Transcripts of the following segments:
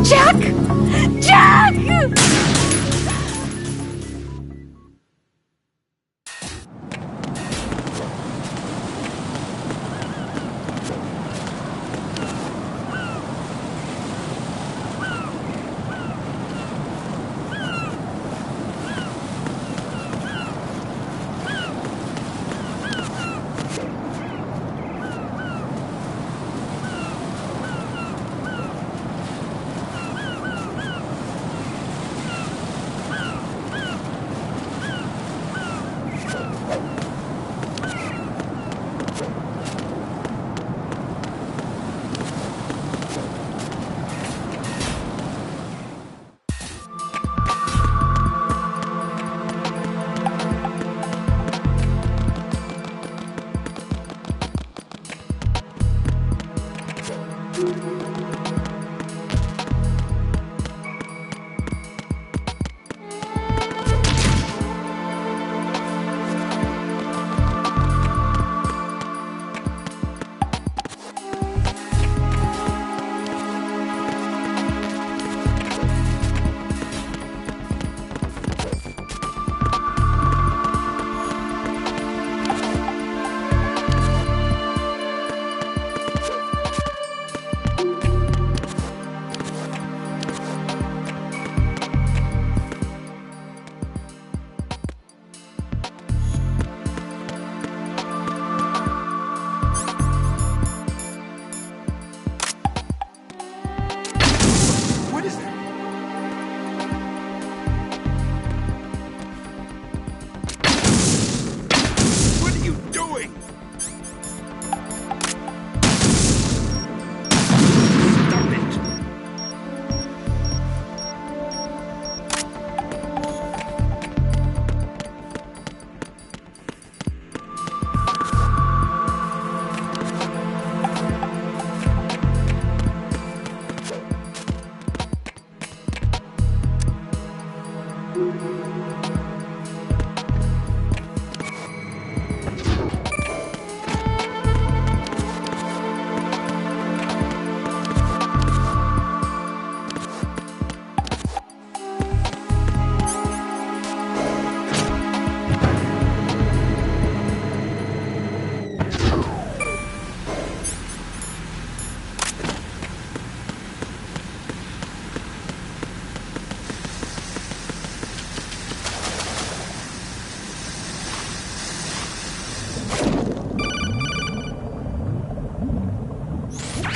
Jack! Jack!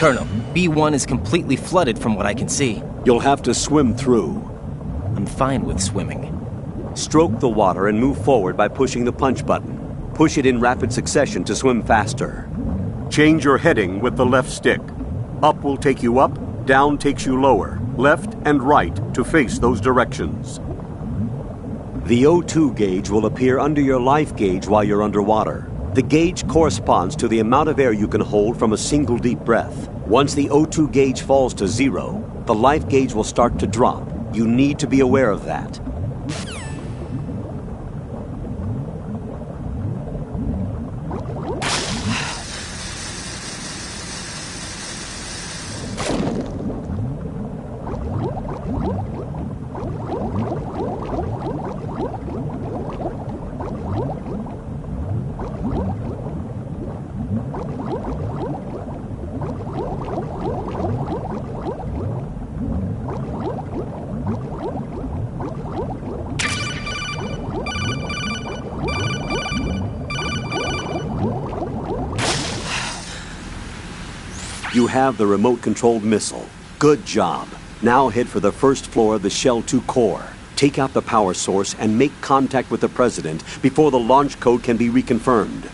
Colonel, B1 is completely flooded from what I can see. You'll have to swim through. I'm fine with swimming. Stroke the water and move forward by pushing the punch button. Push it in rapid succession to swim faster. Change your heading with the left stick. Up will take you up, down takes you lower, left and right to face those directions. The O2 gauge will appear under your life gauge while you're underwater. The gauge corresponds to the amount of air you can hold from a single deep breath. Once the O2 gauge falls to 0, the life gauge will start to drop. You need to be aware of that. You have the remote-controlled missile. Good job. Now head for the first floor of the Shell 2 core. Take out the power source and make contact with the President before the launch code can be reconfirmed.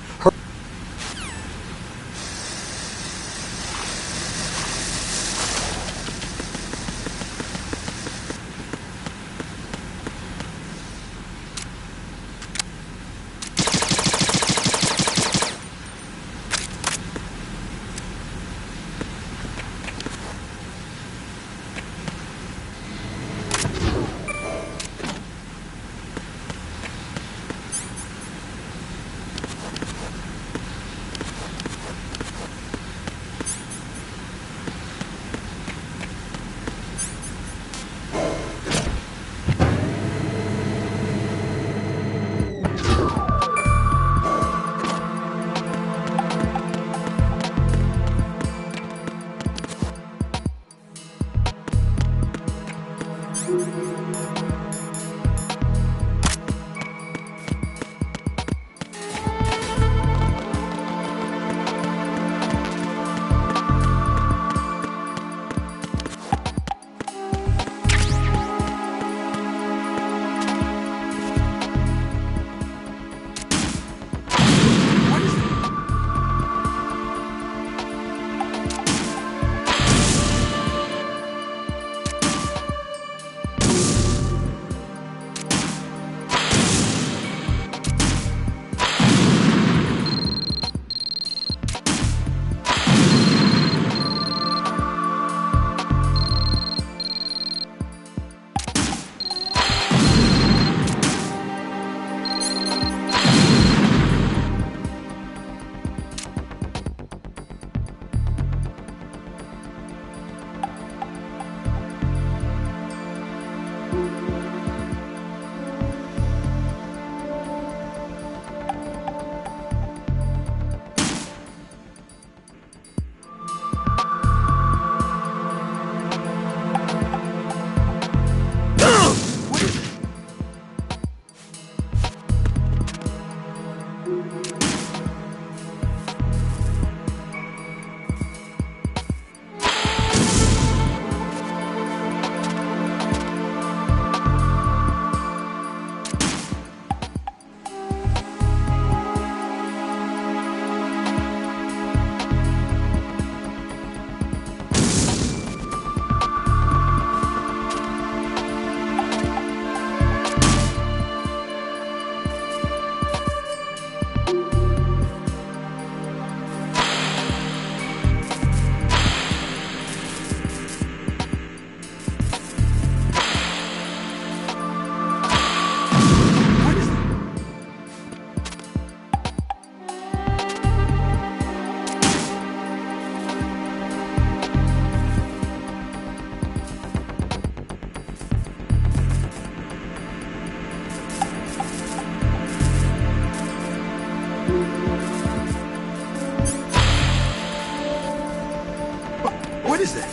What is that?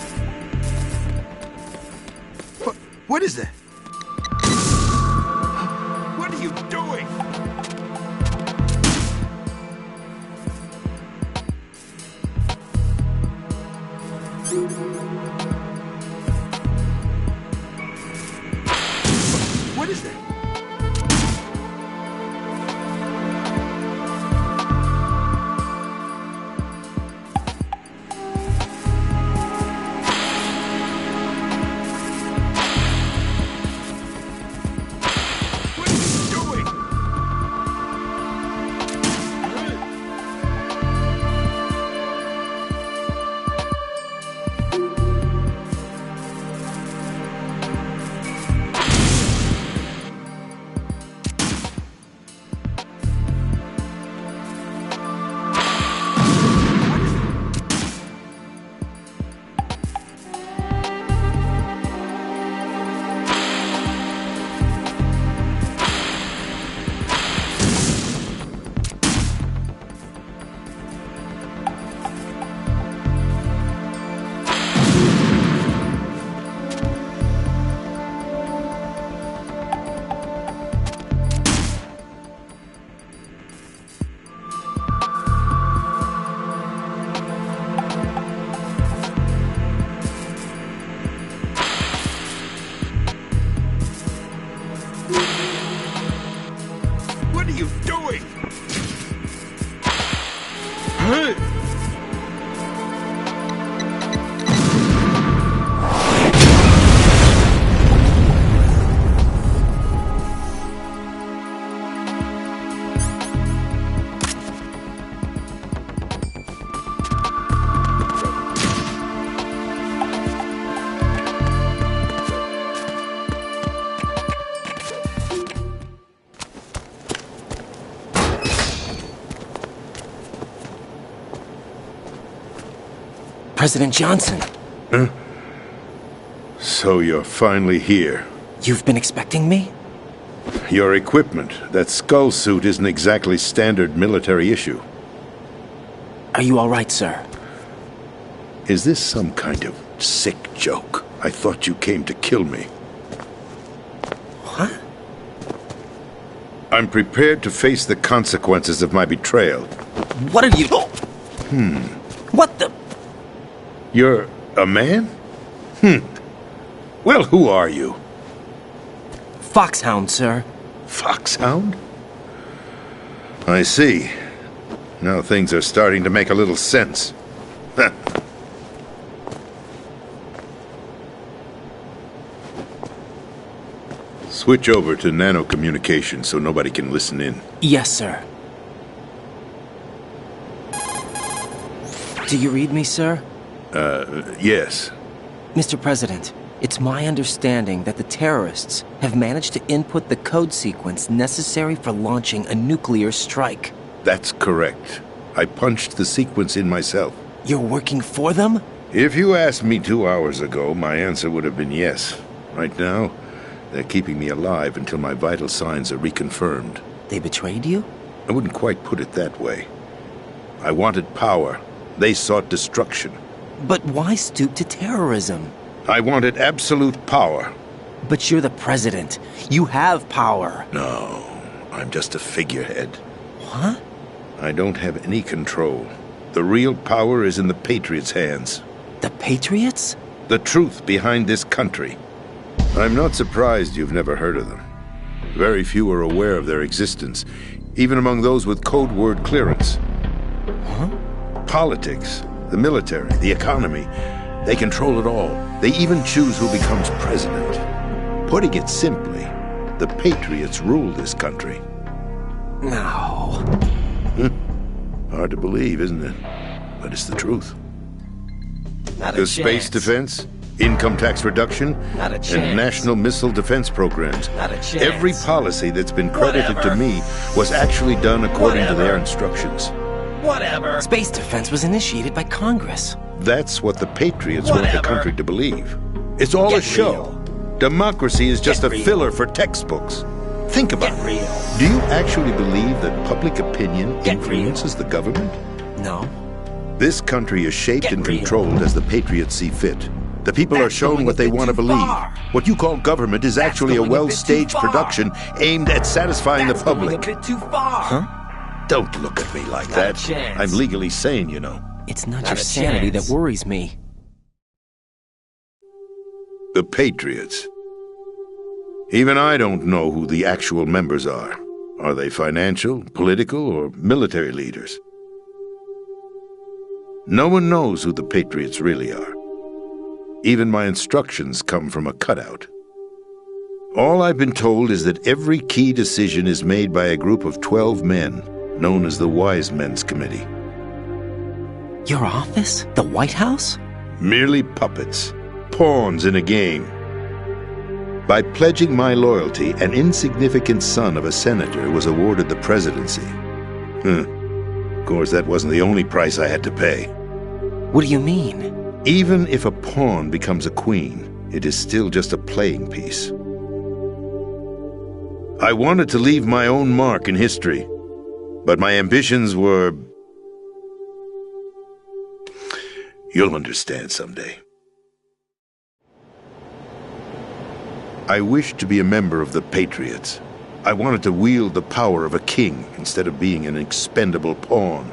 What is that? What are you doing? What is that? What are you doing? What are you doing? President Johnson, So you're finally here. you've been expecting me? Your equipment, that skull suit isn't exactly standard military issue. Are you all right, sir? Is this some kind of sick joke? I thought you came to kill me. What? I'm prepared to face the consequences of my betrayal. What are you... What the... You're a man? Well, who are you? Foxhound, sir. Foxhound? I see. Now things are starting to make a little sense. Switch over to nano-communication so nobody can listen in. Yes, sir. Do you read me, sir? Yes. Mr. President, it's my understanding that the terrorists have managed to input the code sequence necessary for launching a nuclear strike. That's correct. I punched the sequence in myself. You're working for them? If you asked me 2 hours ago, my answer would have been yes. Right now, they're keeping me alive until my vital signs are reconfirmed. They betrayed you? I wouldn't quite put it that way. I wanted power. They sought destruction. But why stoop to terrorism? I wanted absolute power. But you're the president. You have power. No, I'm just a figurehead. What? I don't have any control. The real power is in the Patriots' hands. The Patriots? The truth behind this country. I'm not surprised you've never heard of them. Very few are aware of their existence, even among those with code word clearance. Huh? Politics, the military, the economy, they control it all. They even choose who becomes president. Putting it simply, the Patriots rule this country. No. Hard to believe, isn't it? But it's the truth. Not a The space chance. defense, income tax reduction, Not a chance. and national missile defense programs. Not a chance. Every policy that's been credited to Whatever. me was actually done according to their Whatever. instructions. Whatever. Space defense was initiated by Congress. That's what the Patriots want the Whatever. country to believe. It's all a Get show. real. Democracy is just Get a real. filler for textbooks. Think about Get it. real. Do you actually believe that public opinion Get real. influences the government? No. This country is shaped Get and real. controlled as the Patriots see fit. The people are That's shown going what a they bit want to too believe. far. What you call government is actually a going a bit too well-staged far. production aimed at satisfying the public. Going a bit too far. Don't look at me like Not a that. chance. I'm legally sane, you know. It's not Not your a sanity chance. that worries me. The Patriots. Even I don't know who the actual members are. Are they financial, political, or military leaders? No one knows who the Patriots really are. Even my instructions come from a cutout. All I've been told is that every key decision is made by a group of 12 men, known as the Wise Men's Committee. Your office? The White House? Merely puppets, pawns in a game. By pledging my loyalty, an insignificant son of a senator was awarded the presidency. Of course, that wasn't the only price I had to pay. What do you mean? Even if a pawn becomes a queen, it is still just a playing piece. I wanted to leave my own mark in history, but my ambitions were... You'll understand someday. I wished to be a member of the Patriots. I wanted to wield the power of a king instead of being an expendable pawn.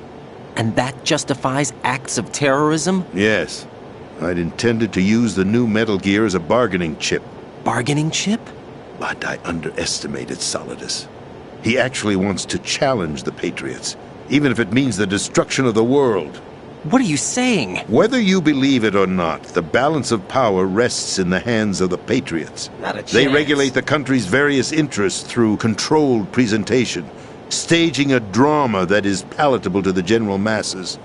And that justifies acts of terrorism? Yes, I'd intended to use the new Metal Gear as a bargaining chip. Bargaining chip? But I underestimated Solidus. He actually wants to challenge the Patriots, even if it means the destruction of the world. What are you saying? Whether you believe it or not, the balance of power rests in the hands of the Patriots. Not a They chance. regulate the country's various interests through controlled presentation, staging a drama that is palatable to the general masses.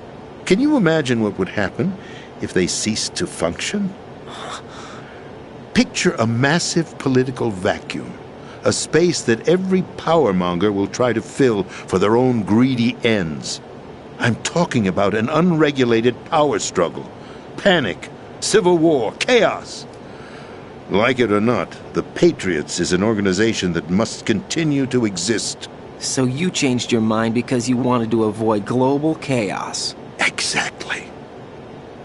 Can you imagine what would happen if they ceased to function? Picture a massive political vacuum, a space that every powermonger will try to fill for their own greedy ends. I'm talking about an unregulated power struggle, panic, civil war, chaos. Like it or not, the Patriots is an organization that must continue to exist. So you changed your mind because you wanted to avoid global chaos. Exactly.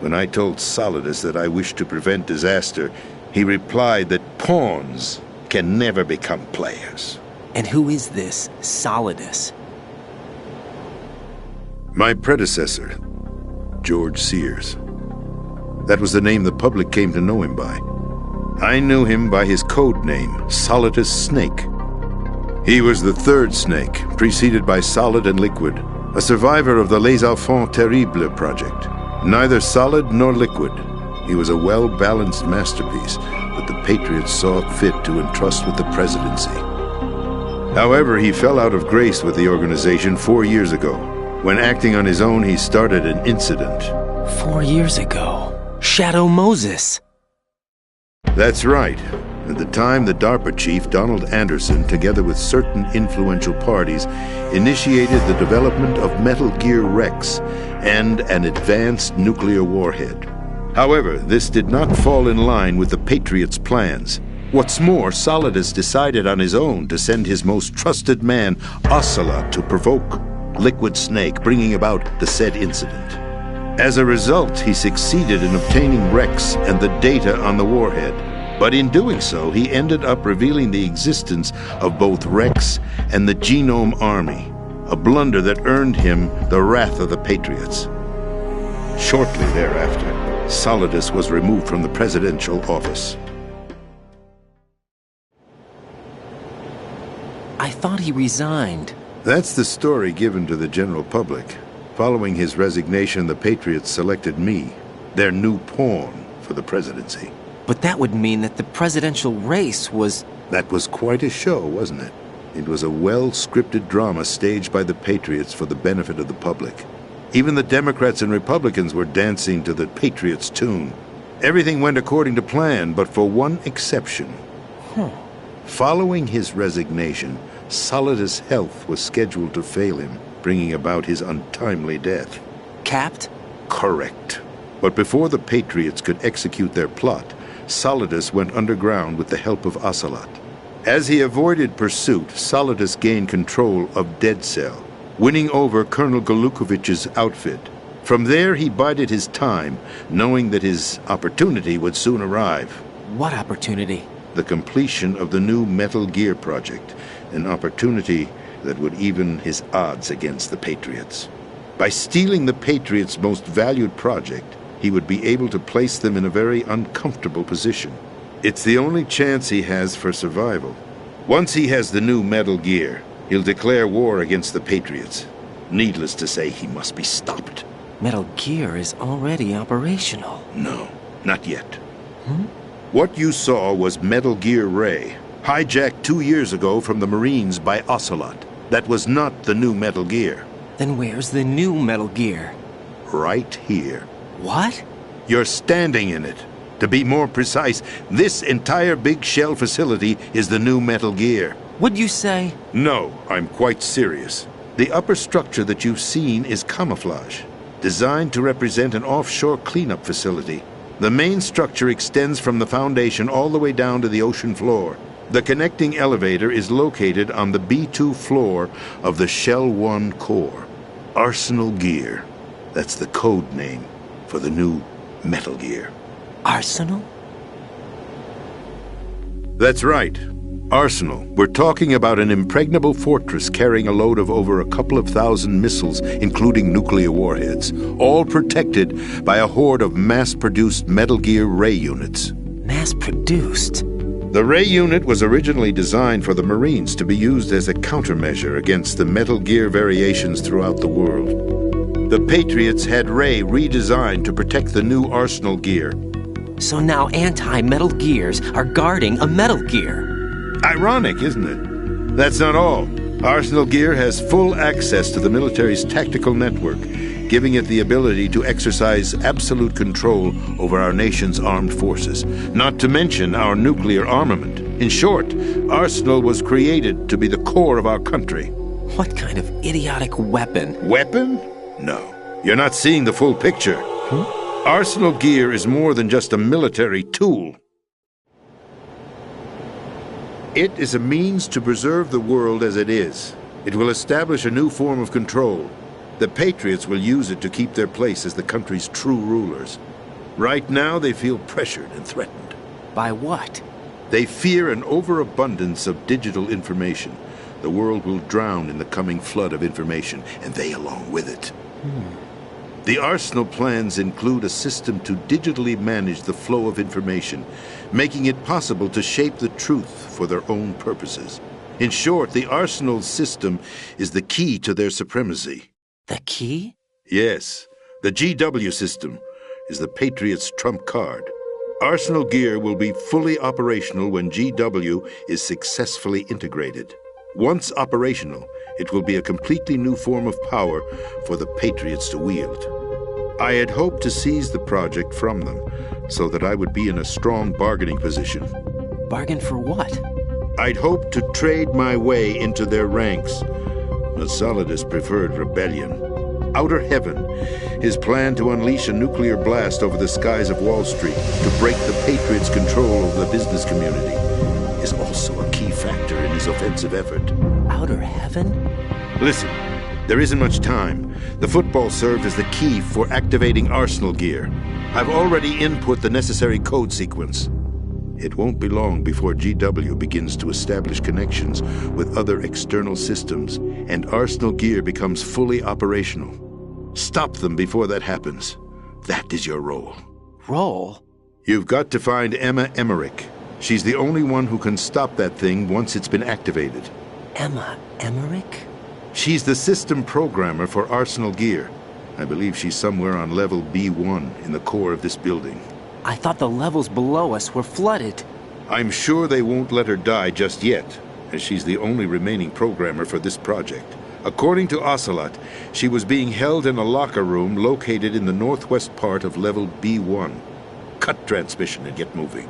When I told Solidus that I wished to prevent disaster, he replied that pawns can never become players. And who is this Solidus? My predecessor, George Sears. That was the name the public came to know him by. I knew him by his code name, Solidus Snake. He was the third snake, preceded by Solid and Liquid, a survivor of the Les Enfants Terribles project. Neither solid nor liquid, he was a well-balanced masterpiece that the Patriots saw fit to entrust with the presidency. However, he fell out of grace with the organization 4 years ago. When acting on his own, he started an incident. 4 years ago. Shadow Moses. That's right. At the time, the DARPA chief, Donald Anderson, together with certain influential parties, initiated the development of Metal Gear Rex and an advanced nuclear warhead. However, this did not fall in line with the Patriots' plans. What's more, Solidus decided on his own to send his most trusted man, Ocelot, to provoke Liquid Snake, bringing about the said incident. As a result, he succeeded in obtaining Rex and the data on the warhead. But in doing so, he ended up revealing the existence of both Rex and the Genome Army, a blunder that earned him the wrath of the Patriots. Shortly thereafter, Solidus was removed from the presidential office. I thought he resigned. That's the story given to the general public. Following his resignation, the Patriots selected me, their new pawn, for the presidency. But that would mean that the presidential race was... That was quite a show, wasn't it? It was a well-scripted drama staged by the Patriots for the benefit of the public. Even the Democrats and Republicans were dancing to the Patriots' tune. Everything went according to plan, but for one exception. Following his resignation, Solidus' health was scheduled to fail him, bringing about his untimely death. Capped? Correct. But before the Patriots could execute their plot, Solidus went underground with the help of Ocelot. As he avoided pursuit, Solidus gained control of Dead Cell, winning over Colonel Golukovich's outfit. From there, he bided his time, knowing that his opportunity would soon arrive. What opportunity? The completion of the new Metal Gear project, an opportunity that would even his odds against the Patriots. By stealing the Patriots' most valued project, he would be able to place them in a very uncomfortable position. It's the only chance he has for survival. Once he has the new Metal Gear, he'll declare war against the Patriots. Needless to say, he must be stopped. Metal Gear is already operational. No, not yet. What you saw was Metal Gear Ray, hijacked 2 years ago from the Marines by Ocelot. That was not the new Metal Gear. Then where's the new Metal Gear? Right here. What? You're standing in it. To be more precise, this entire big shell facility is the new Metal Gear. What'd you say? No, I'm quite serious. The upper structure that you've seen is camouflage, designed to represent an offshore cleanup facility. The main structure extends from the foundation all the way down to the ocean floor. The connecting elevator is located on the B2 floor of the Shell 1 core. Arsenal Gear. That's the code name for the new Metal Gear. Arsenal? That's right. Arsenal. We're talking about an impregnable fortress carrying a load of over a couple of thousand missiles, including nuclear warheads, all protected by a horde of mass-produced Metal Gear Ray units. Mass-produced? The Ray unit was originally designed for the Marines to be used as a countermeasure against the Metal Gear variations throughout the world. The Patriots had Ray redesigned to protect the new Arsenal Gear. So now anti-Metal Gears are guarding a Metal Gear. Ironic, isn't it? That's not all. Arsenal Gear has full access to the military's tactical network, giving it the ability to exercise absolute control over our nation's armed forces, not to mention our nuclear armament. In short, Arsenal was created to be the core of our country. What kind of idiotic weapon? Weapon? No. You're not seeing the full picture. Arsenal Gear is more than just a military tool. It is a means to preserve the world as it is. It will establish a new form of control. The Patriots will use it to keep their place as the country's true rulers. Right now, they feel pressured and threatened. By what? They fear an overabundance of digital information. The world will drown in the coming flood of information, and they along with it. The Arsenal plans include a system to digitally manage the flow of information, making it possible to shape the truth for their own purposes. In short, the Arsenal system is the key to their supremacy. The key? Yes, the GW system is the Patriots' trump card. Arsenal Gear will be fully operational when GW is successfully integrated. Once operational, it will be a completely new form of power for the Patriots to wield. I had hoped to seize the project from them, so that I would be in a strong bargaining position. Bargain for what? I'd hoped to trade my way into their ranks. But Solidus preferred rebellion. Outer Heaven, his plan to unleash a nuclear blast over the skies of Wall Street to break the Patriots' control over the business community, is also a key factor in his offensive effort. Outer Heaven? Listen, there isn't much time. The football served as the key for activating Arsenal Gear. I've already input the necessary code sequence. It won't be long before GW begins to establish connections with other external systems, and Arsenal Gear becomes fully operational. Stop them before that happens. That is your role. Role? You've got to find Emma Emmerich. She's the only one who can stop that thing once it's been activated. Emma Emmerich? She's the system programmer for Arsenal Gear. I believe she's somewhere on level B1 in the core of this building. I thought the levels below us were flooded. I'm sure they won't let her die just yet, as she's the only remaining programmer for this project. According to Ocelot, she was being held in a locker room located in the northwest part of level B1. Cut transmission and get moving.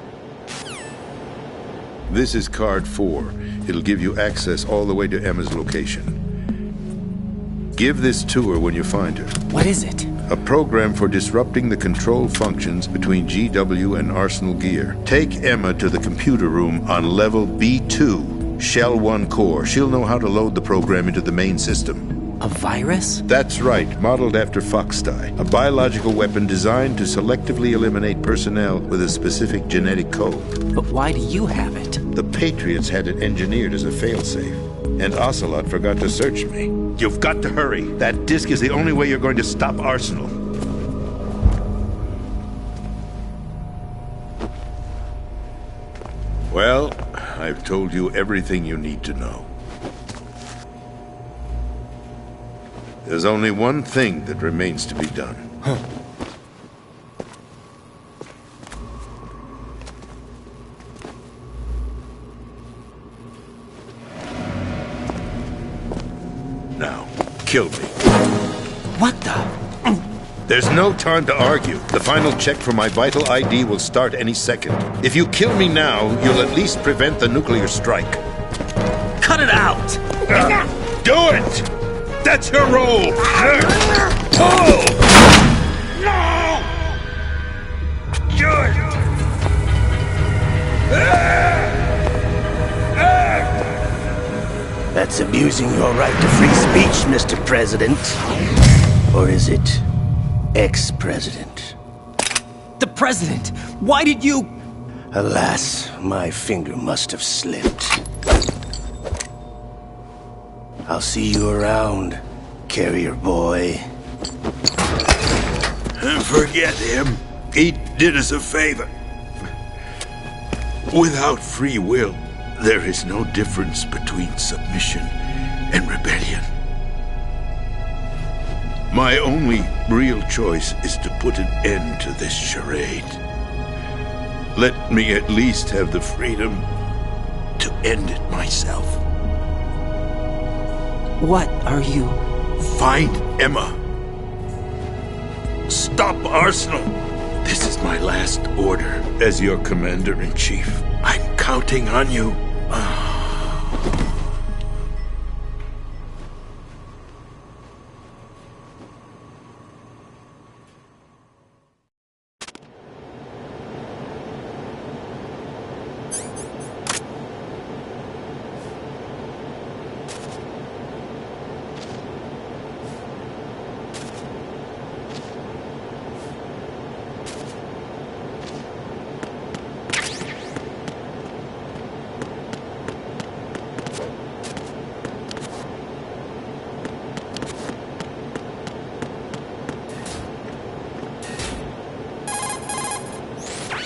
This is card 4. It'll give you access all the way to Emma's location. Give this to her when you find her. What is it? A program for disrupting the control functions between GW and Arsenal Gear. Take Emma to the computer room on level B2, Shell 1 core. She'll know how to load the program into the main system. A virus? That's right, modeled after Foxdie, a biological weapon designed to selectively eliminate personnel with a specific genetic code. But why do you have it? The Patriots had it engineered as a failsafe, and Ocelot forgot to search me. You've got to hurry. That disk is the only way you're going to stop Arsenal. Well, I've told you everything you need to know. There's only one thing that remains to be done. Now, kill me. What the? There's no time to argue. The final check for my vital ID will start any second. If you kill me now, you'll at least prevent the nuclear strike. Cut it out! Do it! That's your role! Pull! No! Do it! That's abusing your right to free speech, Mr. President. Or is it ex-president? The president! Why did you... Alas, my finger must have slipped. I'll see you around, carrier boy. Forget him. He did us a favor. Without free will, there is no difference between submission and rebellion. My only real choice is to put an end to this charade. Let me at least have the freedom to end it myself. What are you... Find Emma. Stop Arsenal. This is my last order as your commander-in-chief. I'm counting on you.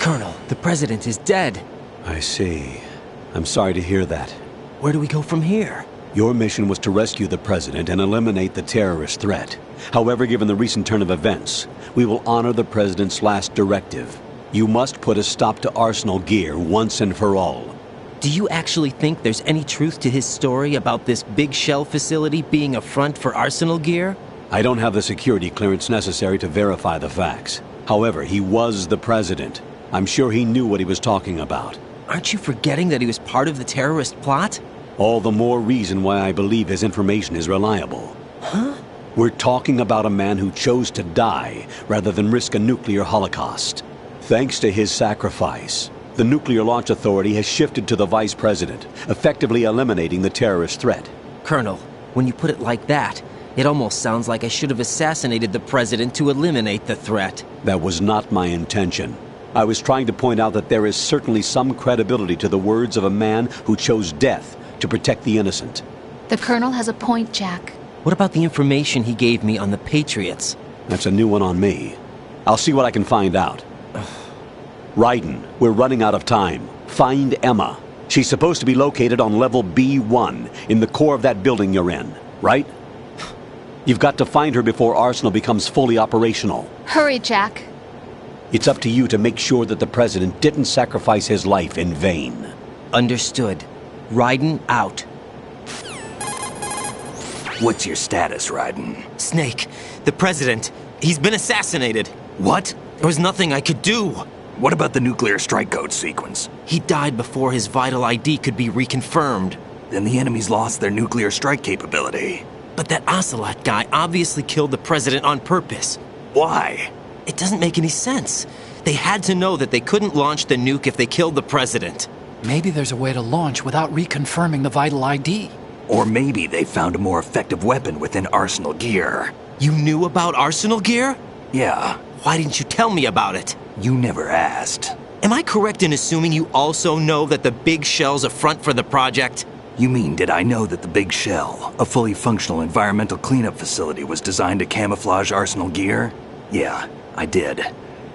Colonel, the president is dead. I see. I'm sorry to hear that. Where do we go from here? Your mission was to rescue the president and eliminate the terrorist threat. However, given the recent turn of events, we will honor the president's last directive. You must put a stop to Arsenal Gear once and for all. Do you actually think there's any truth to his story about this big shell facility being a front for Arsenal Gear? I don't have the security clearance necessary to verify the facts. However, he was the president. I'm sure he knew what he was talking about. Aren't you forgetting that he was part of the terrorist plot? All the more reason why I believe his information is reliable. Huh? We're talking about a man who chose to die rather than risk a nuclear holocaust. Thanks to his sacrifice, the Nuclear Launch Authority has shifted to the vice president, effectively eliminating the terrorist threat. Colonel, when you put it like that, it almost sounds like I should have assassinated the president to eliminate the threat. That was not my intention. I was trying to point out that there is certainly some credibility to the words of a man who chose death to protect the innocent. The Colonel has a point, Jack. What about the information he gave me on the Patriots? That's a new one on me. I'll see what I can find out. Raiden, we're running out of time. Find Emma. She's supposed to be located on level B1, in the core of that building you're in, right? You've got to find her before Arsenal becomes fully operational. Hurry, Jack. It's up to you to make sure that the president didn't sacrifice his life in vain. Understood. Raiden out. What's your status, Raiden? Snake, the president, he's been assassinated. What? There was nothing I could do. What about the nuclear strike code sequence? He died before his vital ID could be reconfirmed. Then the enemy's lost their nuclear strike capability. But that Ocelot guy obviously killed the president on purpose. Why? It doesn't make any sense. They had to know that they couldn't launch the nuke if they killed the president. Maybe there's a way to launch without reconfirming the vital ID. Or maybe they found a more effective weapon within Arsenal Gear. You knew about Arsenal Gear? Yeah, Why didn't you tell me about it? you never asked. Am I correct in assuming you also know that the Big Shell's a front for the project? You mean, did I know that the Big Shell, a fully functional environmental cleanup facility, was designed to camouflage Arsenal Gear? Yeah, I did.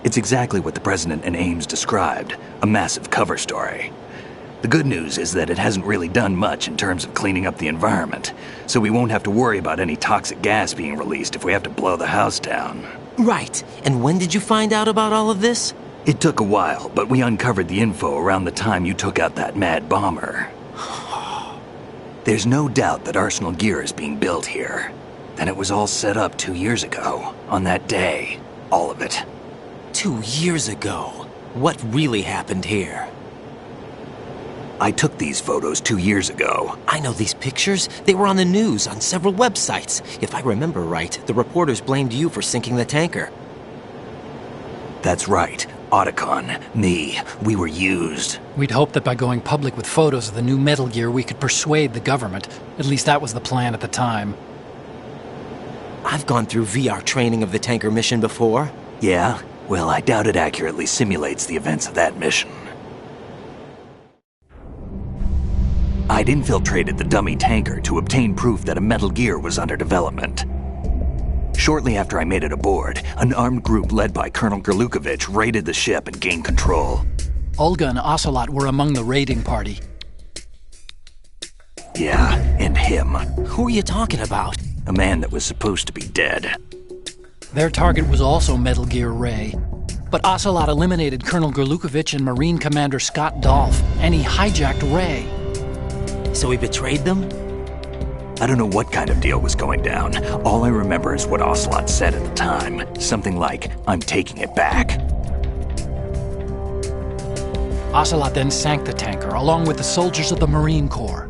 It's exactly what the President and Ames described, a massive cover story. The good news is that it hasn't really done much in terms of cleaning up the environment, so we won't have to worry about any toxic gas being released if we have to blow the house down. Right. And when did you find out about all of this? It took a while, but we uncovered the info around the time you took out that mad bomber. There's no doubt that Arsenal Gear is being built here. And it was all set up 2 years ago, on that day. All of it. 2 years ago. What really happened here? I took these photos 2 years ago. I know these pictures. They were on the news, on several websites. If I remember right, the reporters blamed you for sinking the tanker. That's right. Otacon, me, we were used. We'd hoped that by going public with photos of the new Metal Gear, we could persuade the government. At least that was the plan at the time. I've gone through VR training of the tanker mission before. Yeah? Well, I doubt it accurately simulates the events of that mission. I'd infiltrated the dummy tanker to obtain proof that a Metal Gear was under development. Shortly after I made it aboard, an armed group led by Colonel Gerlukovich raided the ship and gained control. Olga and Ocelot were among the raiding party. Yeah, and him. Who are you talking about? A man that was supposed to be dead. Their target was also Metal Gear Ray. But Ocelot eliminated Colonel Gerlukovich and Marine Commander Scott Dolph, and he hijacked Ray. So he betrayed them? I don't know what kind of deal was going down. All I remember is what Ocelot said at the time. Something like, "I'm taking it back." Ocelot then sank the tanker, along with the soldiers of the Marine Corps.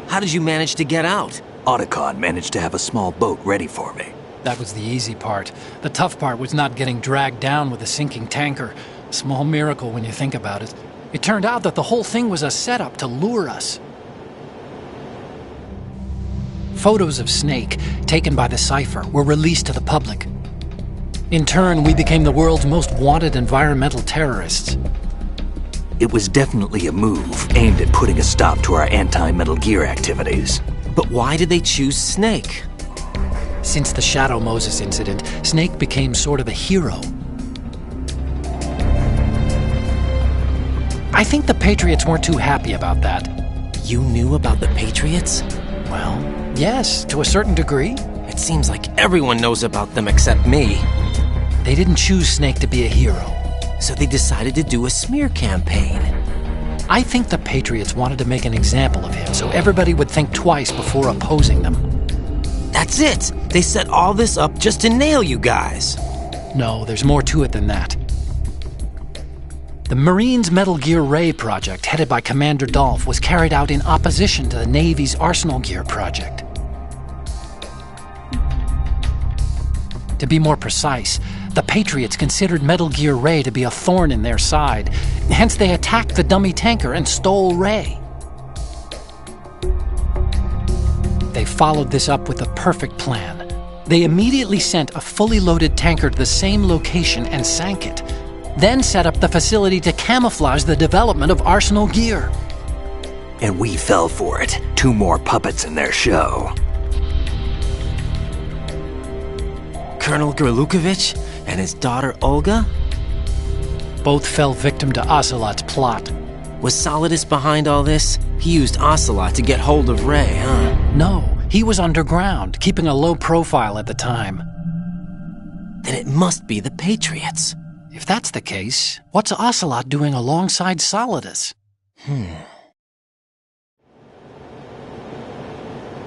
How did you manage to get out? Otacon managed to have a small boat ready for me. That was the easy part. The tough part was not getting dragged down with a sinking tanker. A small miracle when you think about it. It turned out that the whole thing was a setup to lure us. Photos of Snake, taken by the Cypher, were released to the public. In turn, we became the world's most wanted environmental terrorists. It was definitely a move aimed at putting a stop to our anti-Metal Gear activities. But why did they choose Snake? Since the Shadow Moses incident, Snake became sort of a hero. I think the Patriots weren't too happy about that. You knew about the Patriots? Well, yes, to a certain degree. It seems like everyone knows about them except me. They didn't choose Snake to be a hero. So they decided to do a smear campaign. I think the Patriots wanted to make an example of him so everybody would think twice before opposing them. That's it! They set all this up just to nail you guys. No, there's more to it than that. The Marines' Metal Gear Ray project, headed by Commander Dolph, was carried out in opposition to the Navy's Arsenal Gear project. To be more precise, the Patriots considered Metal Gear Ray to be a thorn in their side. Hence, they attacked the dummy tanker and stole Ray. They followed this up with a perfect plan. They immediately sent a fully loaded tanker to the same location and sank it. Then set up the facility to camouflage the development of Arsenal Gear. And we fell for it. 2 more puppets in their show. Colonel Gerlukovich and his daughter Olga? Both fell victim to Ocelot's plot. Was Solidus behind all this? He used Ocelot to get hold of Ray, huh? No, he was underground, keeping a low profile at the time. Then it must be the Patriots. If that's the case, what's Ocelot doing alongside Solidus?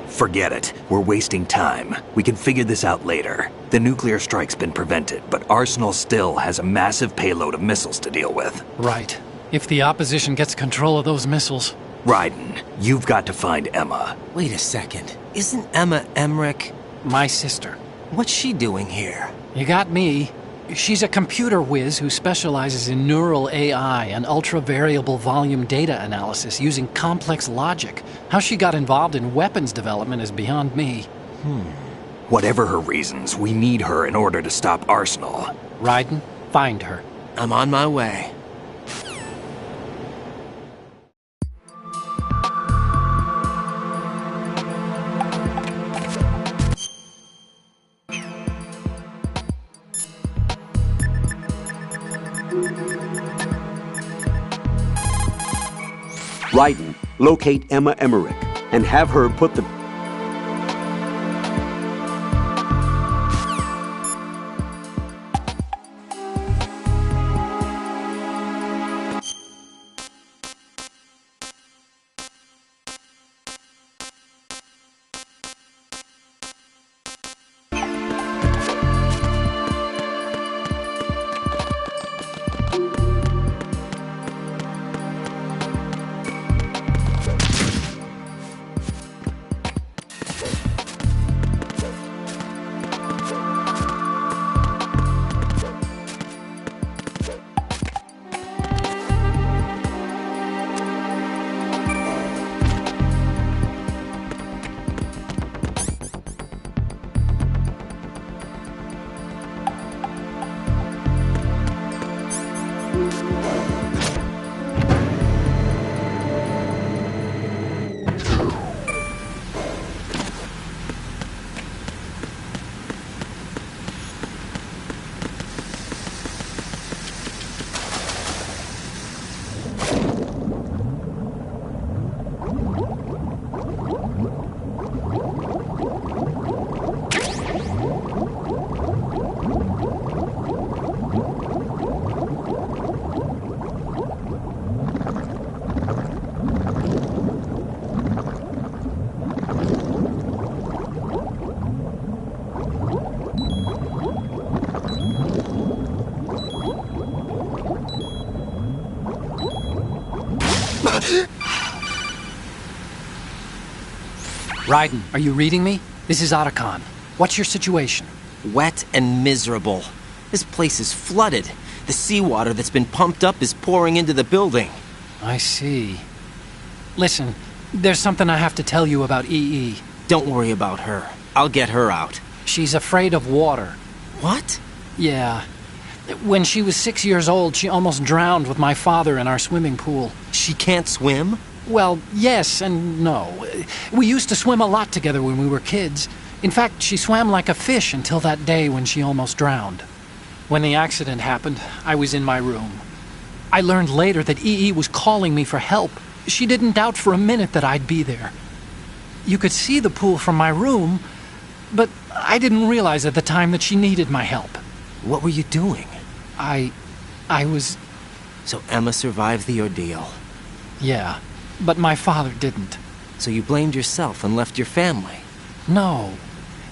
Forget it. We're wasting time. We can figure this out later. The nuclear strike's been prevented, but Arsenal still has a massive payload of missiles to deal with. Right. If the opposition gets control of those missiles... Raiden, you've got to find Emma. Wait a second. Isn't Emma Emmerich? My sister. What's she doing here? You got me. She's a computer whiz who specializes in neural AI and ultra-variable volume data analysis using complex logic. How she got involved in weapons development is beyond me. Whatever her reasons, we need her in order to stop Arsenal. Raiden, find her. I'm on my way. Raiden, locate Emma Emmerich and have her put the... Raiden, are you reading me? This is Otacon. What's your situation? Wet and miserable. This place is flooded. The seawater that's been pumped up is pouring into the building. I see. Listen, there's something I have to tell you about EE. Don't worry about her. I'll get her out. She's afraid of water. What? Yeah. When she was 6 years old, she almost drowned with my father in our swimming pool. She can't swim? Well, yes and no. We used to swim a lot together when we were kids. In fact, she swam like a fish until that day when she almost drowned. When the accident happened, I was in my room. I learned later that EE was calling me for help. She didn't doubt for a minute that I'd be there. You could see the pool from my room, but I didn't realize at the time that she needed my help. What were you doing? I was... So Emma survived the ordeal. Yeah, but my father didn't. So you blamed yourself and left your family? No.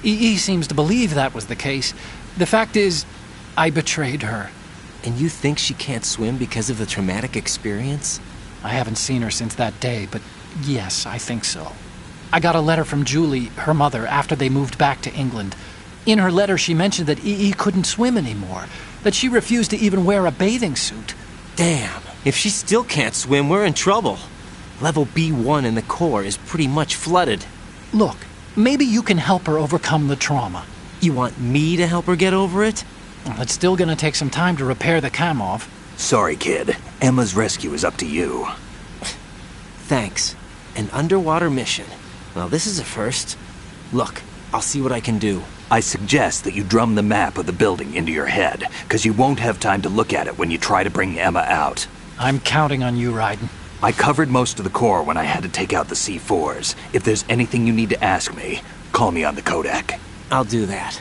EE seems to believe that was the case. The fact is, I betrayed her. And you think she can't swim because of the traumatic experience? I haven't seen her since that day, but yes, I think so. I got a letter from Julie, her mother, after they moved back to England. In her letter, she mentioned that EE couldn't swim anymore, that she refused to even wear a bathing suit. Damn, if she still can't swim, we're in trouble. Level B1 in the core is pretty much flooded. Look, maybe you can help her overcome the trauma. You want me to help her get over it? Well, it's still gonna take some time to repair the Kamov. Sorry, kid. Emma's rescue is up to you. Thanks. An underwater mission. Well, this is a first. Look, I'll see what I can do. I suggest that you drum the map of the building into your head, because you won't have time to look at it when you try to bring Emma out. I'm counting on you, Raiden. I covered most of the core when I had to take out the C4s. If there's anything you need to ask me, call me on the codec. I'll do that.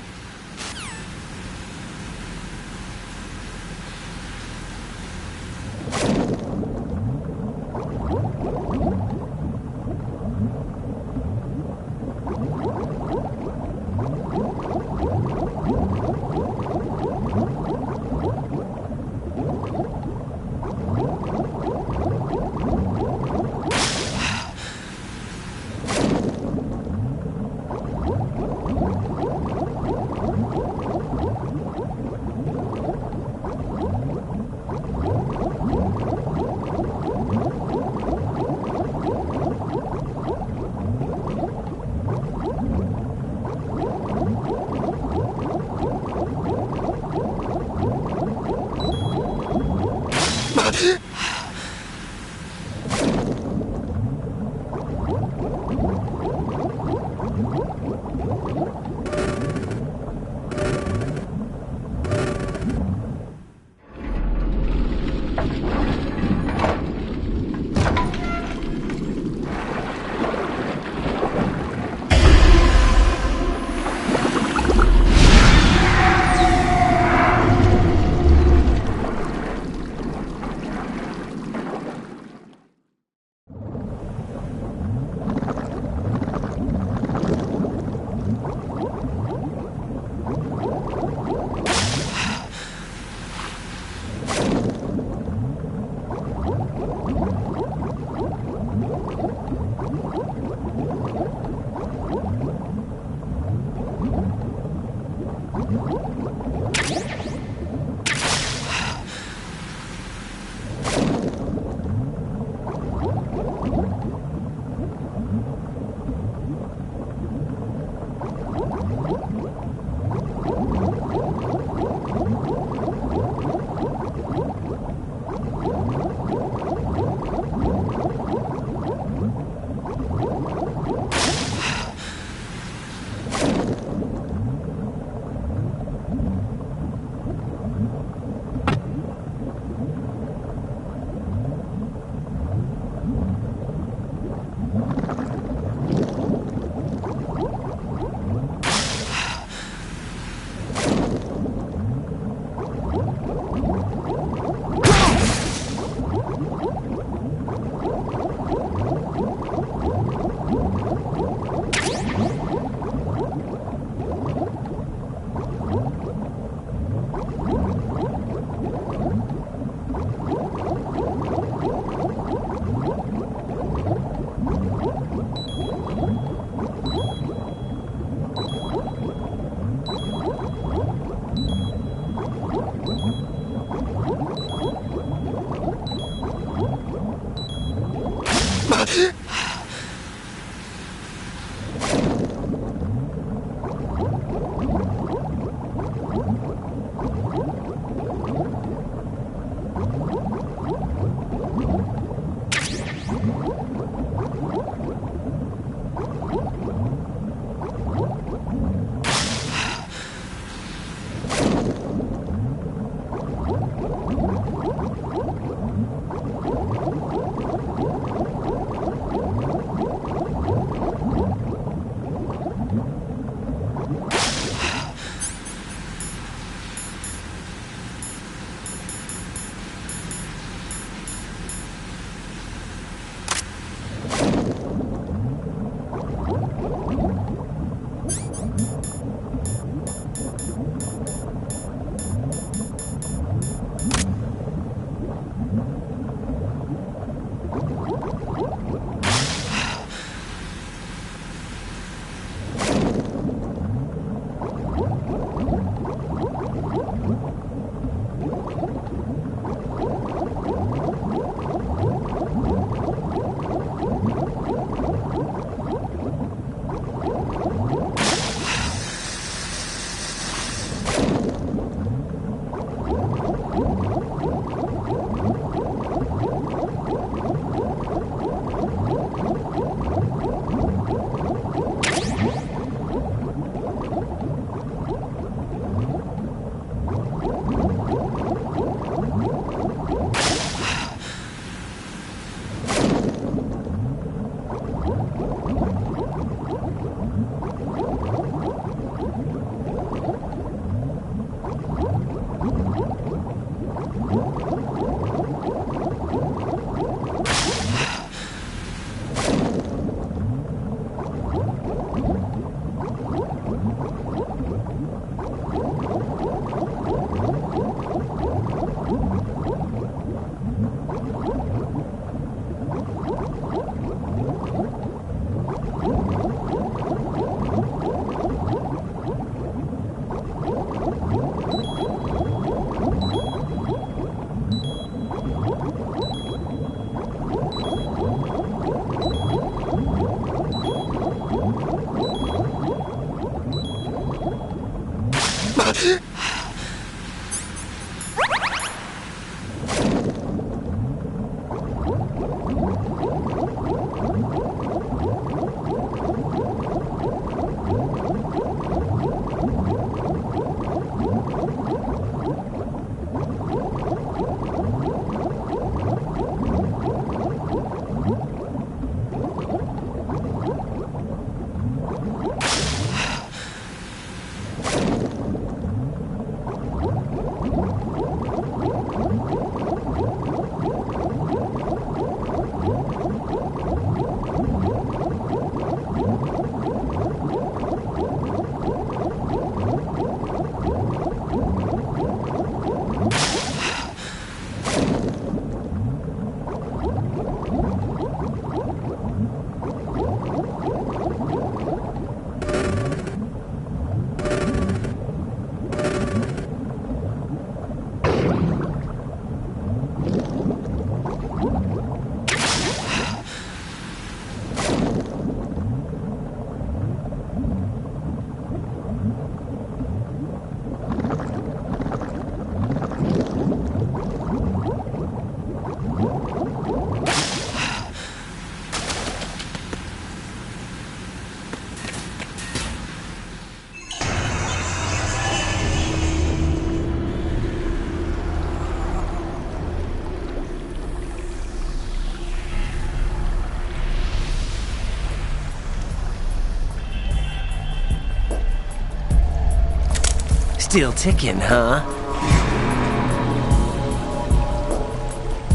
Still ticking, huh?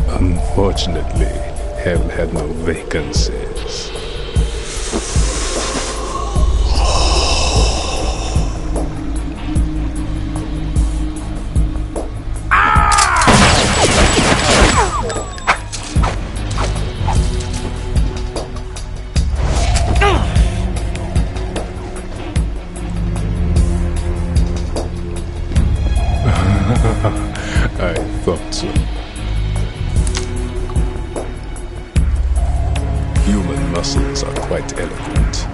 Unfortunately, hell had no vacancies. I thought so. Human muscles are quite eloquent.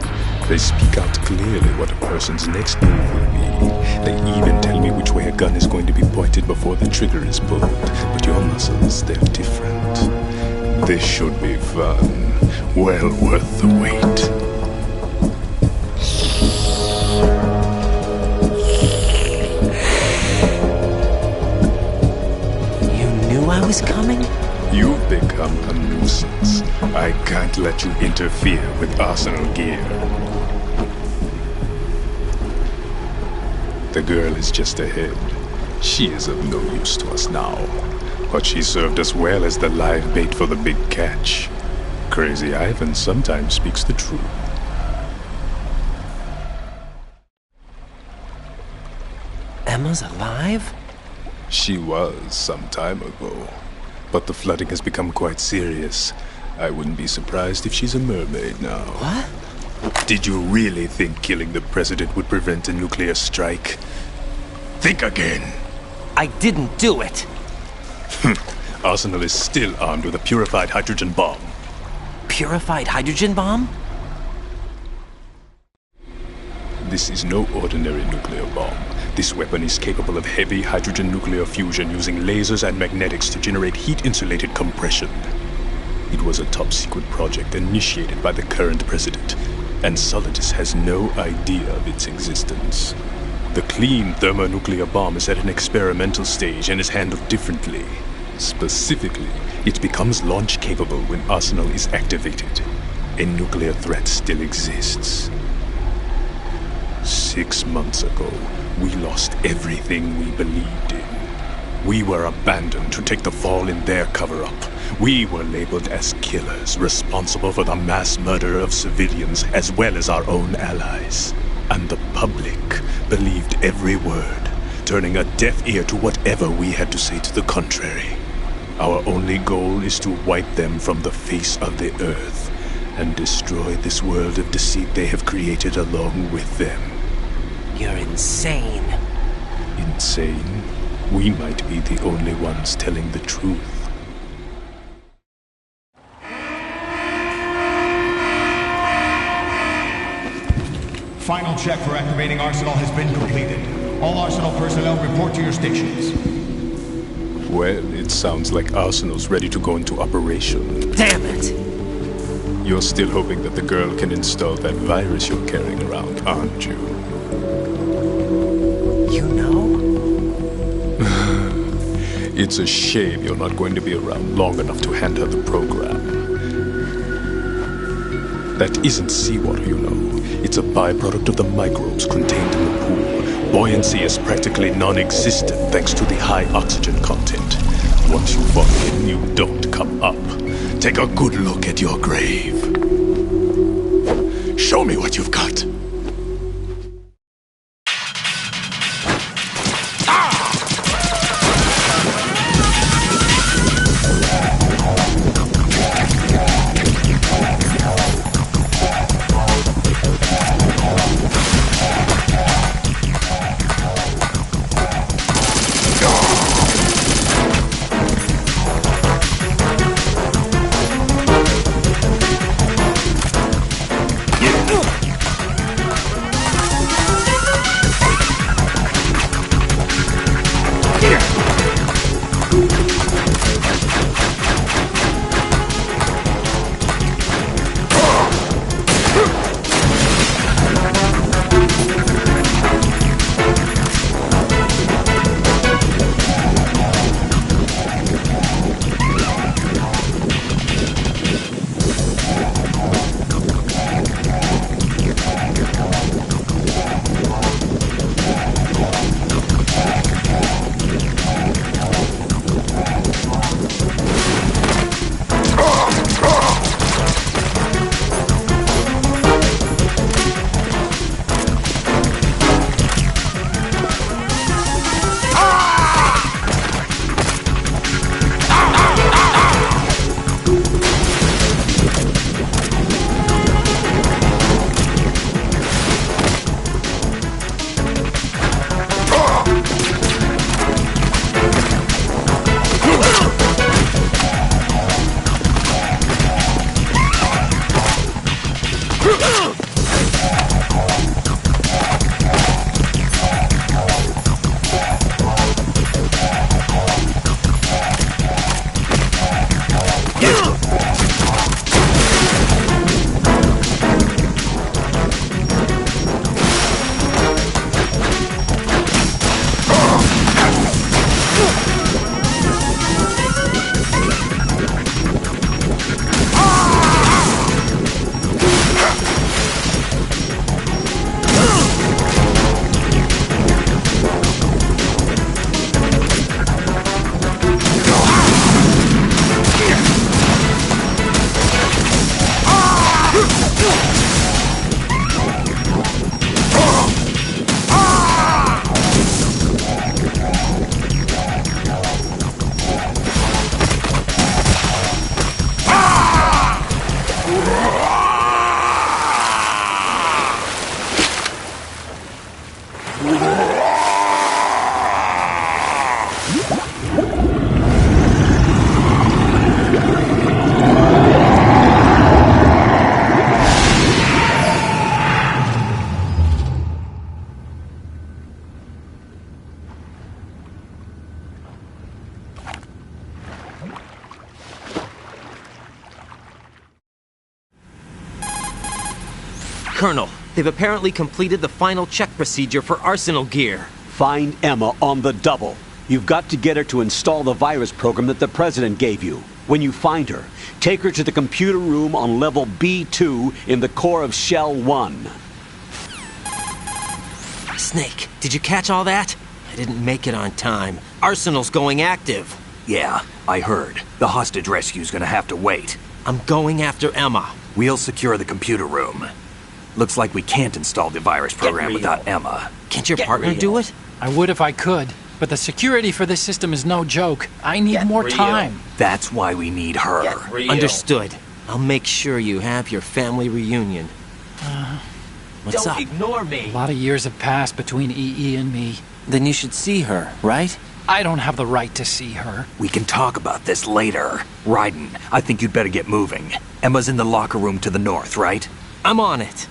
They speak out clearly what a person's next move will be. They even tell me which way a gun is going to be pointed before the trigger is pulled. But your muscles, they're different. This should be fun. Well worth the wait. I was coming? You've become a nuisance. I can't let you interfere with Arsenal gear. The girl is just ahead. She is of no use to us now. But she served us well as the live bait for the big catch. Crazy Ivan sometimes speaks the truth. Emma's alive? She was some time ago, but the flooding has become quite serious. I wouldn't be surprised if she's a mermaid now. What? Did you really think killing the president would prevent a nuclear strike? Think again. I didn't do it. Arsenal is still armed with a purified hydrogen bomb. Purified hydrogen bomb? This is no ordinary nuclear bomb. This weapon is capable of heavy hydrogen nuclear fusion using lasers and magnetics to generate heat-insulated compression. It was a top-secret project initiated by the current president, and Solidus has no idea of its existence. The clean thermonuclear bomb is at an experimental stage and is handled differently. Specifically, it becomes launch-capable when Arsenal is activated. A nuclear threat still exists. 6 months ago, we lost everything we believed in. We were abandoned to take the fall in their cover-up. We were labeled as killers, responsible for the mass murder of civilians as well as our own allies. And the public believed every word, turning a deaf ear to whatever we had to say to the contrary. Our only goal is to wipe them from the face of the earth and destroy this world of deceit they have created along with them. You're insane. Insane? We might be the only ones telling the truth. Final check for activating Arsenal has been completed. All Arsenal personnel report to your stations. Well, it sounds like Arsenal's ready to go into operation. Damn it! You're still hoping that the girl can install that virus you're carrying around, aren't you? You know? It's a shame you're not going to be around long enough to hand her the program. That isn't seawater, you know. It's a byproduct of the microbes contained in the pool. Buoyancy is practically non-existent thanks to the high oxygen content. Once you fall in, you don't come up. Take a good look at your grave. Show me what you've got. Colonel, they've apparently completed the final check procedure for arsenal gear. Find Emma on the double. You've got to get her to install the virus program that the President gave you. When you find her, take her to the computer room on level B2 in the core of Shell 1. Snake, did you catch all that? I didn't make it on time. Arsenal's going active. Yeah, I heard. The hostage rescue's gonna have to wait. I'm going after Emma. We'll secure the computer room. Looks like we can't install the virus program without Emma. Can't your partner do it? I would if I could, but the security for this system is no joke. I need more time. That's why we need her. Understood. I'll make sure you have your family reunion. What's up? Don't ignore me. A lot of years have passed between EE and me. Then you should see her, right? I don't have the right to see her. We can talk about this later. Raiden, I think you'd better get moving. Emma's in the locker room to the north, right? I'm on it.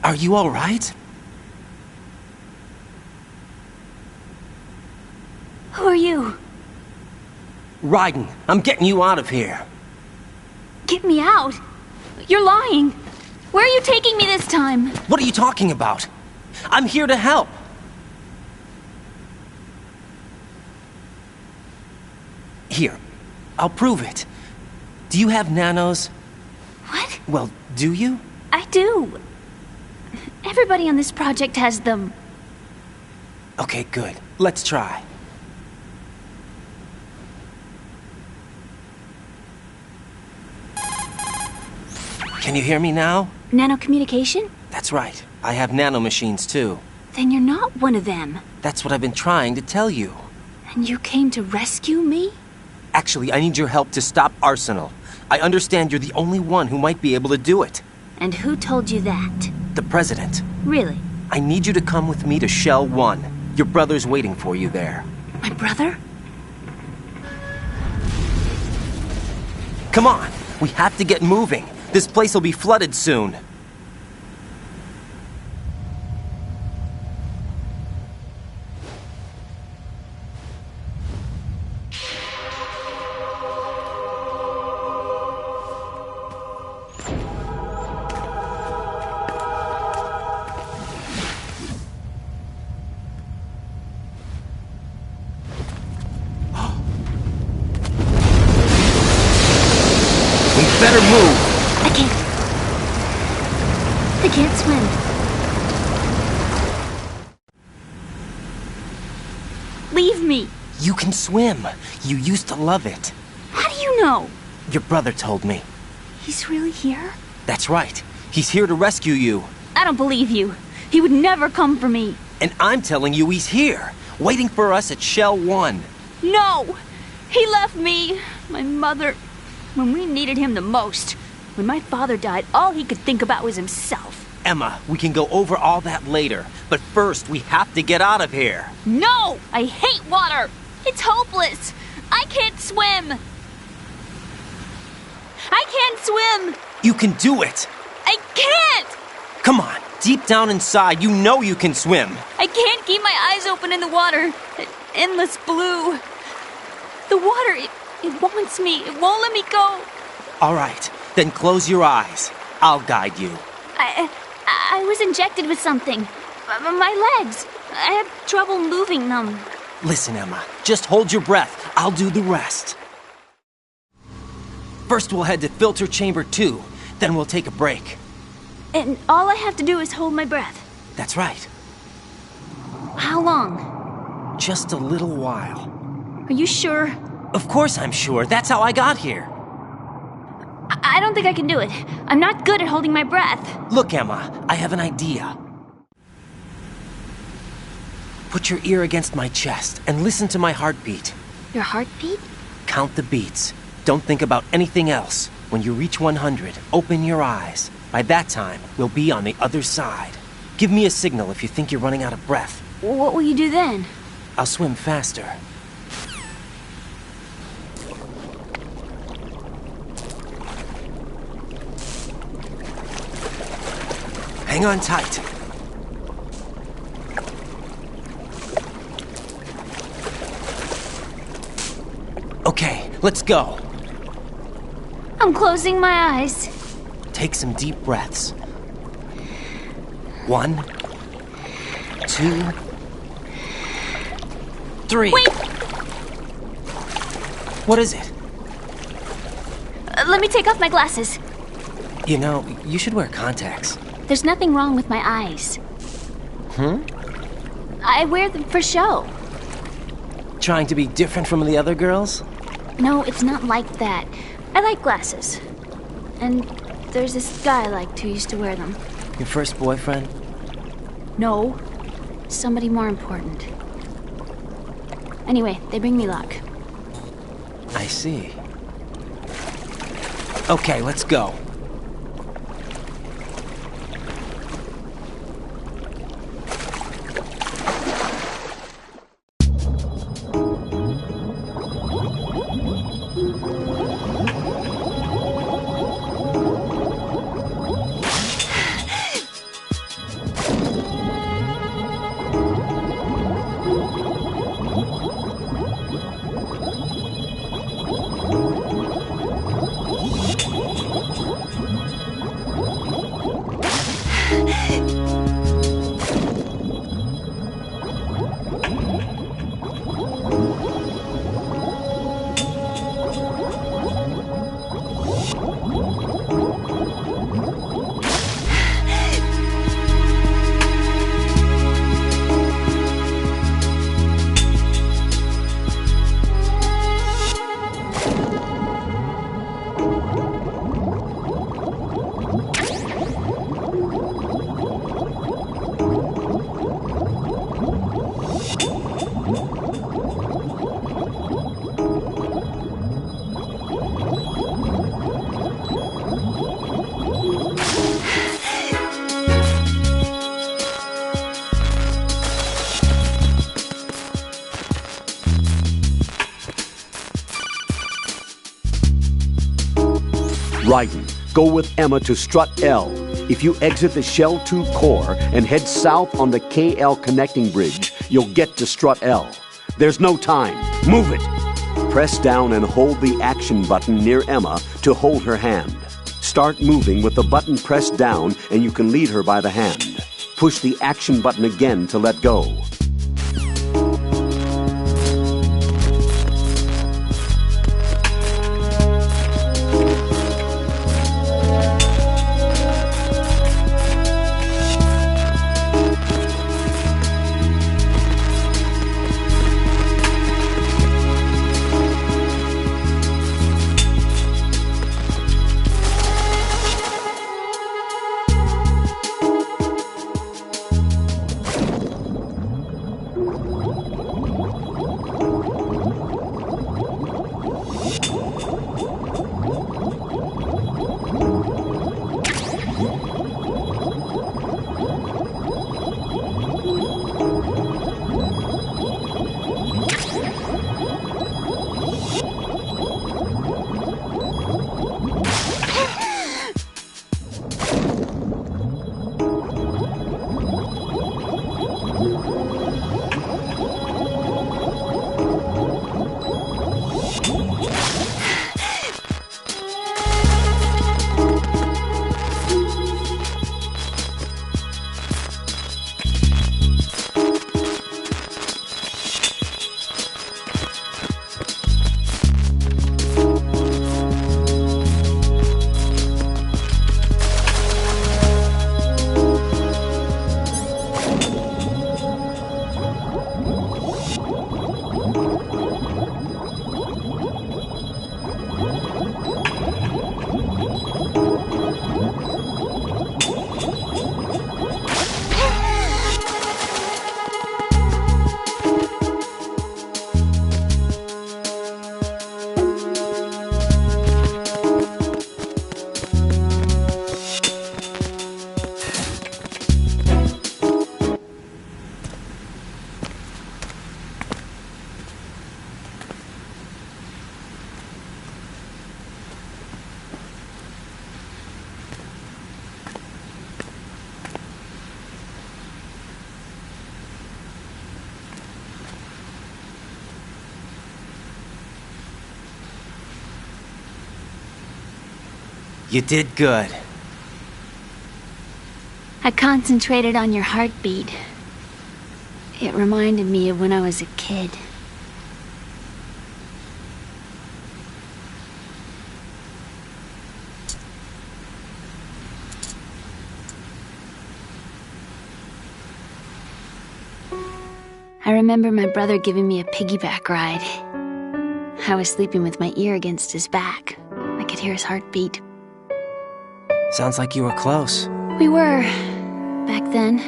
Are you all right? Who are you? Raiden, I'm getting you out of here. Get me out. You're lying. Where are you taking me this time? What are you talking about? I'm here to help. Here, I'll prove it. Do you have nanos? What? Well, do you? I do. Everybody on this project has them. Okay, good. Let's try. Can you hear me now? Nanocommunication? That's right. I have nanomachines too. Then you're not one of them. That's what I've been trying to tell you. And you came to rescue me? Actually, I need your help to stop Arsenal. I understand you're the only one who might be able to do it. And who told you that? The President. Really? I need you to come with me to Shell 1. Your brother's waiting for you there. My brother? Come on! We have to get moving. This place will be flooded soon. Better move! I can't swim. Leave me. You can swim. You used to love it. How do you know? Your brother told me. He's really here? That's right. He's here to rescue you. I don't believe you. He would never come for me. And I'm telling you he's here, waiting for us at Shell 1. No! He left me, my mother, when we needed him the most. When my father died, all he could think about was himself. Emma, we can go over all that later, but first we have to get out of here. No! I hate water! It's hopeless! I can't swim! I can't swim! You can do it! I can't! Come on, deep down inside, you know you can swim. I can't keep my eyes open in the water. Endless blue. The water, it wants me. It won't let me go. All right, then close your eyes. I'll guide you. I was injected with something. My legs. I have trouble moving them. Listen, Emma, just hold your breath. I'll do the rest. First we'll head to filter chamber 2, then we'll take a break. And all I have to do is hold my breath. That's right. How long? Just a little while. Are you sure? Of course I'm sure. That's how I got here. I don't think I can do it. I'm not good at holding my breath. Look, Emma, I have an idea. Put your ear against my chest and listen to my heartbeat. Your heartbeat? Count the beats. Don't think about anything else. When you reach 100, open your eyes. By that time, we'll be on the other side. Give me a signal if you think you're running out of breath. What will you do then? I'll swim faster. Hang on tight. Okay, let's go. I'm closing my eyes. Take some deep breaths. 1, 2, 3. Wait! What is it? Let me take off my glasses. You know, you should wear contacts. There's nothing wrong with my eyes. I wear them for show. Trying to be different from the other girls? No, it's not like that. I like glasses. And there's this guy I liked who used to wear them. Your first boyfriend? No. Somebody more important. Anyway, they bring me luck. I see. Okay, let's go. Raiden, go with Emma to Strut L. If you exit the Shell 2 core and head south on the KL connecting bridge, you'll get to Strut L. There's no time. Move it! Press down and hold the action button near Emma to hold her hand. Start moving with the button pressed down and you can lead her by the hand. Push the action button again to let go. You did good. I concentrated on your heartbeat. It reminded me of when I was a kid. I remember my brother giving me a piggyback ride. I was sleeping with my ear against his back. I could hear his heartbeat. Sounds like you were close. We were, back then.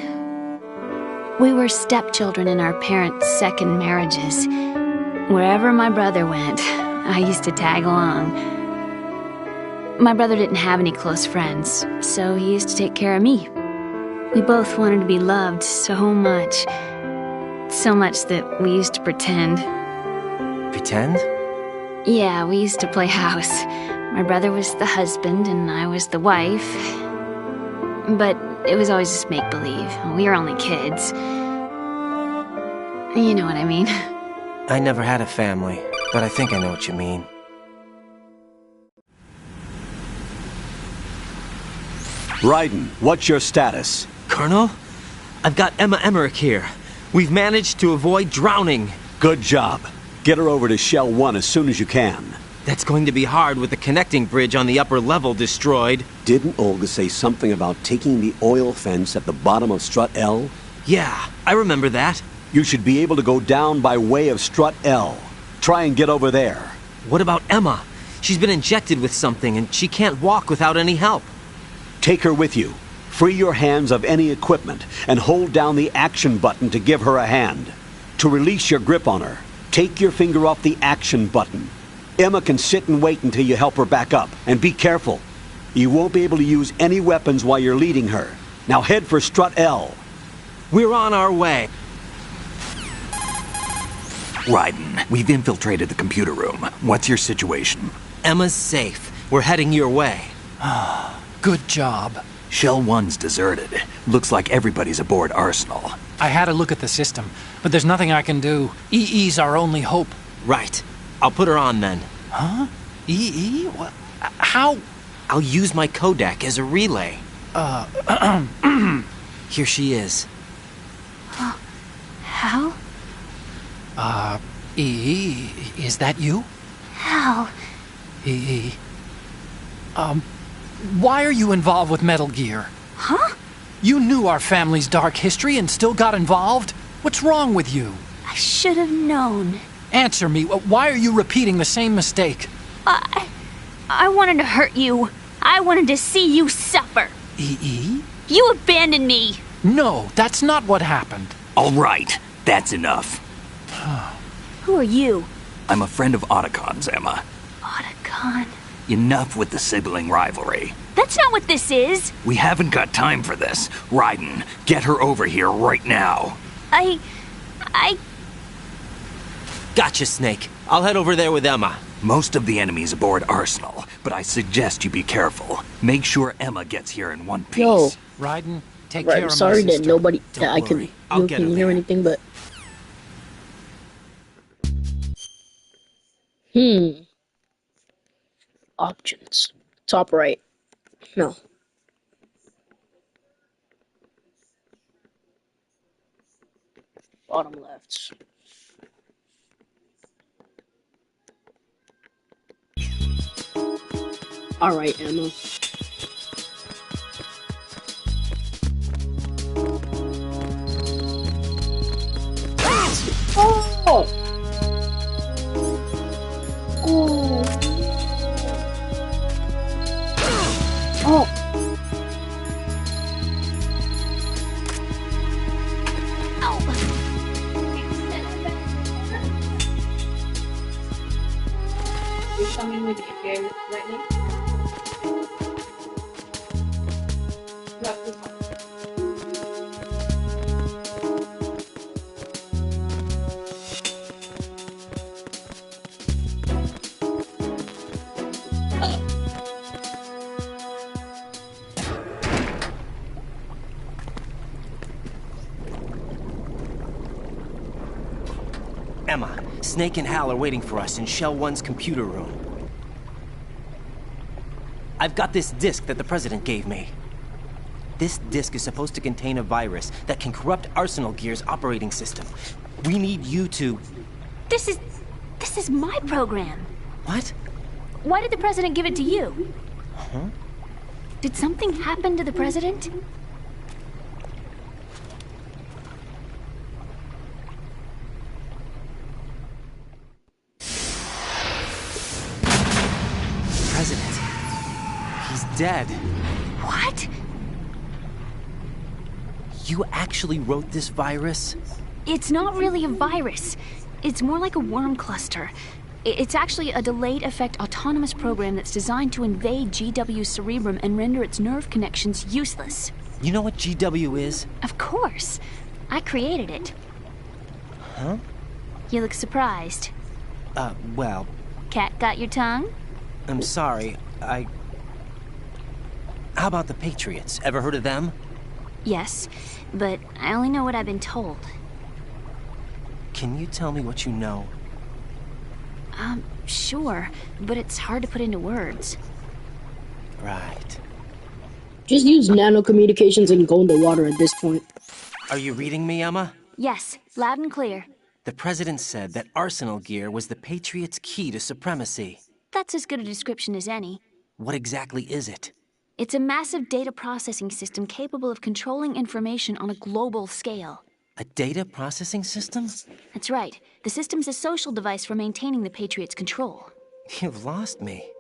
We were stepchildren in our parents' second marriages. Wherever my brother went, I used to tag along. My brother didn't have any close friends, so he used to take care of me. We both wanted to be loved so much. So much that we used to pretend. Pretend? Yeah, we used to play house. My brother was the husband and I was the wife. But it was always just make-believe. We were only kids. You know what I mean. I never had a family, but I think I know what you mean. Raiden, what's your status? Colonel? I've got Emma Emmerich here. We've managed to avoid drowning. Good job. Get her over to Shell 1 as soon as you can. That's going to be hard with the connecting bridge on the upper level destroyed. Didn't Olga say something about taking the oil fence at the bottom of Strut L? Yeah, I remember that. You should be able to go down by way of Strut L. Try and get over there. What about Emma? She's been injected with something and she can't walk without any help. Take her with you. Free your hands of any equipment and hold down the action button to give her a hand. To release your grip on her, take your finger off the action button. Emma can sit and wait until you help her back up. And be careful. You won't be able to use any weapons while you're leading her. Now head for Strut L. We're on our way. Raiden, we've infiltrated the computer room. What's your situation? Emma's safe. We're heading your way. Good job. Shell 1's deserted. Looks like everybody's aboard Arsenal. I had a look at the system, but there's nothing I can do. EE's our only hope. Right. I'll put her on then. Huh? EE? What? How? I'll use my Kodak as a relay. Here she is. Hal? EE, is that you? Hal? EE. Why are you involved with Metal Gear? Huh? You knew our family's dark history and still got involved? What's wrong with you? I should have known. Answer me. Why are you repeating the same mistake? I wanted to hurt you. I wanted to see you suffer. EE? You abandoned me. No, that's not what happened. All right. That's enough. Who are you? I'm a friend of Otacon's, Emma. Otacon. Enough with the sibling rivalry. That's not what this is! We haven't got time for this. Raiden, get her over here right now. I... Gotcha, Snake. I'll head over there with Emma. Most of the enemy's aboard Arsenal, but I suggest you be careful. Make sure Emma gets here in one piece. Yo. Raiden, take Right, care of my sorry sister. that nobody... Don't that I can... worry. I'll You get can her hear there. anything, but... Options. Top right. No. Bottom left. Alright, Emma. Oh! Oh! Oh! You're coming with your lightning? Emma, Snake and Hal are waiting for us in Shell 1's computer room. I've got this disk that the President gave me. This disk is supposed to contain a virus that can corrupt Arsenal Gear's operating system. We need you to... This is my program. What? Why did the President give it to you? Huh? Did something happen to the President? President. He's dead. What? You actually wrote this virus? It's not really a virus. It's more like a worm cluster. It's actually a delayed effect autonomous program that's designed to invade GW's cerebrum and render its nerve connections useless. You know what GW is? Of course. I created it. Huh? You look surprised. Well... Cat got your tongue? I'm sorry, How about the Patriots? Ever heard of them? Yes, but I only know what I've been told. Can you tell me what you know? Sure, but it's hard to put into words. Right. Just use nano communications and go in the water at this point. Are you reading me, Emma? Yes, loud and clear. The President said that Arsenal Gear was the Patriots' key to supremacy. That's as good a description as any. What exactly is it? It's a massive data processing system capable of controlling information on a global scale. A data processing system? That's right. The system's a social device for maintaining the Patriots' control. You've lost me.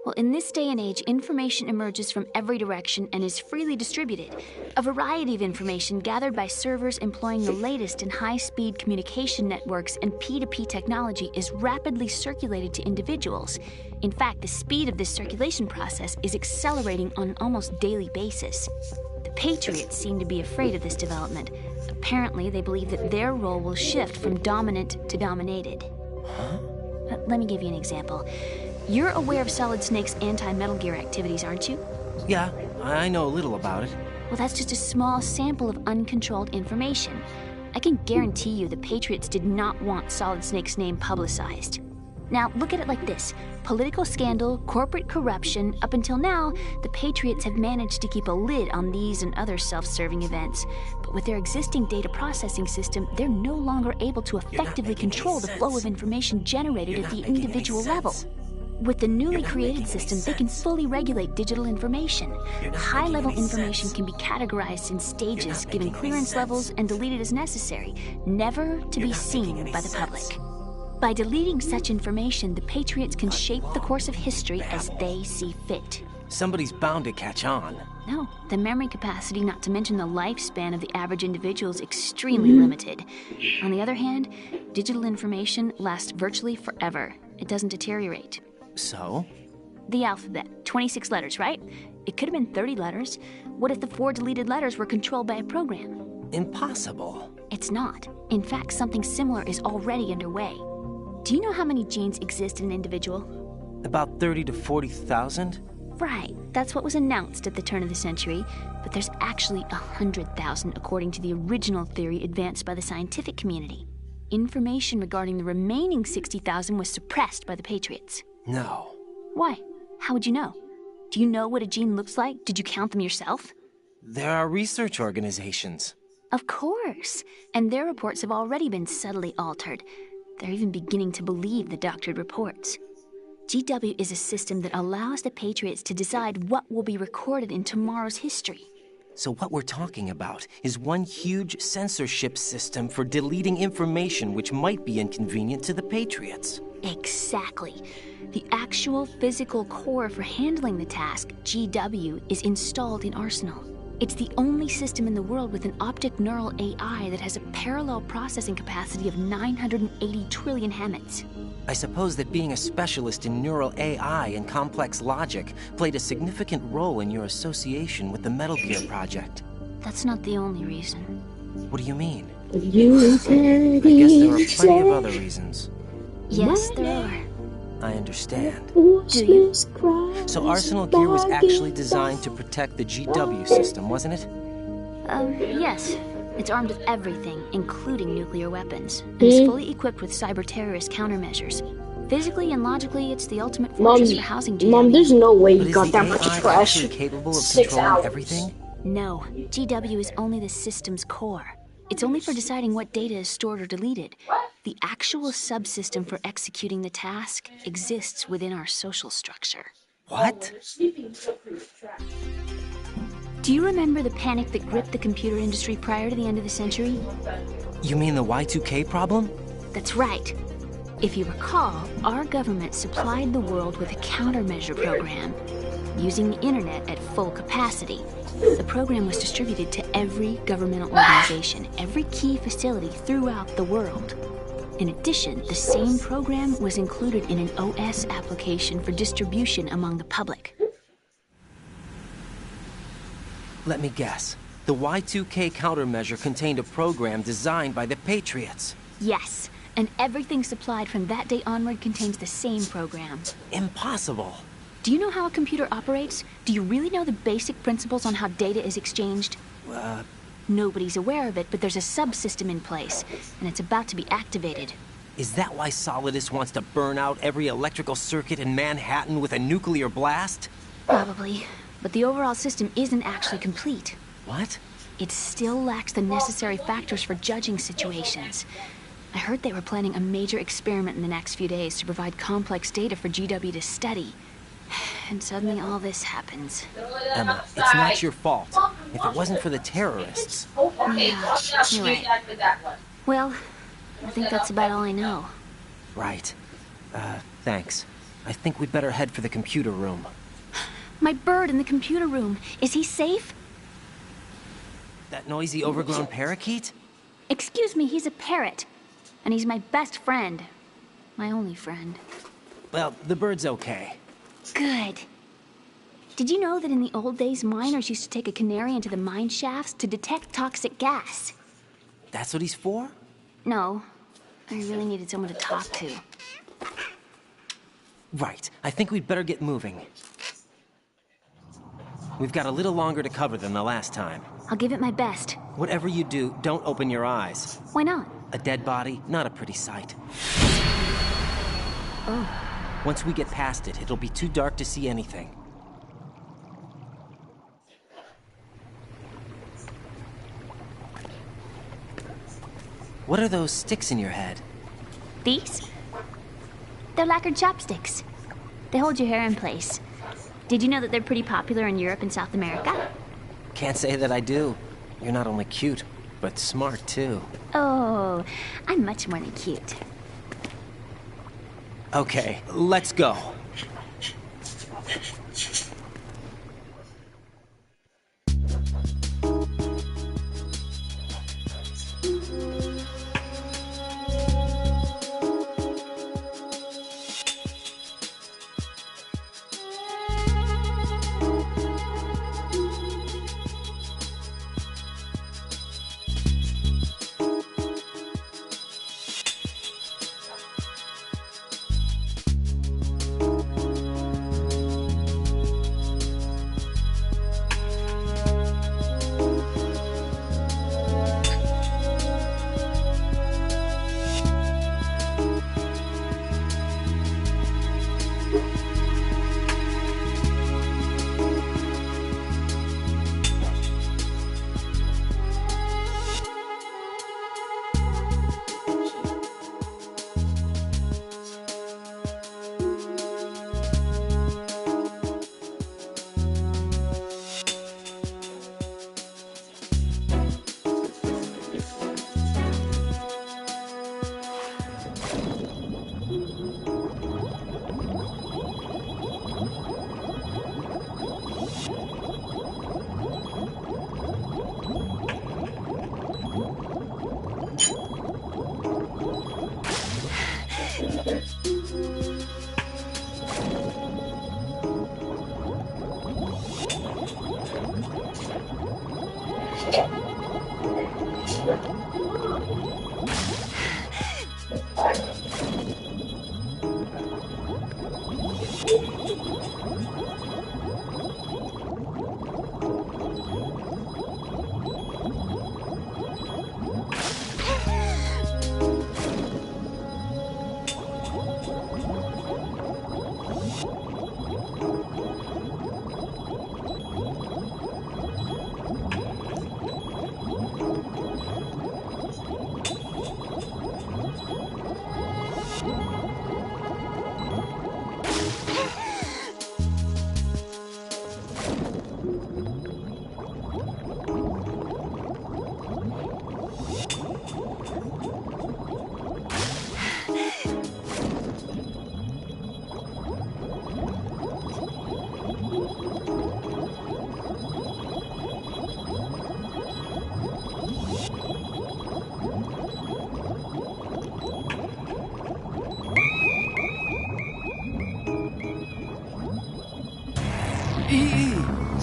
Well, in this day and age, information emerges from every direction and is freely distributed. A variety of information gathered by servers employing the latest in high-speed communication networks and P2P technology is rapidly circulated to individuals. In fact, the speed of this circulation process is accelerating on an almost daily basis. The Patriots seem to be afraid of this development. Apparently, they believe that their role will shift from dominant to dominated. Huh? Let me give you an example. You're aware of Solid Snake's anti-Metal Gear activities, aren't you? Yeah, I know a little about it. Well, that's just a small sample of uncontrolled information. I can guarantee you the Patriots did not want Solid Snake's name publicized. Now, look at it like this. Political scandal, corporate corruption, up until now, the Patriots have managed to keep a lid on these and other self-serving events. But with their existing data processing system, they're no longer able to effectively control the flow of information generated at the individual level. With the newly created system, they can fully regulate digital information. High-level information can be categorized in stages, given clearance levels, and deleted as necessary, never to be seen by the public. By deleting such information, the Patriots can shape the course of history as they see fit. Somebody's bound to catch on. No, the memory capacity, not to mention the lifespan of the average individual, is extremely limited. On the other hand, digital information lasts virtually forever. It doesn't deteriorate. So? The alphabet, 26 letters, right? It could have been 30 letters. What if the 4 deleted letters were controlled by a program? Impossible. It's not. In fact, something similar is already underway. Do you know how many genes exist in an individual? About 30 to 40,000? Right, that's what was announced at the turn of the century, but there's actually 100,000 according to the original theory advanced by the scientific community. Information regarding the remaining 60,000 was suppressed by the Patriots. No. Why? How would you know? Do you know what a gene looks like? Did you count them yourself? There are research organizations. Of course, and their reports have already been subtly altered. They're even beginning to believe the doctored reports. GW is a system that allows the Patriots to decide what will be recorded in tomorrow's history. So what we're talking about is one huge censorship system for deleting information which might be inconvenient to the Patriots. Exactly. The actual physical core for handling the task, GW, is installed in Arsenal. It's the only system in the world with an optic neural AI that has a parallel processing capacity of 980 trillion Hammets. I suppose that being a specialist in neural AI and complex logic played a significant role in your association with the Metal Gear project. That's not the only reason. What do you mean? You I guess there are plenty of other reasons. Yes, there are. I understand. Do you? So Arsenal Gear was actually designed to protect the GW system, wasn't it? Yes. It's armed with everything, including nuclear weapons, and is fully equipped with cyber-terrorist countermeasures. Physically and logically, it's the ultimate fortress for housing GW. Mom, there's no way But you is got the that much AI trash. actually capable of 6 controlling hours. everything? No, GW is only the system's core. It's only for deciding what data is stored or deleted. The actual subsystem for executing the task exists within our social structure. What? Do you remember the panic that gripped the computer industry prior to the end of the century? You mean the Y2K problem? That's right. If you recall, our government supplied the world with a countermeasure program, using the internet at full capacity. The program was distributed to every governmental organization, every key facility throughout the world. In addition, the same program was included in an OS application for distribution among the public. Let me guess. The Y2K countermeasure contained a program designed by the Patriots. Yes, and everything supplied from that day onward contains the same program. Impossible. Do you know how a computer operates? Do you really know the basic principles on how data is exchanged? Nobody's aware of it, but there's a subsystem in place, and it's about to be activated. Is that why Solidus wants to burn out every electrical circuit in Manhattan with a nuclear blast? Probably, but the overall system isn't actually complete. What? It still lacks the necessary factors for judging situations. I heard they were planning a major experiment in the next few days to provide complex data for GW to study. And suddenly all this happens. Emma, it's not your fault. If it wasn't for the terrorists... Yeah, you're right. Well, I think that's about all I know. Right. Thanks. I think we'd better head for the computer room. My bird in the computer room. Is he safe? That noisy, overgrown parakeet? Excuse me, he's a parrot. And he's my best friend. My only friend. Well, the bird's okay. Good. Did you know that in the old days, miners used to take a canary into the mine shafts to detect toxic gas? That's what he's for? No. I really needed someone to talk to. Right. I think we'd better get moving. We've got a little longer to cover than the last time. I'll give it my best. Whatever you do, don't open your eyes. Why not? A dead body, not a pretty sight. Oh. Once we get past it, it'll be too dark to see anything. What are those sticks in your head? These? They're lacquered chopsticks. They hold your hair in place. Did you know that they're pretty popular in Europe and South America? Can't say that I do. You're not only cute, but smart too. Oh, I'm much more than cute. Okay, let's go.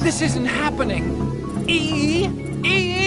This isn't happening! EE! EE!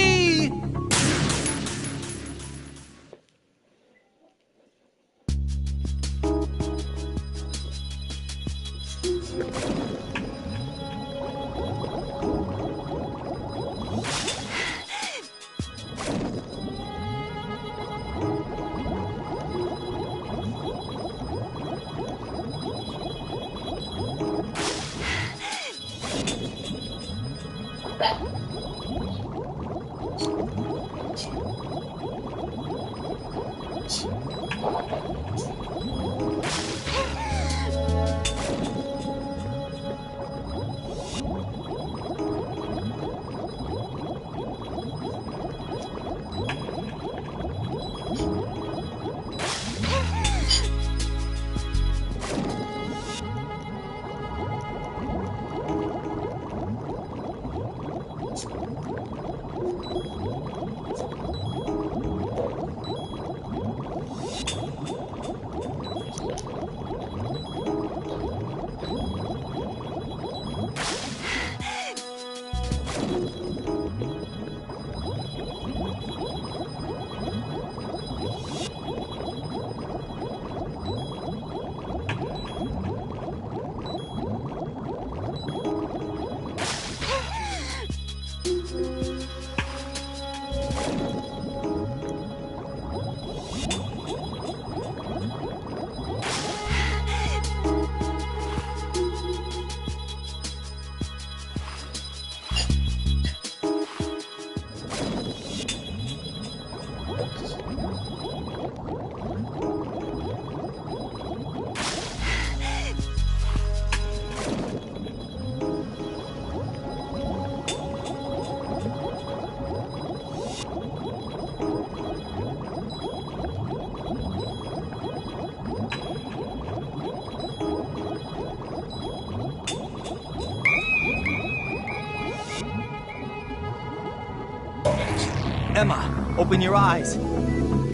Emma, open your eyes.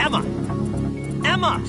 Emma! Emma!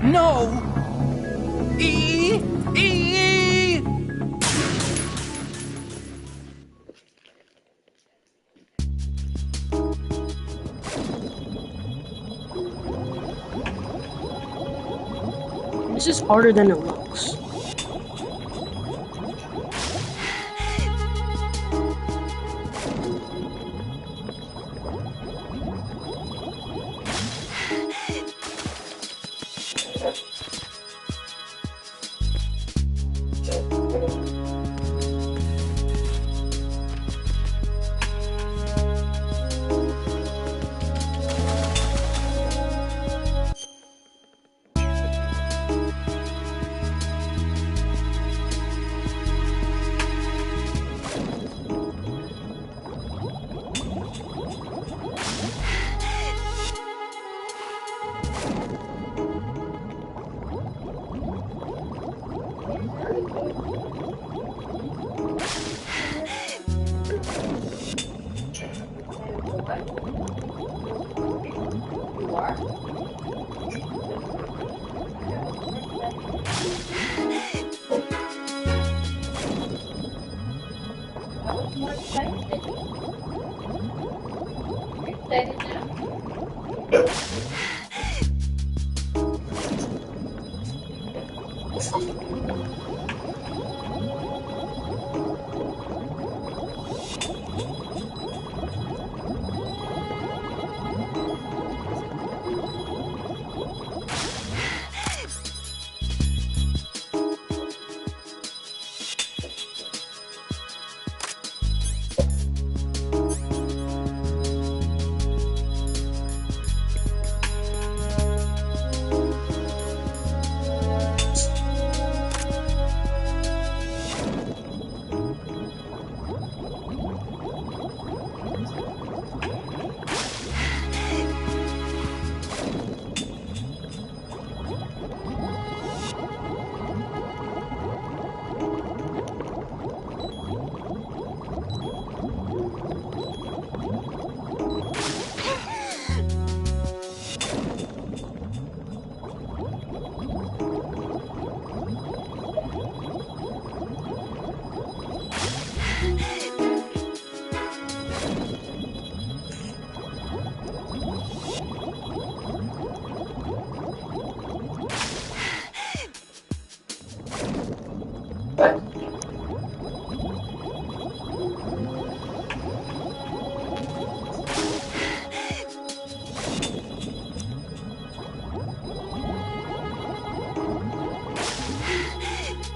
No! E! This is harder than it looks.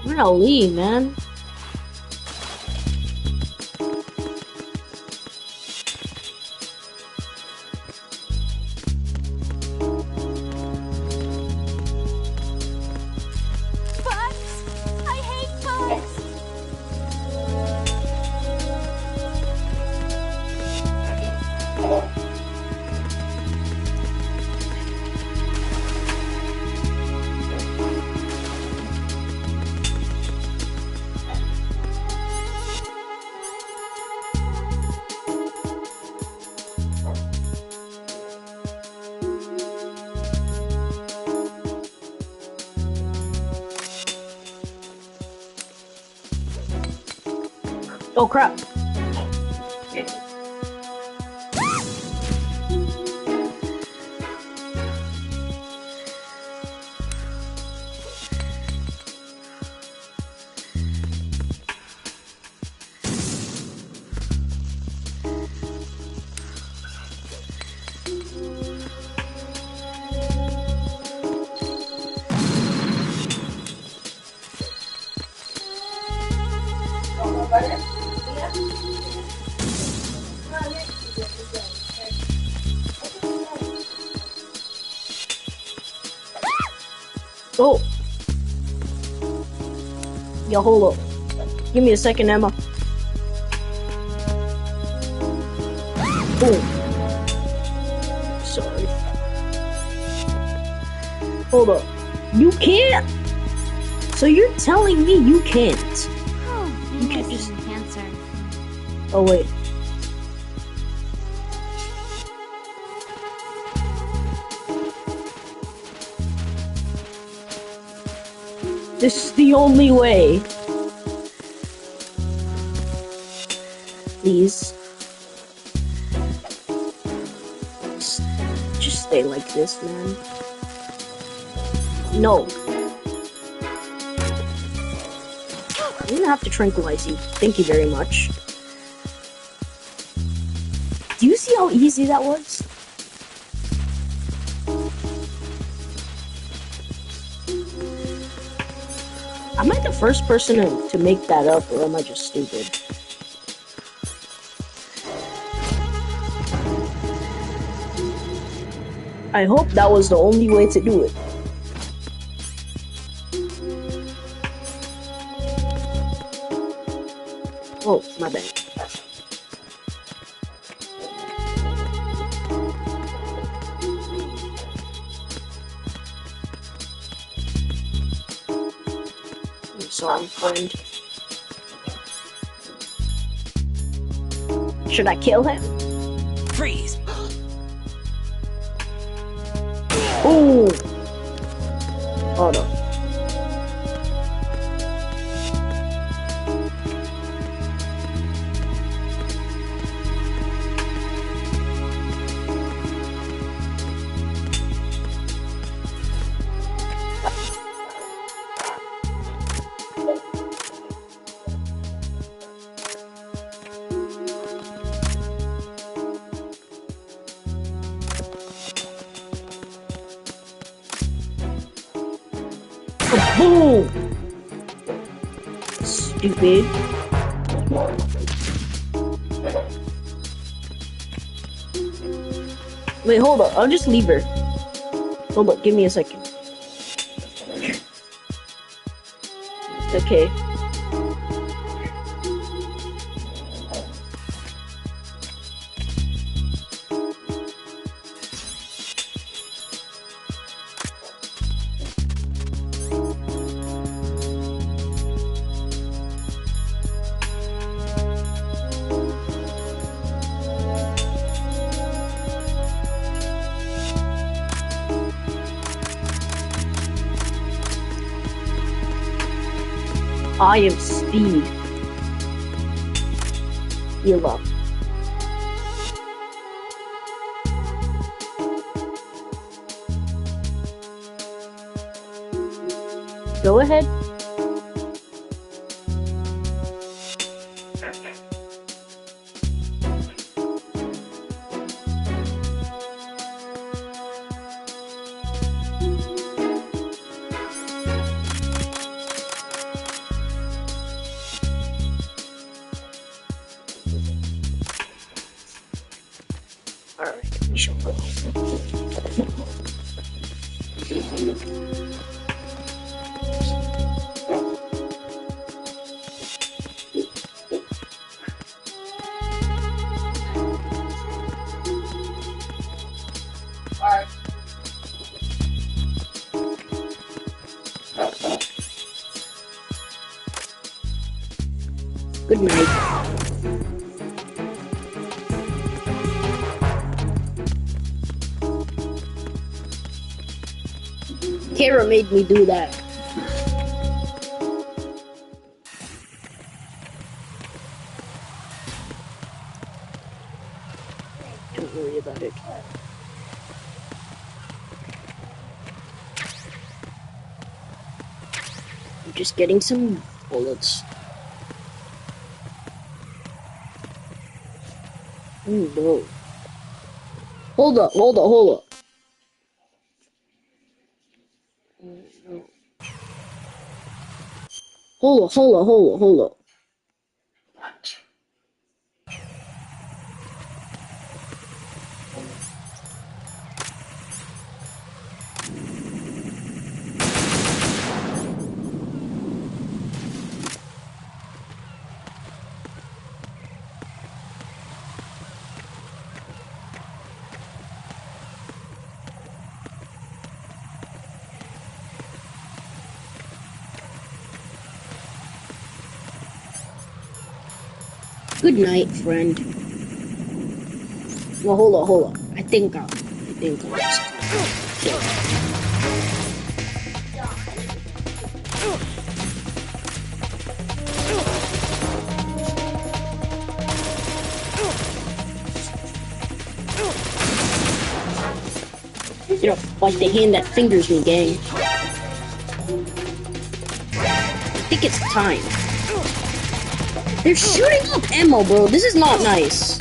I'm gonna leave, man. Oh crap. Oh. Yo, hold up. Give me a second, Emma. Oh. Sorry. Hold up. You can't? So you're telling me you can't? Oh, you can't just answer. Oh wait. This is the only way. Please. Just stay like this, man. No. I'm gonna have to tranquilize you. Thank you very much. Do you see how easy that was? Am I the first person to make that up, or am I just stupid? I hope that was the only way to do it. Oh, my bad. I'm sorry, friend. Should I kill him? Freeze! Ooh! Hold on. Boom! Stupid. Wait, hold up. I'll just leave her. Hold up, give me a second. Okay. I am speed. Heal up. Go ahead. Alright, we shall go. Good night. Kara made me do that. Don't worry about it. I'm just getting some bullets. Oh no. Hold up, hold up, hold up. Hold up, hold up, hold up, hold up. Good night, friend. Well, hold up. I think I'll just... You know, like the hand that fingers me, gang. I think it's time. They're shooting up ammo, bro. This is not nice.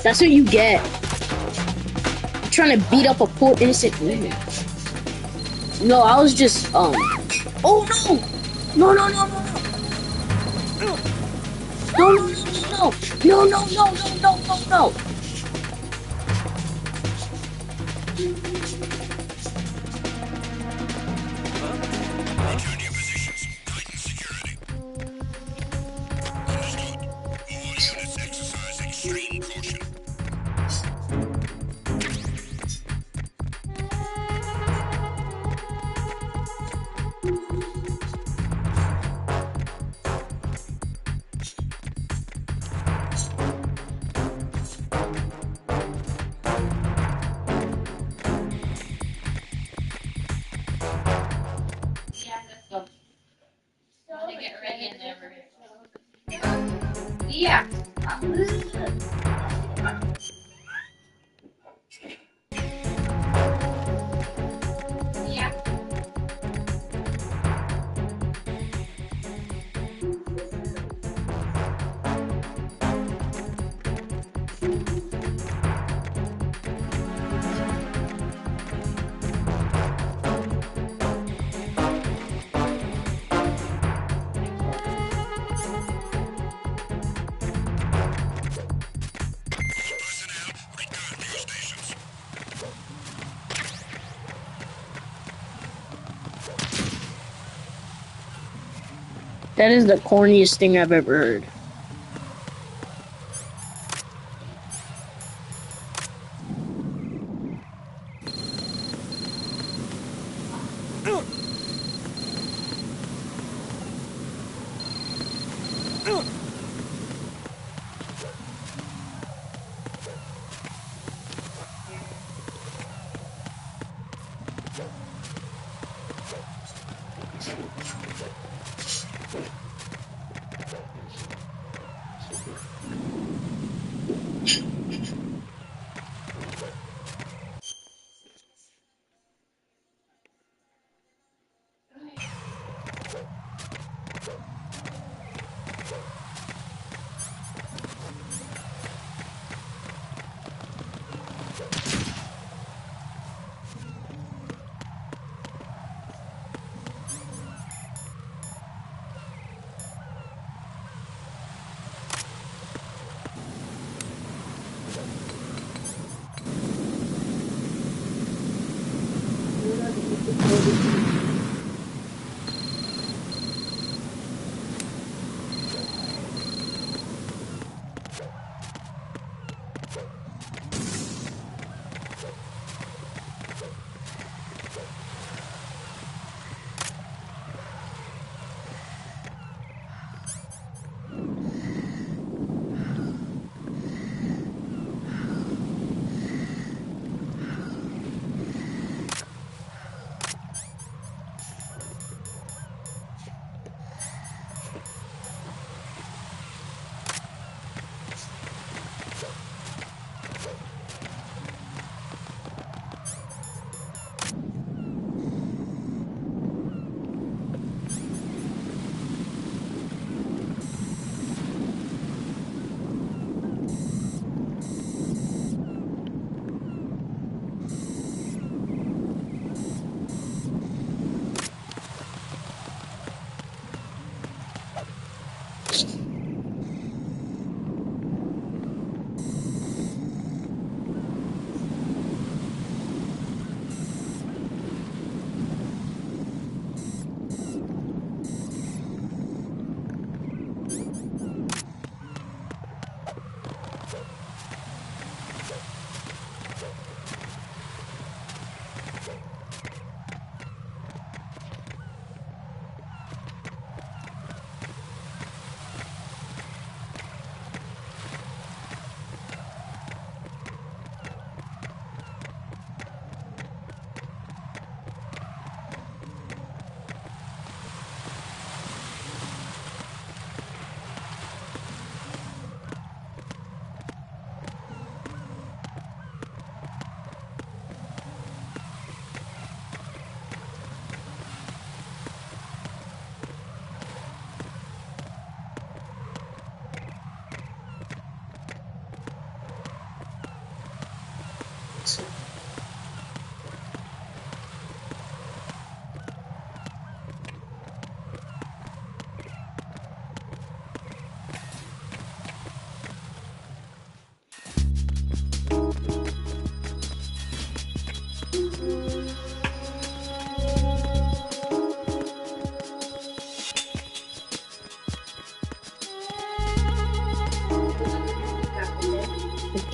That's what you get. You're trying to beat up a poor innocent woman. No, I was just, Oh, no! No, no, no, no, no! No, no, no, no, no, no, no, no, no, no, no! Return to your positions. Tighten security. Understood. All units exercise extreme caution. Yeah. Yeah. That is the corniest thing I've ever heard.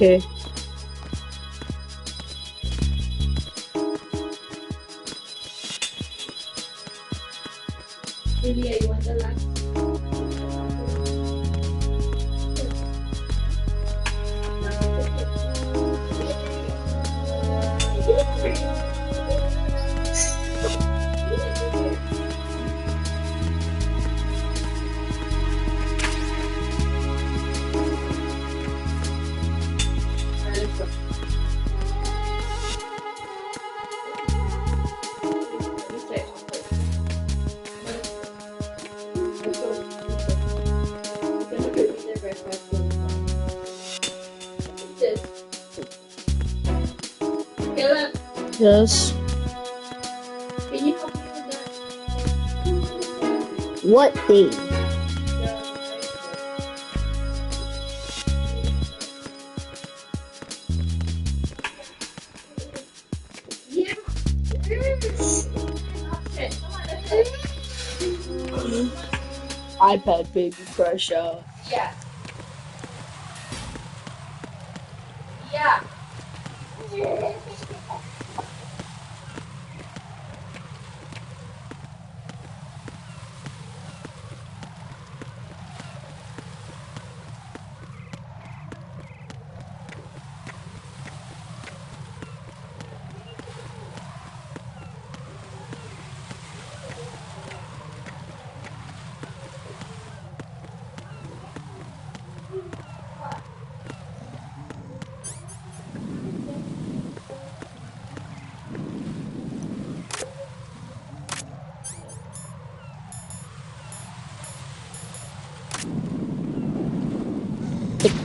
Okay. Julia, you want the last? Yes. Can you help me with that? What thing? Yeah. iPad baby pressure. Yeah. Yeah.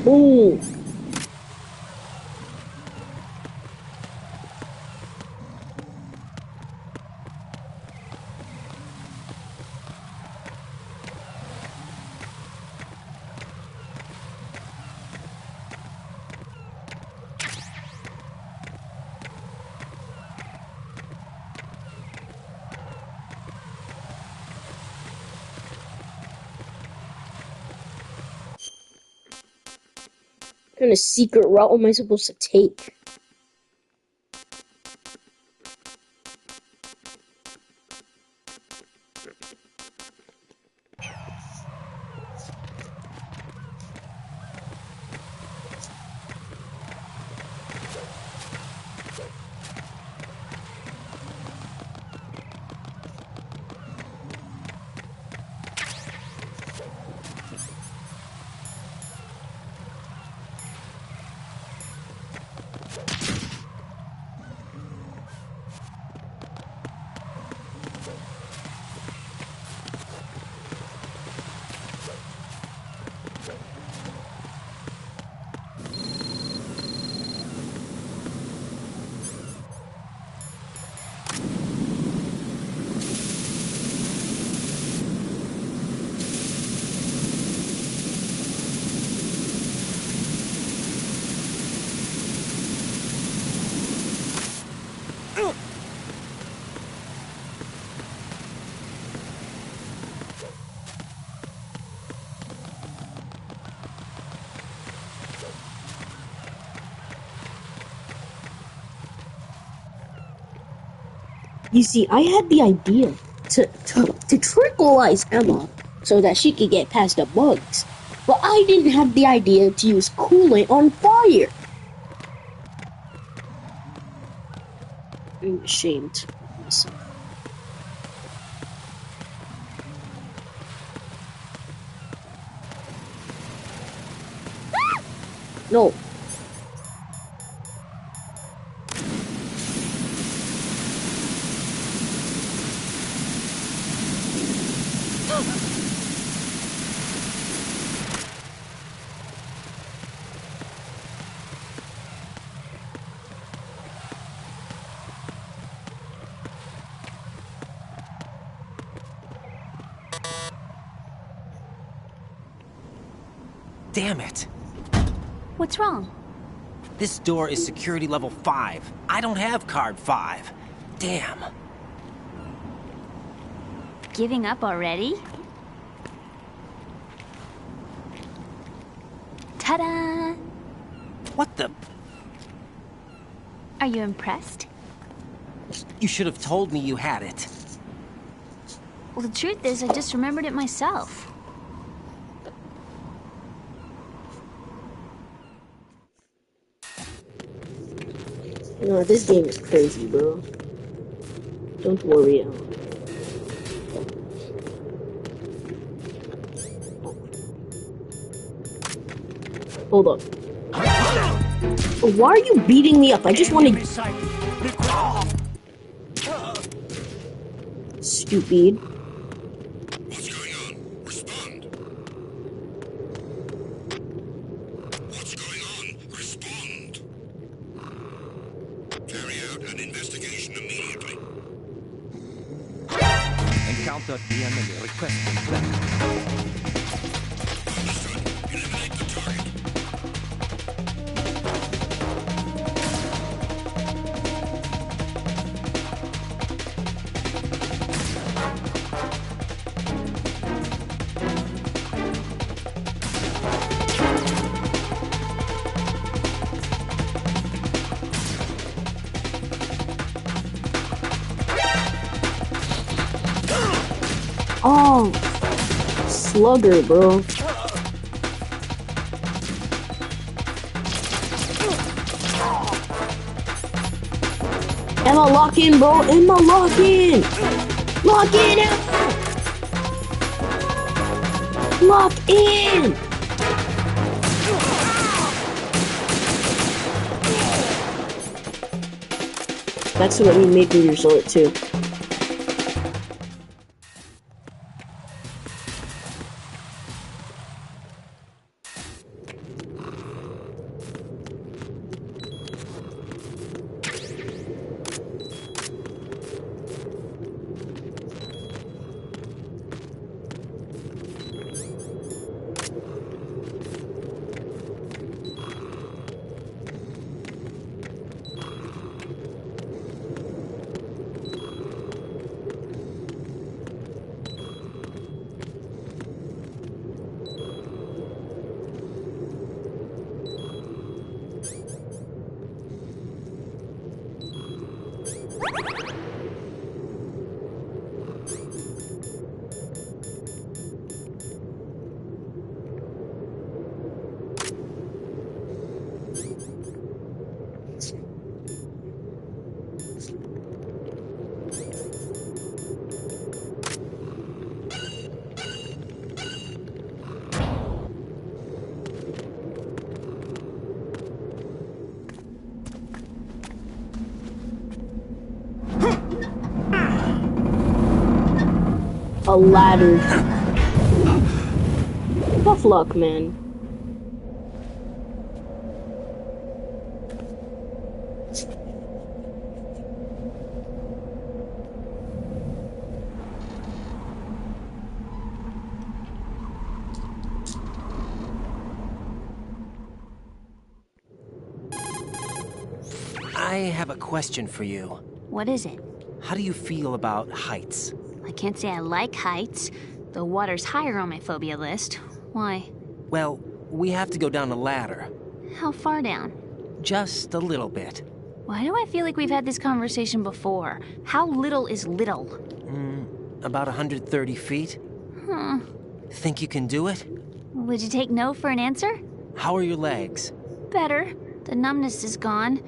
Boom. What kind of secret route am I supposed to take? You see, I had the idea to tranquilize Emma so that she could get past the bugs, but I didn't have the idea to use coolant on fire. I'm ashamed of myself. No. Damn it! What's wrong? This door is security level 5. I don't have card 5. Damn. Giving up already? Ta-da! What the? Are you impressed? You should have told me you had it. Well, the truth is, I just remembered it myself. No, this game is crazy, bro. Don't worry. Hold up. Why are you beating me up? I just want to... Stupid. What's going on? Respond. What's going on? Respond. Carry out an investigation immediately. Encounter the enemy requesting backup. Understood. Eliminate the target. Oh, slugger, bro. Emma, lock in, bro. Emma, lock in. Lock in, Emma. Lock in. That's what you made me resort to. A ladder. Tough luck, man. I have a question for you. What is it? How do you feel about heights? I can't say I like heights. The water's higher on my phobia list. Why? Well, we have to go down a ladder. How far down? Just a little bit. Why do I feel like we've had this conversation before? How little is little? About 130 feet. Huh. Think you can do it? Would you take no for an answer? How are your legs? Better. The numbness is gone.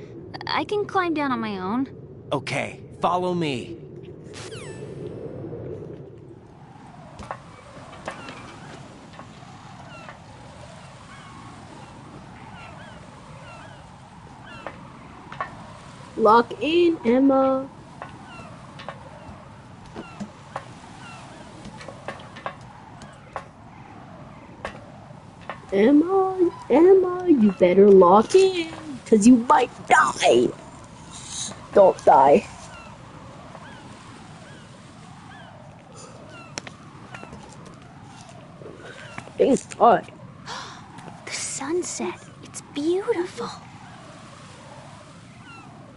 I can climb down on my own. Okay, follow me. Lock in, Emma. Emma, you better lock in, cause you might die. Don't die. Thank God. The sunset. It's beautiful.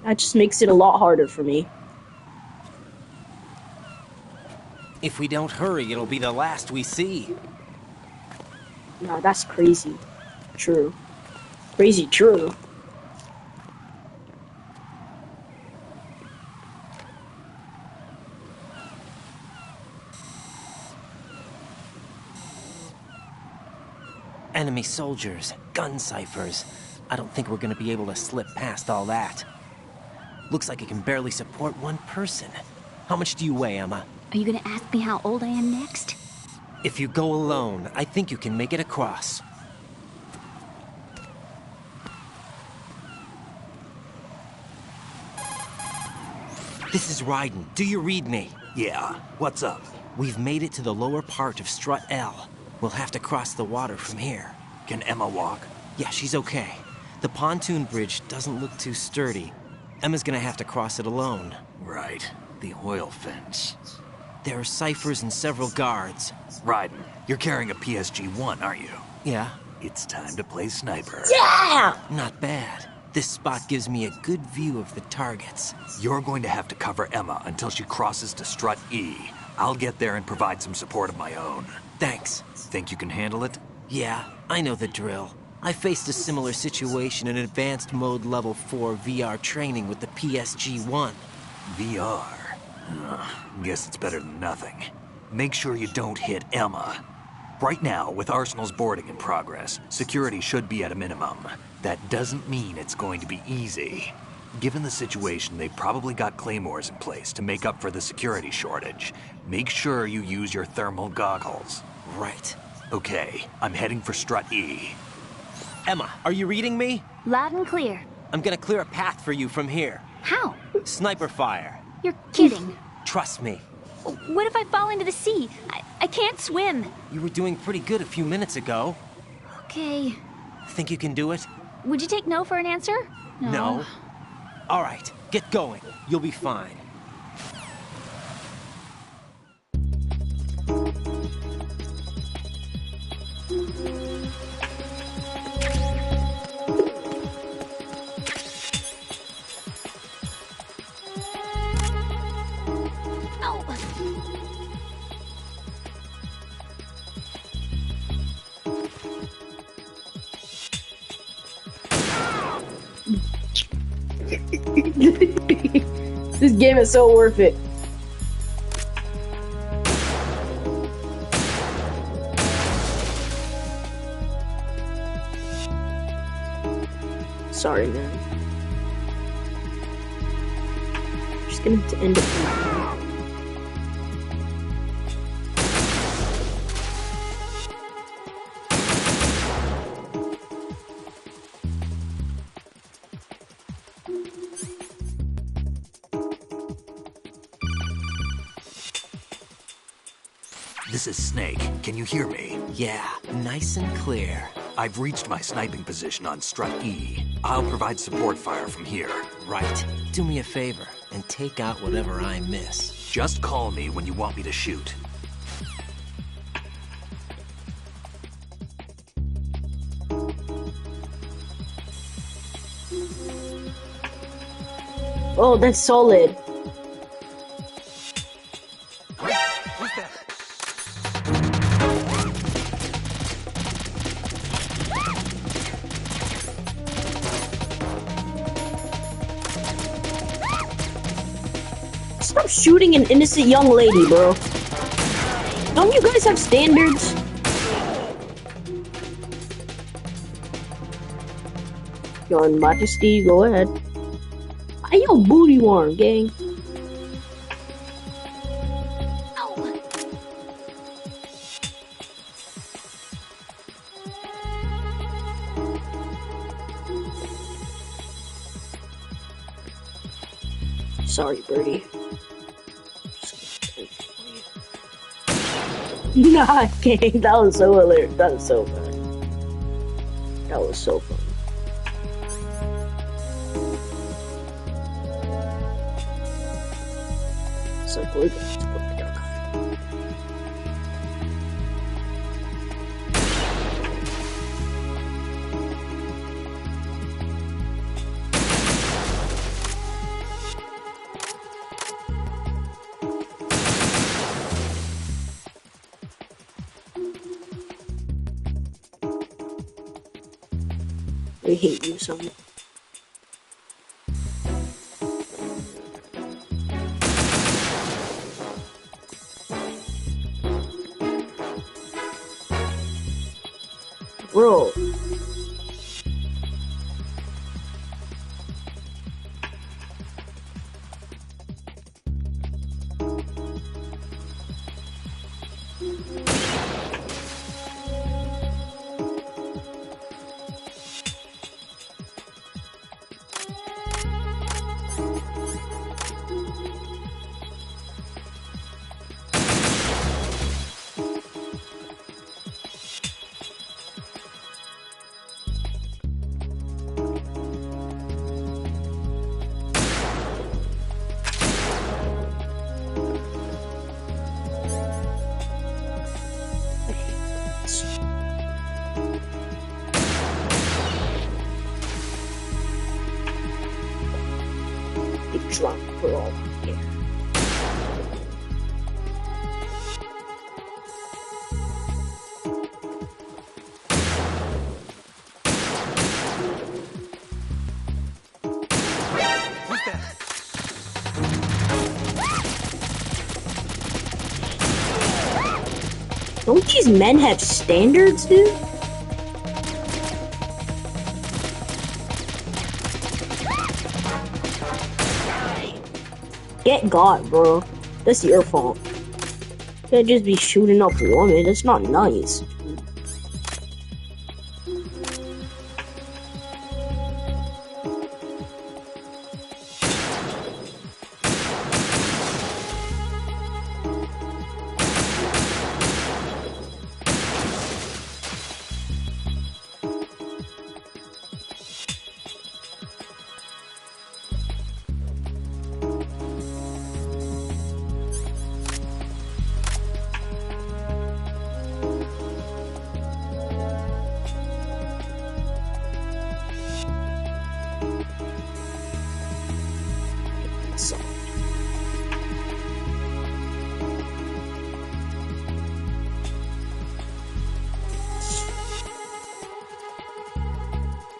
That just makes it a lot harder for me. If we don't hurry, it'll be the last we see. Nah, that's crazy. True. Crazy true. Enemy soldiers, gun ciphers. I don't think we're gonna be able to slip past all that. Looks like it can barely support one person. How much do you weigh, Emma? Are you gonna ask me how old I am next? If you go alone, I think you can make it across. This is Raiden. Do you read me? Yeah, what's up? We've made it to the lower part of Strut L. We'll have to cross the water from here. Can Emma walk? Yeah, she's okay. The pontoon bridge doesn't look too sturdy. Emma's gonna have to cross it alone. Right. The oil fence. There are ciphers and several guards. Raiden, you're carrying a PSG-1, aren't you? Yeah. It's time to play sniper. Yeah! Not bad. This spot gives me a good view of the targets. You're going to have to cover Emma until she crosses to Strut E. I'll get there and provide some support of my own. Thanks. Think you can handle it? Yeah, I know the drill. I faced a similar situation in advanced mode level 4 VR training with the PSG-1. VR? Guess it's better than nothing. Make sure you don't hit Emma. Right now, with Arsenal's boarding in progress, security should be at a minimum. That doesn't mean it's going to be easy. Given the situation, they've probably got claymores in place to make up for the security shortage. Make sure you use your thermal goggles. Right. Okay, I'm heading for Strut E. Emma, are you reading me? Loud and clear. I'm gonna clear a path for you from here. How? Sniper fire. You're kidding. Trust me. What if I fall into the sea? I can't swim. You were doing pretty good a few minutes ago. Okay. Think you can do it? Would you take no for an answer? No. All right, get going. You'll be fine. This game is so worth it. Sorry, man. I'm just gonna have to end it now. This is Snake. Can you hear me? Yeah, nice and clear. I've reached my sniping position on Strut E. I'll provide support fire from here. Right. Do me a favor and take out whatever I miss. Just call me when you want me to shoot. Oh, that's solid. Stop shooting an innocent young lady, bro. Don't you guys have standards? Your Majesty, go ahead. Hey, yo, booty warm, gang. Sorry, birdie. Nah, gang, that was so hilarious. That was so fun. That was so fun. So we're going to put the dark on. I hate you so much. Bro. Drunk girl here. Don't these men have standards, dude? Get got, bro. That's your fault. You can't just be shooting up women. That's not nice.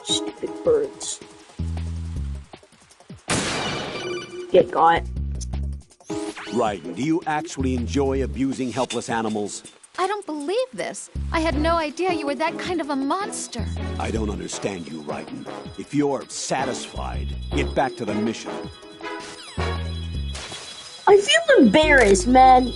Stupid birds. Get got. Raiden, do you actually enjoy abusing helpless animals? I don't believe this. I had no idea you were that kind of a monster. I don't understand you, Raiden. If you're satisfied, get back to the mission. I feel embarrassed, man.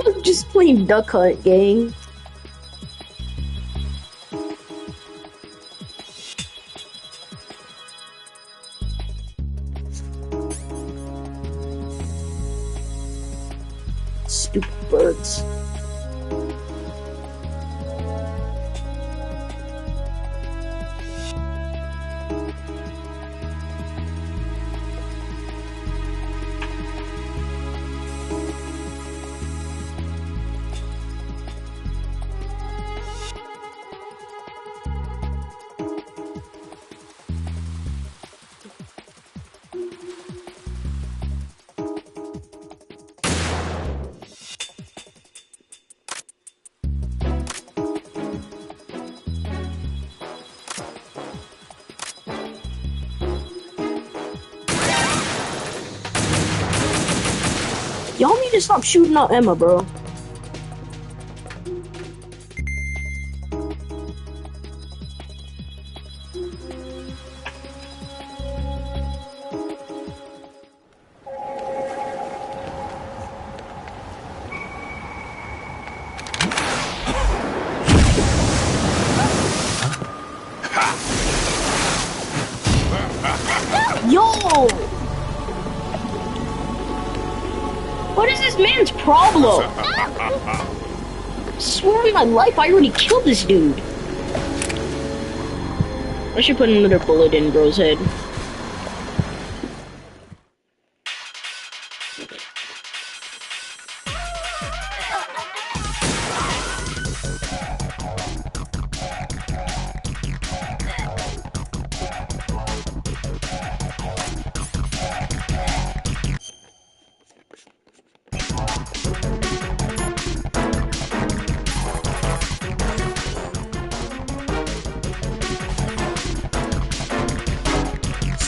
I'm just playing Duck Hunt, gang. Stupid birds. Y'all need to stop shooting at Emma, bro. Yo! What is this man's problem? I swear on my life, I already killed this dude. I should put another bullet in bro's head.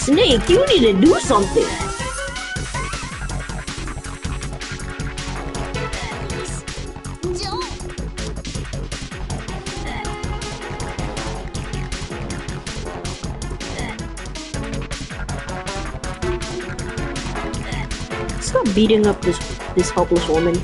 Snake, you need to do something. Stop beating up this helpless woman.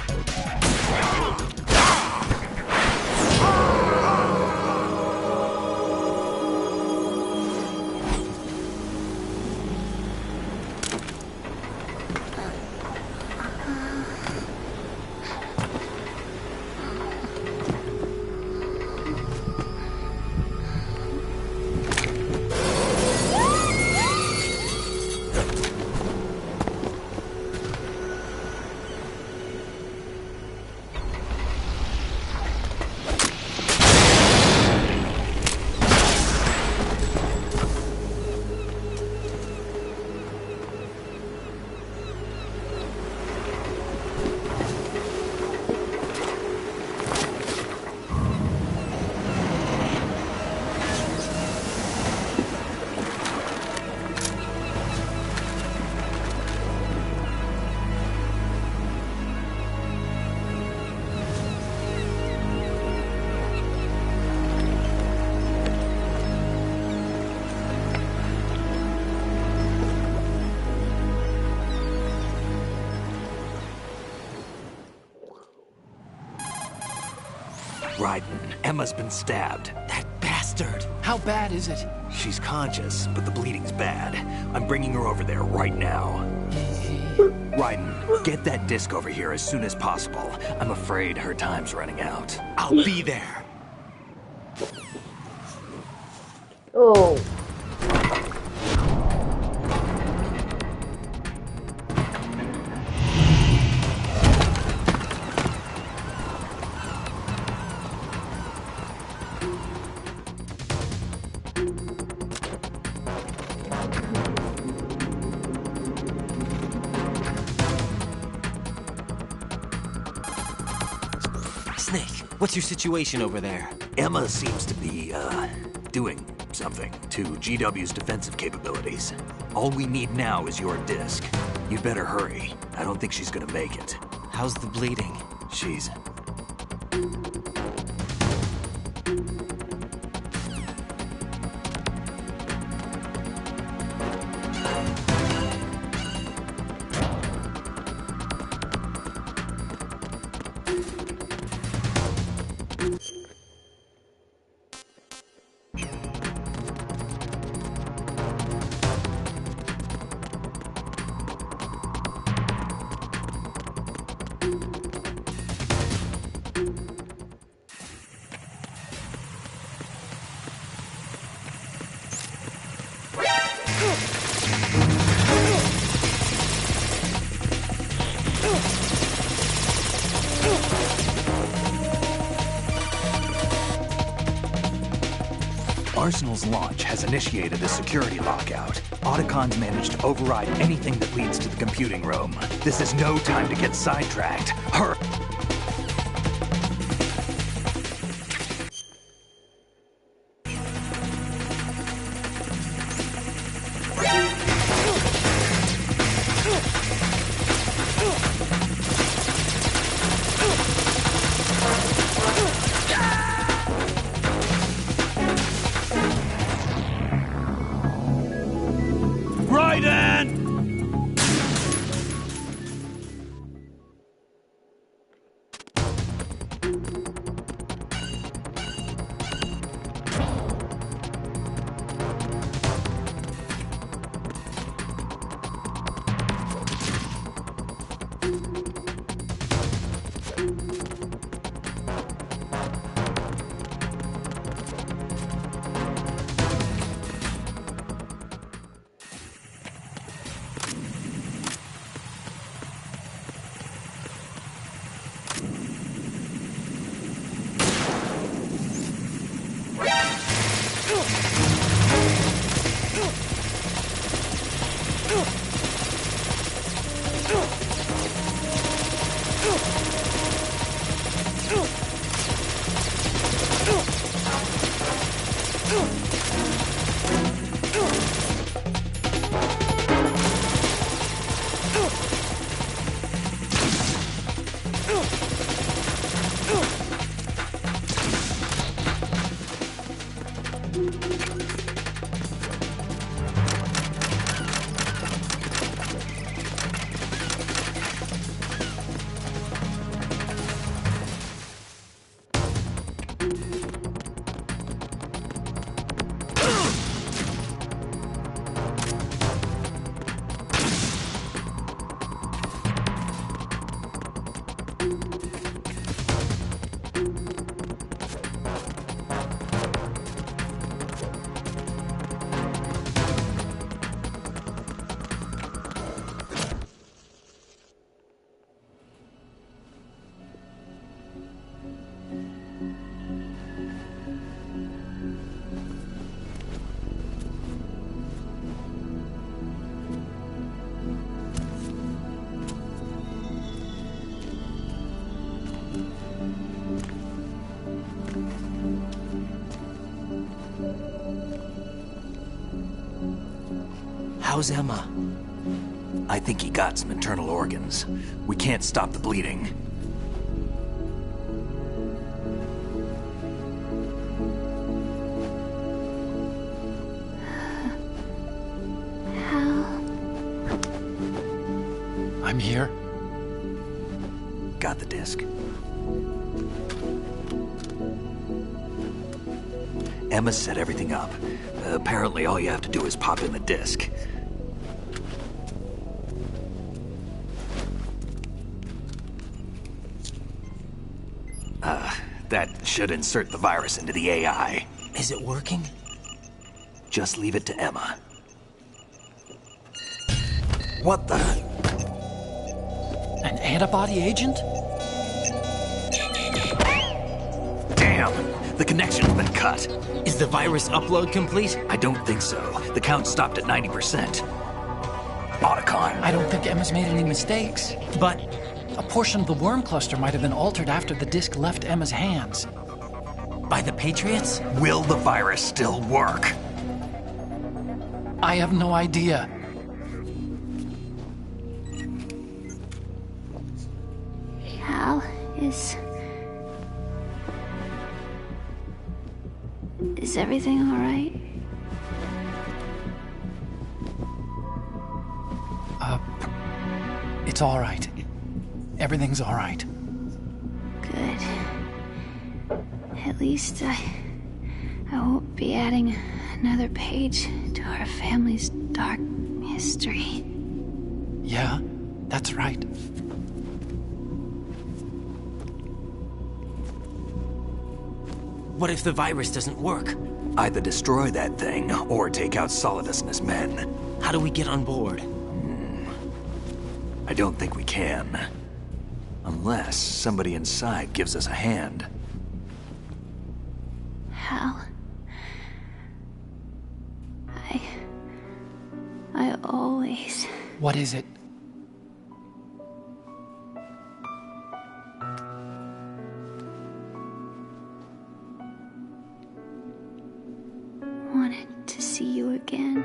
Raiden, Emma's been stabbed. That bastard! How bad is it? She's conscious, but the bleeding's bad. I'm bringing her over there right now. Raiden, get that disc over here as soon as possible. I'm afraid her time's running out. I'll be there. Oh. Snake, what's your situation over there? Emma seems to be, doing something to GW's defensive capabilities. All we need now is your disc. You'd better hurry. I don't think she's gonna make it. How's the bleeding? She's... Arsenal's launch has initiated a security lockout. Otacons managed to override anything that leads to the computing room. This is no time to get sidetracked. Hurry! How's Emma? I think he got some internal organs. We can't stop the bleeding. Hal? I'm here. Got the disc. Emma set everything up. Apparently all you have to do is pop in the disc. That should insert the virus into the AI. Is it working? Just leave it to Emma. What the? An antibody agent? Damn! The connection's been cut. Is the virus upload complete? I don't think so. The count stopped at 90%. Otacon. I don't think Emma's made any mistakes. But a portion of the worm cluster might have been altered after the disc left Emma's hands. by the Patriots? Will the virus still work? I have no idea. Hal, is everything all right? It's all right. Everything's all right. Good. At least I won't be adding another page to our family's dark history. Yeah, that's right. What if the virus doesn't work? Either destroy that thing, or take out Solidus and his men. How do we get on board? I don't think we can. Unless somebody inside gives us a hand. Hal, I always... What is it? wanted to see you again.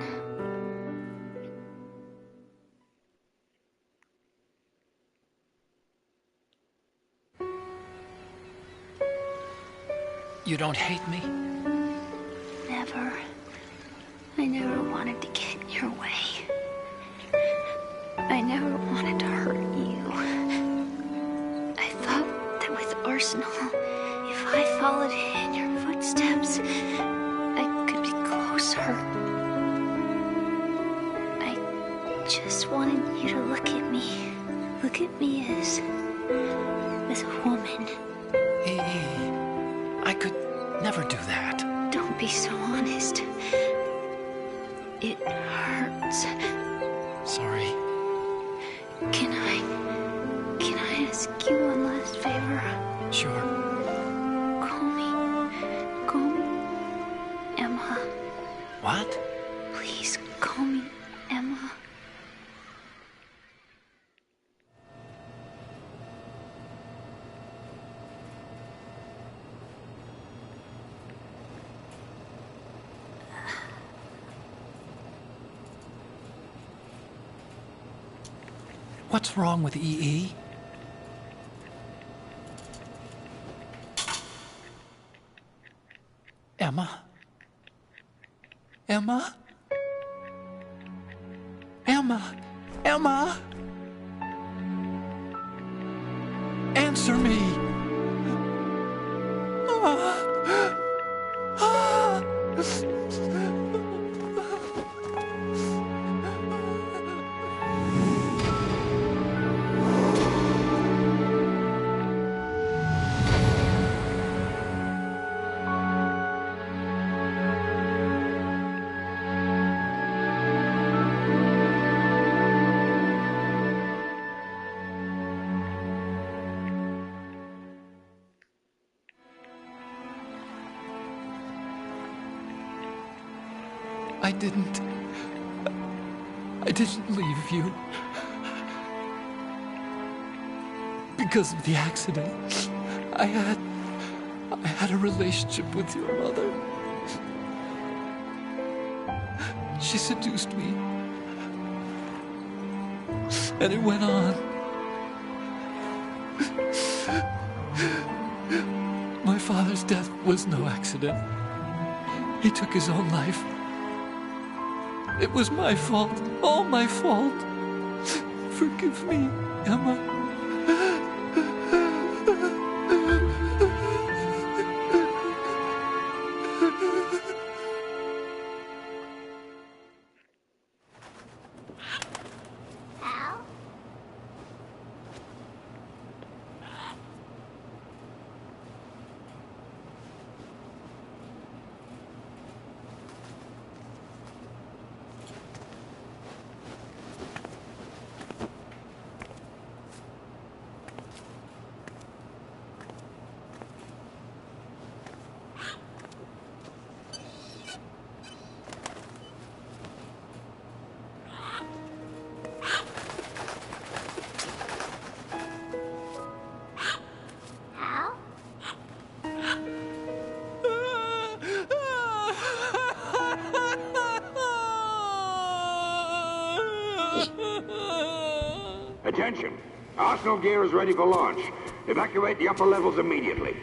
You don't hate me? Never. I never wanted to get in your way. I never wanted to hurt you. I thought that with Arsenal, if I followed in your footsteps, I could be closer. I just wanted you to look at me. Look at me as a woman. I could never do that. Don't be so honest. It hurts. Sorry. Can I ask you one last favor? Sure. Call me Emma. What? Please call me Emma. What's wrong with EE? Emma? Emma? Emma? Emma? Answer me! I didn't leave you. Because of the accident, I had a relationship with your mother. She seduced me And it went on. My father's death was no accident. He took his own life. It was my fault, all my fault. Forgive me, Emma. Attention! Arsenal gear is ready for launch. Evacuate the upper levels immediately.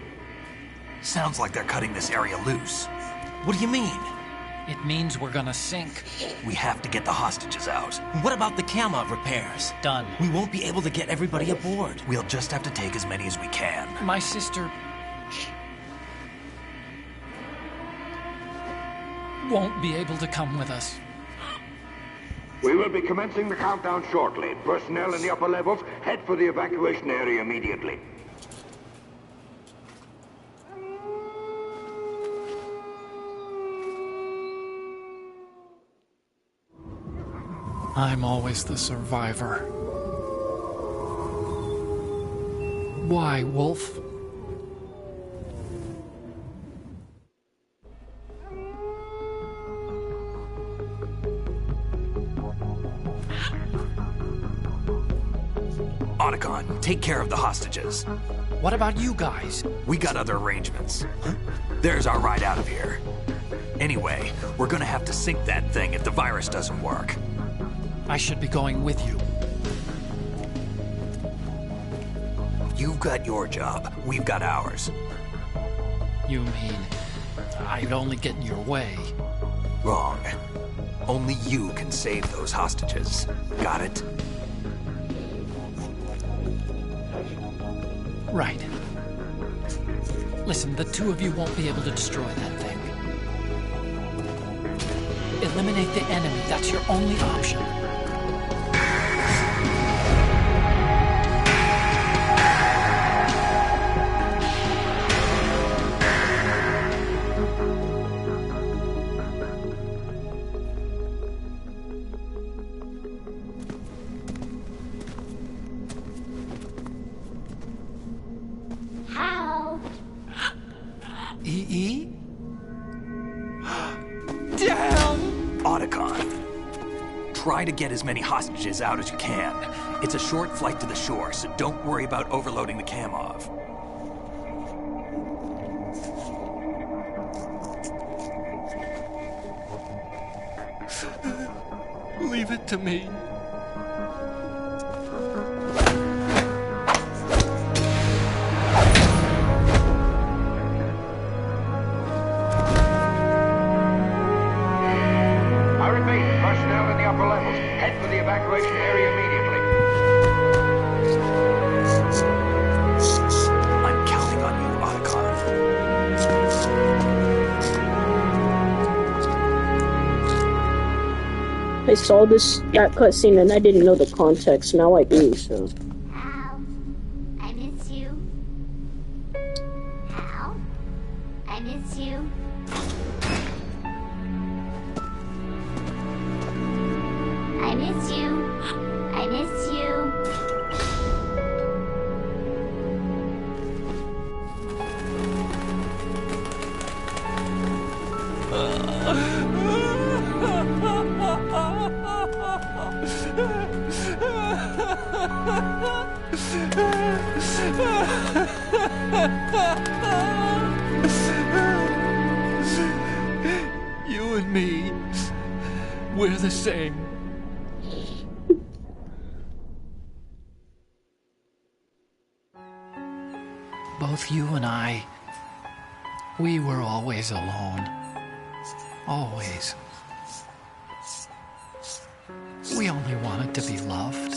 Sounds like they're cutting this area loose. What do you mean? It means we're gonna sink. We have to get the hostages out. What about the camo repairs? Done. We won't be able to get everybody aboard. We'll just have to take as many as we can. My sister won't be able to come with us. We will be commencing the countdown shortly. Personnel in the upper levels, head for the evacuation area immediately. I'm always the survivor. Why, Wolf? Otacon, take care of the hostages. What about you guys? We got other arrangements. There's our ride out of here. Anyway, we're gonna have to sink that thing if the virus doesn't work. I should be going with you. You've got your job. We've got ours. You mean I'd only get in your way? Wrong. Only you can save those hostages. Got it? Right. Listen, the two of you won't be able to destroy that thing. Eliminate the enemy. That's your only option. EE? Damn! Otacon, try to get as many hostages out as you can. It's a short flight to the shore, so don't worry about overloading the Kamov. Leave it to me. Evacuation area immediately. I'm counting on you, Otacon. I saw this cutscene and I didn't know the context. Now I do, so. Hal, I miss you. Hal, I miss you. I miss you. I miss you. You and me, we're the same. both you and I, we were always alone. Always. We only wanted to be loved.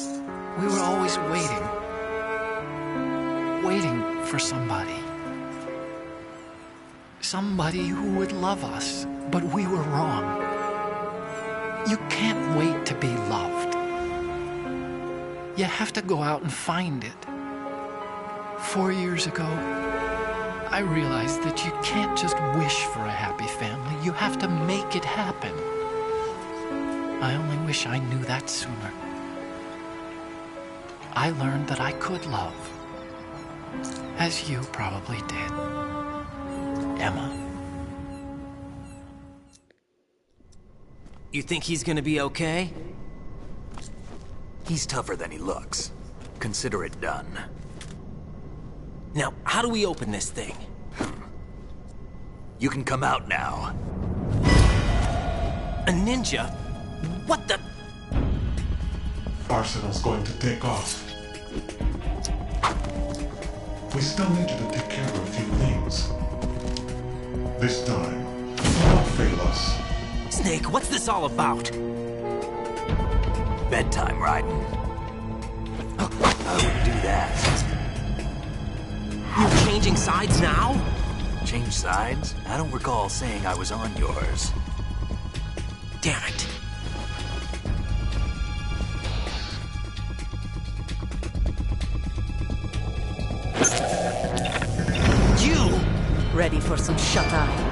We were always waiting. Waiting for somebody. Somebody who would love us, but we were wrong. You can't wait to be loved. You have to go out and find it. 4 years ago, I realized that you can't just wish for a happy family. You have to make it happen. I only wish I knew that sooner. I learned that I could love, as you probably did, Emma. You think he's gonna be okay? He's tougher than he looks. Consider it done. Now, how do we open this thing? You can come out now. A ninja? What the? Arsenal's going to take off. We still needed to take care of a few things. This time, don't fail us. Snake, what's this all about? Bedtime, Raiden. I wouldn't do that. You're changing sides now? Change sides? I don't recall saying I was on yours. Damn it. You! Ready for some shut-eye?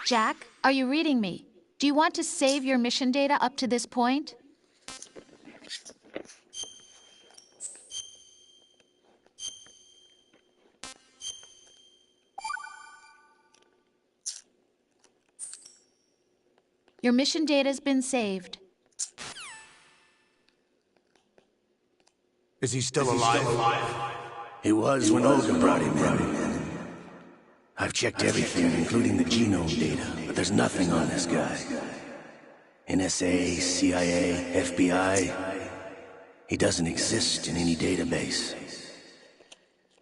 Jack, are you reading me? Do you want to save your mission data up to this point? Your mission data's been saved. Is he still alive? He was when Olga brought him in. I've checked everything, including the genome data, but there's nothing on this guy. NSA, CIA, FBI. He doesn't exist in any database.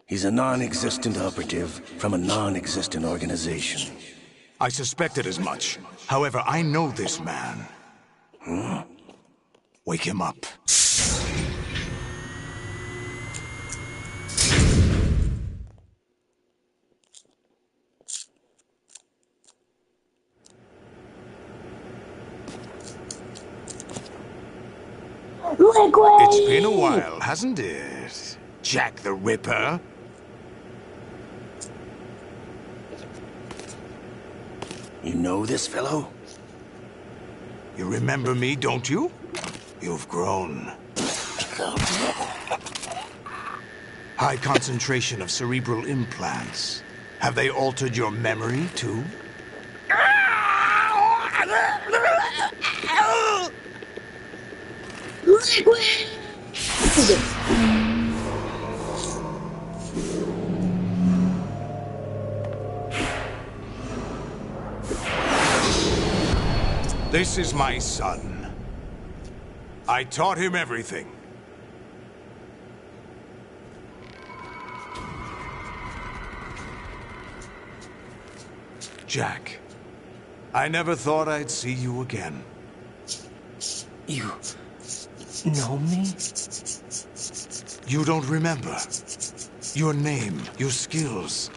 He's a non-existent operative from a non-existent organization. I suspected as much. However, I know this man. Huh? Wake him up. Liquid! It's been a while, hasn't it? Jack the Ripper? You know this fellow? You remember me, don't you? You've grown. High concentration of cerebral implants. Have they altered your memory, too? Liquid! This is my son. I taught him everything. Jack, I never thought I'd see you again. You know me? You don't remember. Your name, your skills.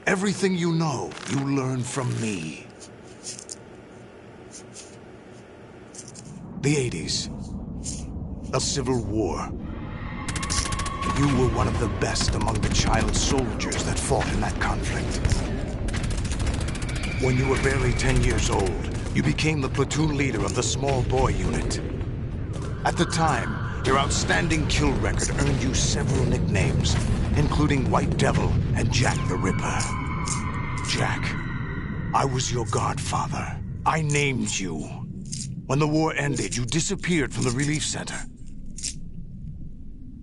Everything you know, you learned from me. The 80s. A civil war. You were one of the best among the child soldiers that fought in that conflict. When you were barely 10 years old, you became the platoon leader of the small boy unit. At the time, your outstanding kill record earned you several nicknames, including White Devil and Jack the Ripper. Jack, I was your godfather. I named you. When the war ended, you disappeared from the relief center.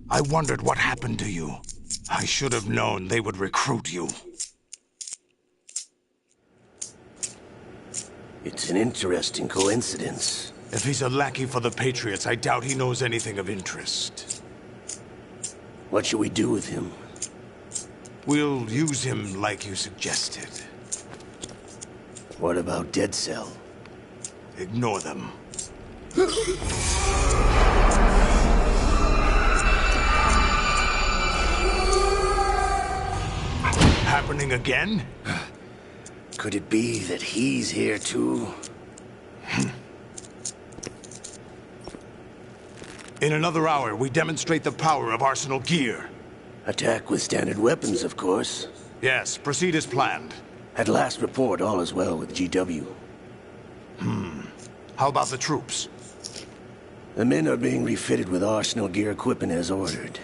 I wondered what happened to you. I should have known they would recruit you. It's an interesting coincidence. If he's a lackey for the Patriots, I doubt he knows anything of interest. What should we do with him? We'll use him like you suggested. What about Dead Cell? Ignore them. Happening again? Could it be that he's here too? In another hour, we demonstrate the power of Arsenal gear. Attack with standard weapons, of course. Yes, proceed as planned. At last report, all is well with GW. How about the troops? The men are being refitted with Arsenal gear equipment as ordered.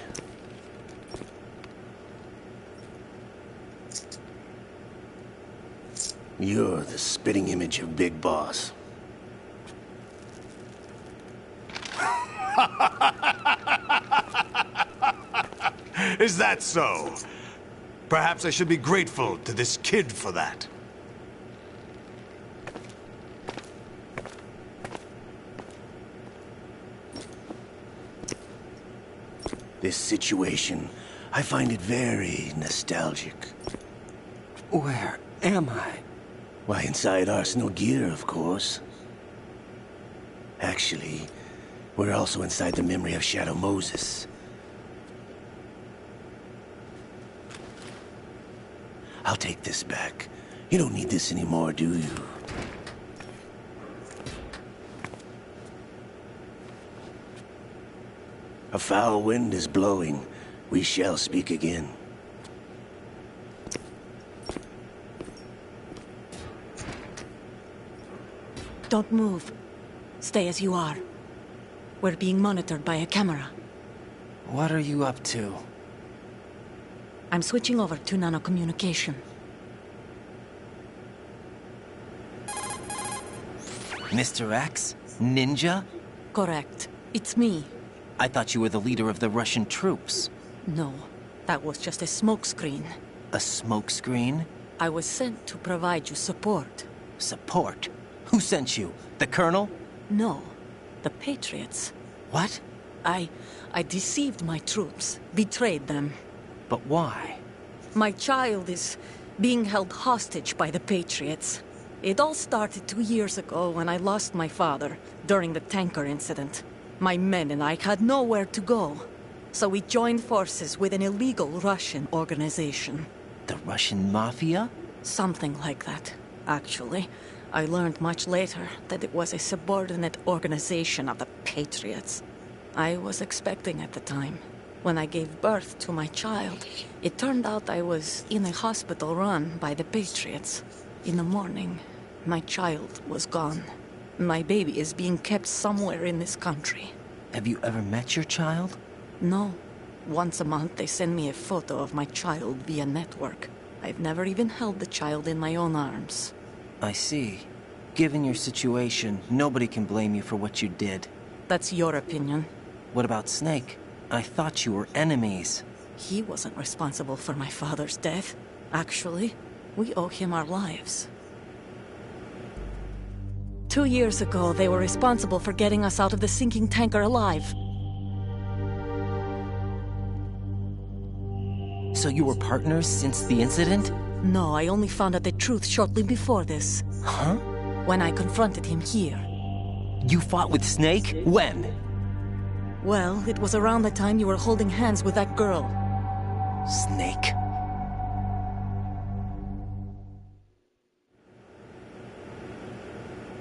You're the spitting image of Big Boss. Is that so? Perhaps I should be grateful to this kid for that. This situation, I find it very nostalgic. Where am I? Why, inside Arsenal gear, of course. Actually, we're also inside the memory of Shadow Moses. I'll take this back. You don't need this anymore, do you? A foul wind is blowing. We shall speak again. Don't move. Stay as you are. We're being monitored by a camera. What are you up to? I'm switching over to nanocommunication. Mr. X? Ninja? Correct. It's me. I thought you were the leader of the Russian troops. No, that was just a smokescreen. A smokescreen? I was sent to provide you support. Support? Who sent you? The Colonel? No, the Patriots. What? I deceived my troops, betrayed them. But why? My child is being held hostage by the Patriots. It all started 2 years ago when I lost my father during the tanker incident. My men and I had nowhere to go, so we joined forces with an illegal Russian organization. The Russian Mafia? Something like that, actually. I learned much later that it was a subordinate organization of the Patriots. I was expecting at the time. When I gave birth to my child, it turned out I was in a hospital run by the Patriots. In the morning, my child was gone. My baby is being kept somewhere in this country. Have you ever met your child? No. Once a month, they send me a photo of my child via network. I've never even held the child in my own arms. I see. Given your situation, nobody can blame you for what you did. That's your opinion. What about Snake? I thought you were enemies. He wasn't responsible for my father's death. Actually, we owe him our lives. 2 years ago, they were responsible for getting us out of the sinking tanker alive. So you were partners since the incident? No, I only found out the truth shortly before this. Huh? when I confronted him here. You fought with Snake? When? Well, it was around the time you were holding hands with that girl. Snake.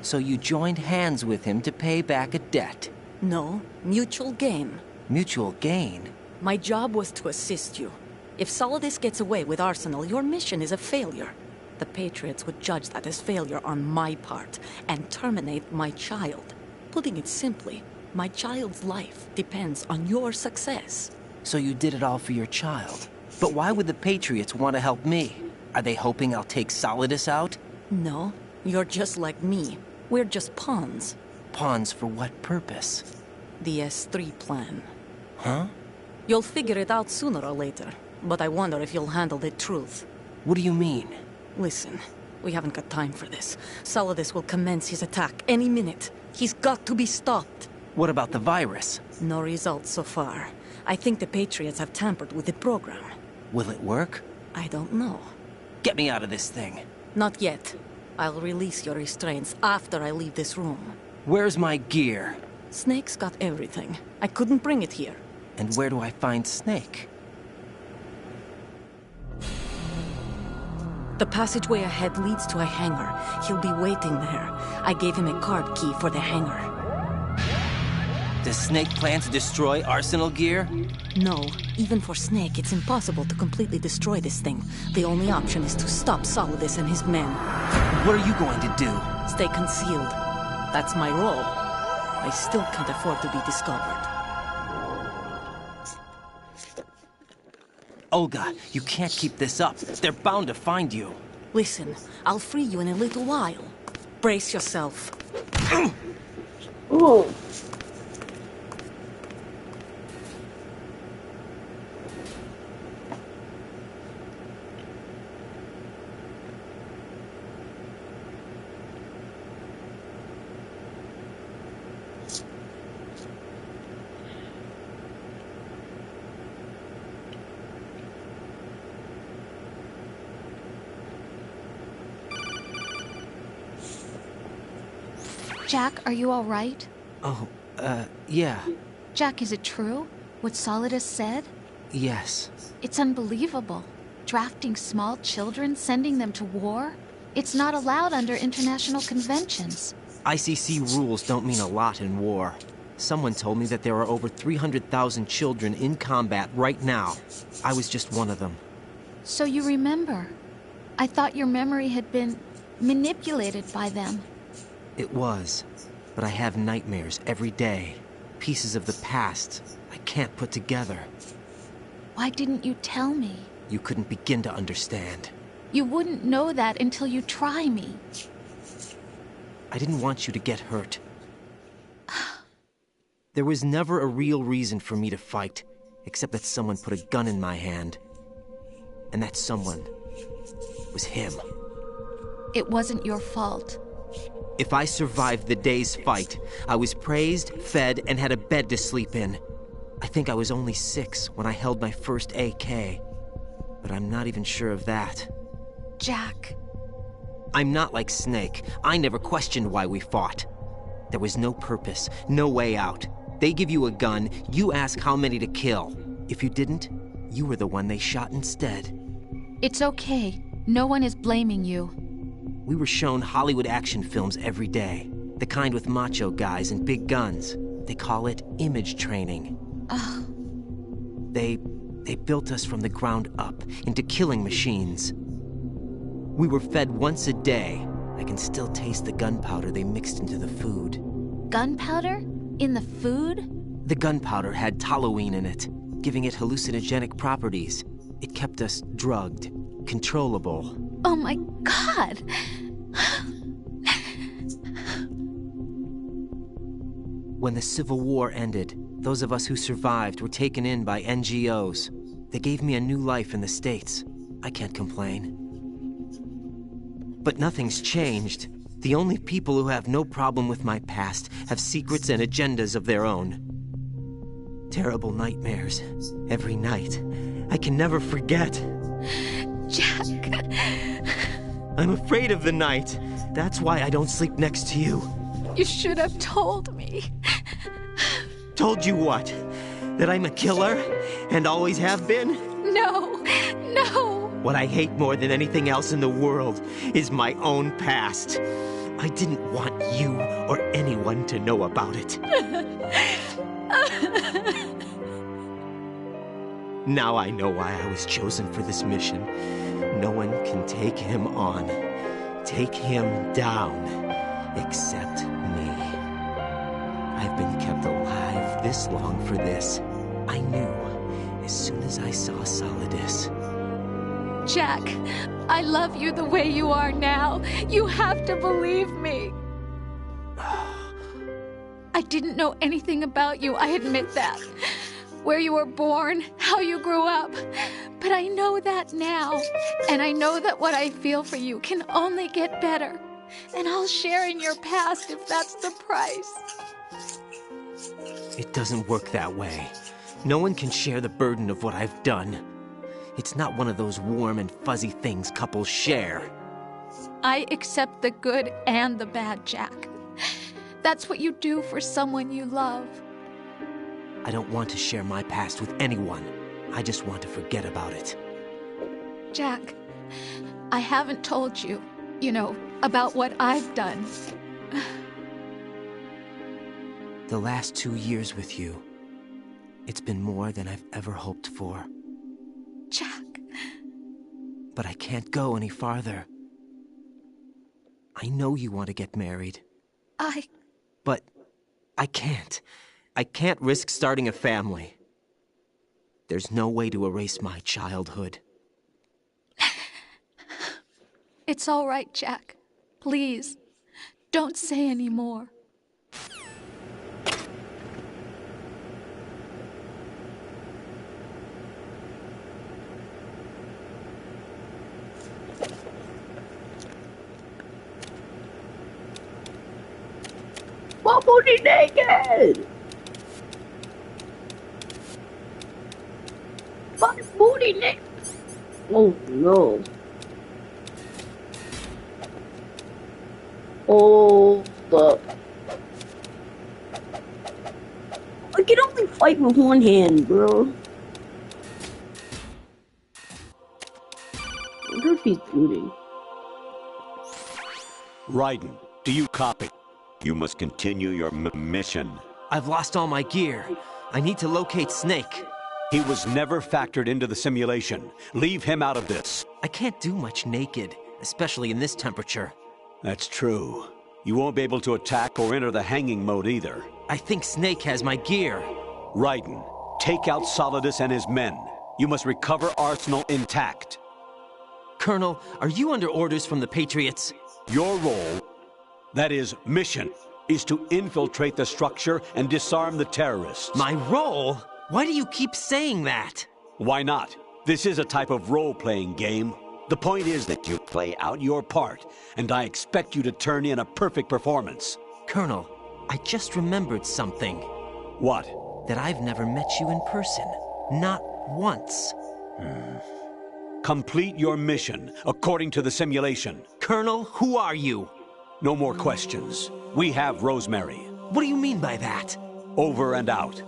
So you joined hands with him to pay back a debt? No, mutual gain. Mutual gain? My job was to assist you. If Solidus gets away with Arsenal, your mission is a failure. The Patriots would judge that as failure on my part and terminate my child. Putting it simply, my child's life depends on your success. So you did it all for your child. But why would the Patriots want to help me? Are they hoping I'll take Solidus out? No, you're just like me. We're just pawns. Pawns for what purpose? The S3 plan. Huh? You'll figure it out sooner or later, but I wonder if you'll handle the truth. What do you mean? Listen, we haven't got time for this. Solidus will commence his attack any minute. He's got to be stopped. What about the virus? No results so far. I think the Patriots have tampered with the program. Will it work? I don't know. Get me out of this thing. Not yet. I'll release your restraints after I leave this room. Where's my gear? Snake's got everything. I couldn't bring it here. And where do I find Snake? The passageway ahead leads to a hangar. He'll be waiting there. I gave him a card key for the hangar. Does Snake plan to destroy Arsenal gear? No. Even for Snake, it's impossible to completely destroy this thing. The only option is to stop Solidus and his men. What are you going to do? Stay concealed. That's my role. I still can't afford to be discovered. Olga, you can't keep this up. They're bound to find you. Listen, I'll free you in a little while. Brace yourself. Ooh. Jack, are you all right? Oh, yeah. Jack, is it true? What Solidus said? Yes. It's unbelievable. Drafting small children, sending them to war? It's not allowed under international conventions. ICC rules don't mean a lot in war. Someone told me that there are over 300,000 children in combat right now. I was just one of them. So you remember. I thought your memory had been manipulated by them. It was, but I have nightmares every day. Pieces of the past I can't put together. Why didn't you tell me? You couldn't begin to understand. You wouldn't know that until you try me. I didn't want you to get hurt. There was never a real reason for me to fight, except that someone put a gun in my hand. And that someone was him. It wasn't your fault. If I survived the day's fight, I was praised, fed, and had a bed to sleep in. I think I was only 6 when I held my first AK. But I'm not even sure of that. Jack. I'm not like Snake. I never questioned why we fought. There was no purpose, no way out. They give you a gun, you ask how many to kill. If you didn't, you were the one they shot instead. It's okay. No one is blaming you. We were shown Hollywood action films every day. The kind with macho guys and big guns. They call it image training. They built us from the ground up into killing machines. We were fed once a day. I can still taste the gunpowder they mixed into the food. Gunpowder? In the food? The gunpowder had toluene in it, giving it hallucinogenic properties. It kept us drugged, controllable. Oh my God! When the Civil War ended, those of us who survived were taken in by NGOs. They gave me a new life in the States. I can't complain. But nothing's changed. The only people who have no problem with my past have secrets and agendas of their own. Terrible nightmares. Every night. I can never forget. Jack. I'm afraid of the night. That's why I don't sleep next to you. You should have told me. Told you what? That I'm a killer? And always have been? No, no. What I hate more than anything else in the world is my own past. I didn't want you or anyone to know about it. Now I know why I was chosen for this mission. No one can take him on, take him down, except me. I've been kept alive this long for this. I knew as soon as I saw Solidus. Jack, I love you the way you are now. You have to believe me. I didn't know anything about you, I admit that. Where you were born, how you grew up. But I know that now. And I know that what I feel for you can only get better. And I'll share in your past if that's the price. It doesn't work that way. No one can share the burden of what I've done. It's not one of those warm and fuzzy things couples share. I accept the good and the bad, Jack. That's what you do for someone you love. I don't want to share my past with anyone. I just want to forget about it. Jack, I haven't told you, about what I've done. The last 2 years with you, it's been more than I've ever hoped for. Jack. But I can't go any farther. I know you want to get married. But I can't. I can't risk starting a family. There's no way to erase my childhood. It's all right, Jack. Please, don't say any more. What booty naked? What booty naked? Oh no. Oh fuck. I can only fight with one hand, bro. I wonder if he's booting. Raiden, do you copy? You must continue your mission. I've lost all my gear. I need to locate Snake. He was never factored into the simulation. Leave him out of this. I can't do much naked, especially in this temperature. That's true. You won't be able to attack or enter the hanging mode either. I think Snake has my gear. Raiden, take out Solidus and his men. You must recover Arsenal intact. Colonel, are you under orders from the Patriots? Your role, that is, mission, is to infiltrate the structure and disarm the terrorists. My role? Why do you keep saying that? Why not? This is a type of role-playing game. The point is that you play out your part, and I expect you to turn in a perfect performance. Colonel, I just remembered something. What? That I've never met you in person. Not once. Complete your mission, according to the simulation. Colonel, who are you? No more questions. We have Rosemary. What do you mean by that? Over and out.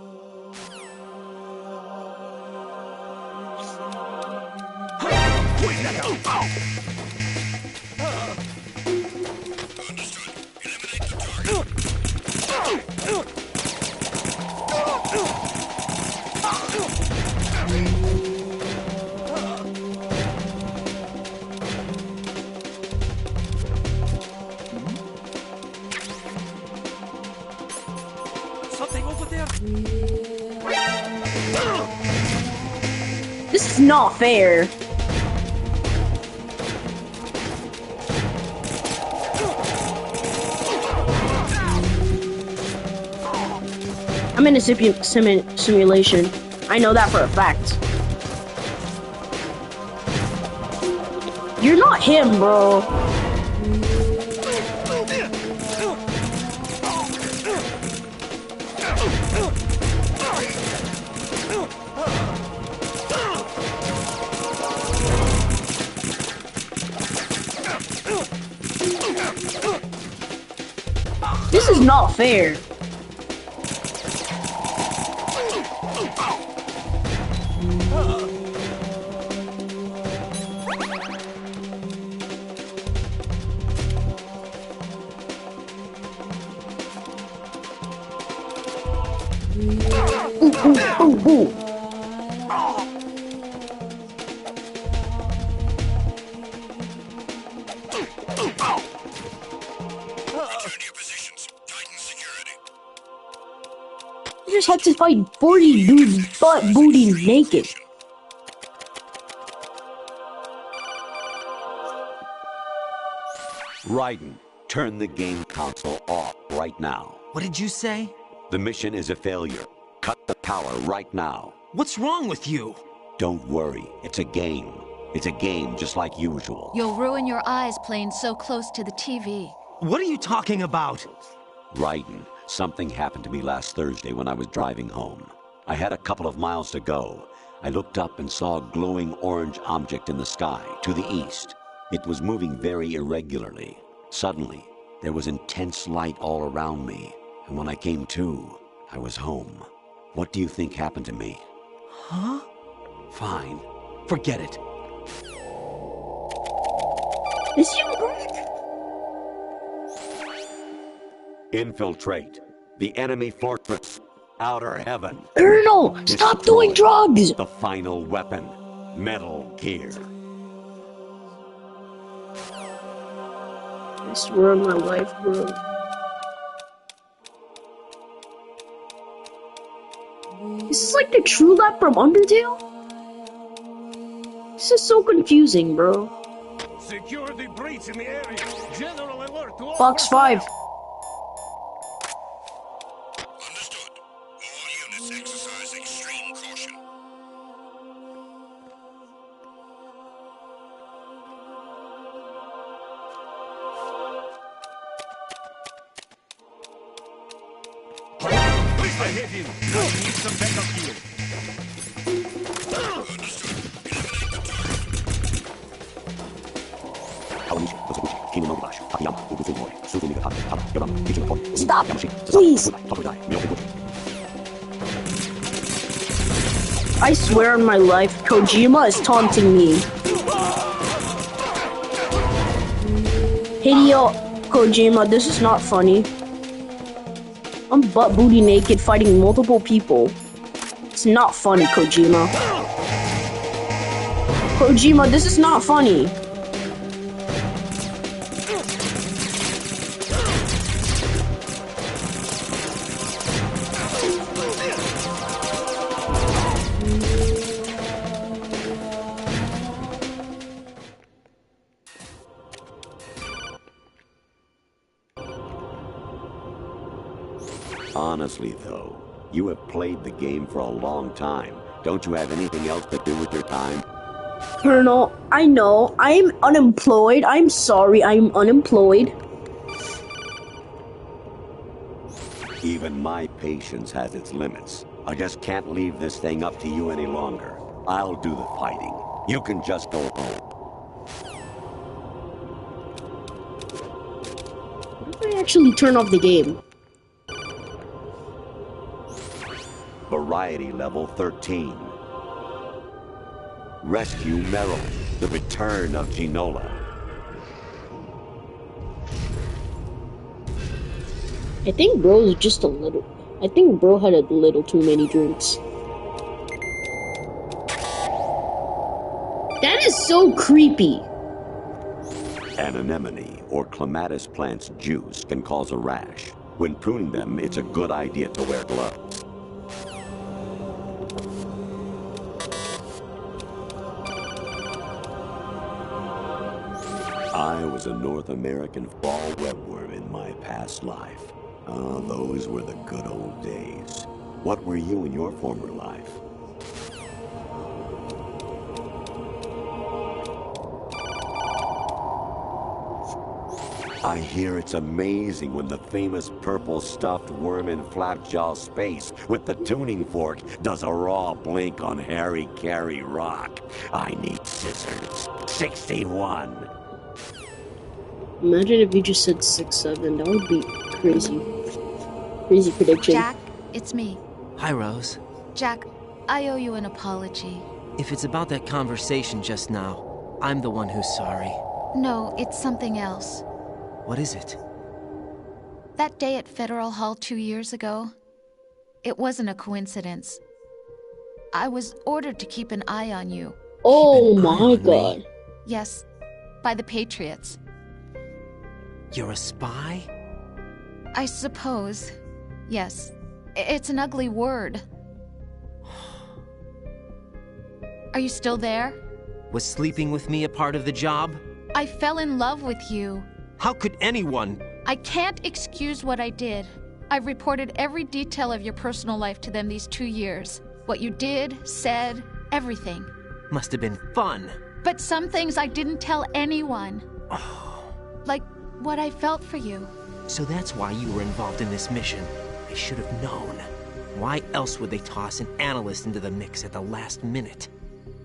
Something over there. This is not fair. I'm in a simulation. I know that for a fact. You're not him, bro. This is not fair. Ooh. You just had to fight 40 dudes butt booty naked. Raiden, turn the game console off right now. What did you say? The mission is a failure. Cut the power right now. What's wrong with you? Don't worry, it's a game. It's a game just like usual. You'll ruin your eyes playing so close to the TV. What are you talking about? Raiden, something happened to me last Thursday when I was driving home. I had a couple of miles to go. I looked up and saw a glowing orange object in the sky, to the east. It was moving very irregularly. Suddenly, there was intense light all around me, and when I came to, I was home. What do you think happened to me? Huh? Fine. Forget it. Is he back? Infiltrate. The enemy fortress. Outer heaven. Colonel, stop doing drugs! The final weapon. Metal Gear. I swear on my life, bro. This is like the True Lap from Undertale? This is so confusing, bro. Secure the breach in the area. General alert to all. Fox 5. Understood. All units exercise extreme caution. Please, I hit him. I need some backup here. Stop, please. I swear on my life, Kojima is taunting me. Hideo Kojima, this is not funny. I'm butt booty naked fighting multiple people. It's not funny, Kojima. Kojima, this is not funny. Honestly, though, you have played the game for a long time. Don't you have anything else to do with your time? Colonel, I know. I'm unemployed. I'm sorry, I'm unemployed. Even my patience has its limits. I just can't leave this thing up to you any longer. I'll do the fighting. You can just go home. What if I actually turn off the game? Variety level 13. Rescue Meryl, the return of Ginola. I think bro's just a little... I think bro had a little too many drinks. That is so creepy. An anemone or clematis plant's juice can cause a rash. When pruning them, it's a good idea to wear gloves. I was a North American fall webworm in my past life. Ah, those were the good old days. What were you in your former life? I hear it's amazing when the famous purple stuffed worm in Flapjaw Space with the tuning fork does a raw blink on Harry Carey Rock. I need scissors. 61. Imagine if you just said 6'7". That would be crazy. Crazy prediction. Jack, it's me. Hi, Rose. Jack, I owe you an apology. If it's about that conversation just now, I'm the one who's sorry. No, it's something else. What is it? That day at Federal Hall 2 years ago, it wasn't a coincidence. I was ordered to keep an eye on you. Oh my god. Yes, by the Patriots. You're a spy? I suppose. Yes. It's an ugly word. Are you still there? Was sleeping with me a part of the job? I fell in love with you. How could anyone? I can't excuse what I did. I've reported every detail of your personal life to them these 2 years. What you did, said, everything. Must have been fun. But some things I didn't tell anyone. Like what I felt for you. So that's why you were involved in this mission. I should have known. Why else would they toss an analyst into the mix at the last minute?